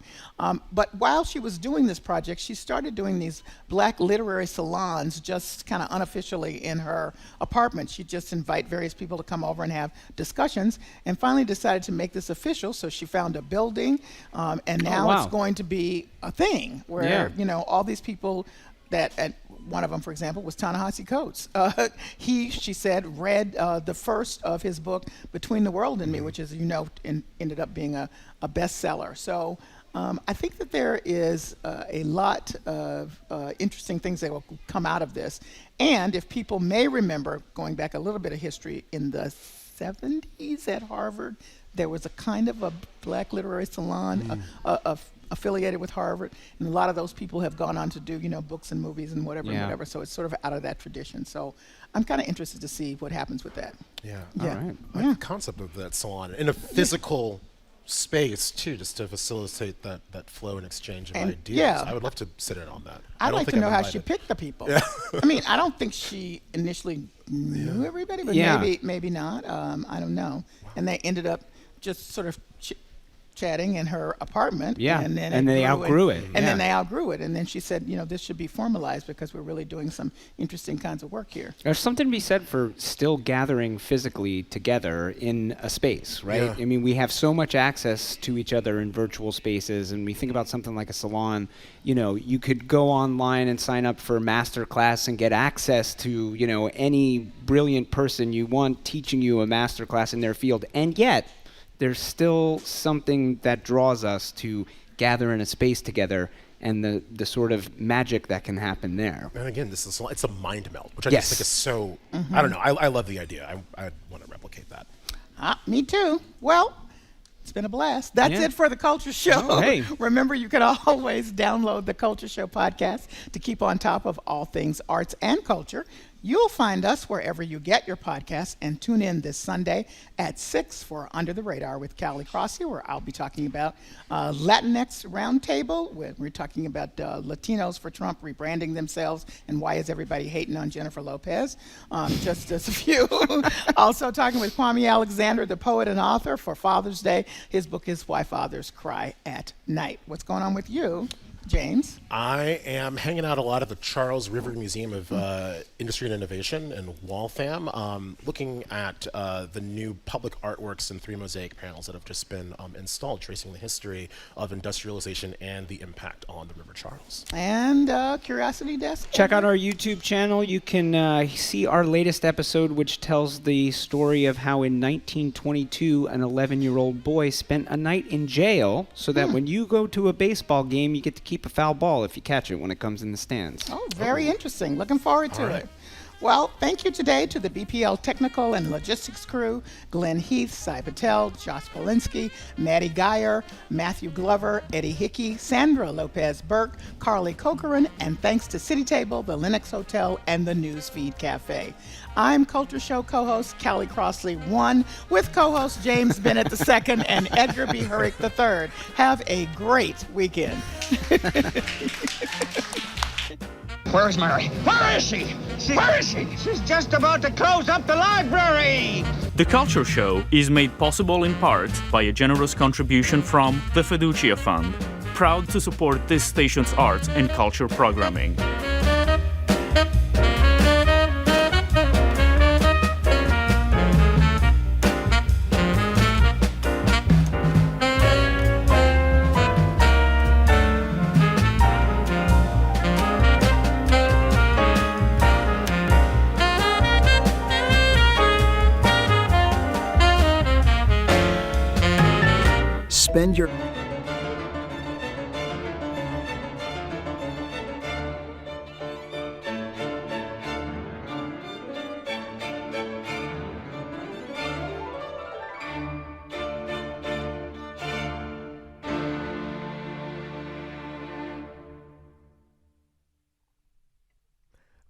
But while she was doing this project, she started doing these black literary salons just kind of unofficially in her apartment. She'd just invite various people to come over and have discussions, and finally decided to make this official. So she found a building, and now it's going to be a thing where, all these people that, one of them, for example, was Ta-Nehisi Coates. She said, read the first of his book, Between the World and Me, which, as you know, ended up being a bestseller. So I think that there is a lot of interesting things that will come out of this. And if people may remember, going back a little bit of history, in the 70s at Harvard, there was a kind of a black literary salon affiliated with Harvard, and a lot of those people have gone on to do, books and movies and whatever. So it's sort of out of that tradition. So I'm kind of interested to see what happens with that. Yeah. All right. I like the concept of that salon in a physical space too, just to facilitate that flow and exchange of ideas. Yeah. I would love to sit in on that. I'd like to know how she picked the people. Yeah. I mean, I don't think she initially knew everybody, but maybe not. I don't know. Wow. And they ended up just sort of chatting in her apartment. Yeah, and then they outgrew it. And then they outgrew it. And then she said, this should be formalized because we're really doing some interesting kinds of work here. There's something to be said for still gathering physically together in a space, right? Yeah. I mean, we have so much access to each other in virtual spaces, and we think about something like a salon. You could go online and sign up for a master class and get access to, any brilliant person you want teaching you a master class in their field. And yet, there's still something that draws us to gather in a space together, and the sort of magic that can happen there. And again, it's a mind melt, which I just think is so, I don't know, I love the idea. I want to replicate that. Me too. Well, it's been a blast. That's it for The Culture Show. Oh, hey. Remember, you can always download The Culture Show podcast to keep on top of all things arts and culture. You'll find us wherever you get your podcasts, and tune in this Sunday at 6 for Under the Radar with Callie Crossley, where I'll be talking about Latinx Roundtable. We're talking about Latinos for Trump rebranding themselves, and why is everybody hating on Jennifer Lopez, just as a few. Also talking with Kwame Alexander, the poet and author, for Father's Day. His book is Why Fathers Cry at Night. What's going on with you, James? I am hanging out a lot at the Charles River Museum of Industry and Innovation in Waltham, looking at the new public artworks and 3 mosaic panels that have just been installed, tracing the history of industrialization and the impact on the River Charles. And Curiosity Desk? Check out our YouTube channel. You can see our latest episode, which tells the story of how in 1922, an 11-year-old boy spent a night in jail so that when you go to a baseball game, you get to keep a foul ball if you catch it when it comes in the stands. Oh, very interesting. Looking forward to it. Well, thank you today to the BPL technical and logistics crew, Glenn Heath, Sai Patel, Josh Polinsky, Maddie Geyer, Matthew Glover, Eddie Hickey, Sandra Lopez-Burke, Carly Cochran, and thanks to City Table, the Linux Hotel, and the Newsfeed Cafe. I'm Culture Show co-host Callie Crossley I, with co-host James Bennett II and Edgar B. Hurrick III. Have a great weekend. Where's Mary? Where is she? Where is she? She's just about to close up the library. The Culture Show is made possible in part by a generous contribution from the Fiducia Fund, proud to support this station's arts and culture programming. Spend your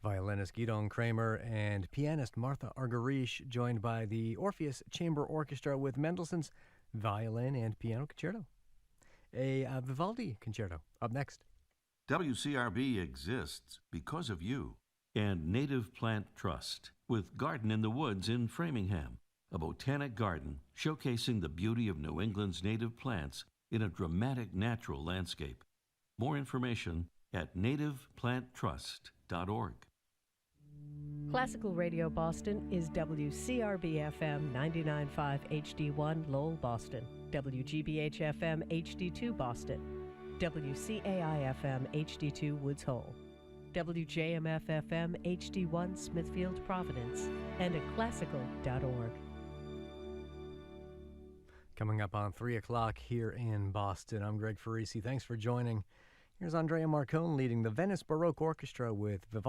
Violinist Gidon Kramer and pianist Martha Argerich, joined by the Orpheus Chamber Orchestra with Mendelssohn's Violin and Piano Concerto. A Vivaldi Concerto up next. WCRB exists because of you and Native Plant Trust with Garden in the Woods in Framingham, a botanic garden showcasing the beauty of New England's native plants in a dramatic natural landscape. More information at nativeplanttrust.org. Classical Radio Boston is WCRB-FM 99.5 HD1 Lowell, Boston, WGBH-FM HD2 Boston, WCAI-FM HD2 Woods Hole, WJMF-FM HD1 Smithfield, Providence, and at classical.org. Coming up on 3 o'clock here in Boston, I'm Greg Farisi. Thanks for joining. Here's Andrea Marcone leading the Venice Baroque Orchestra with Vivaldi.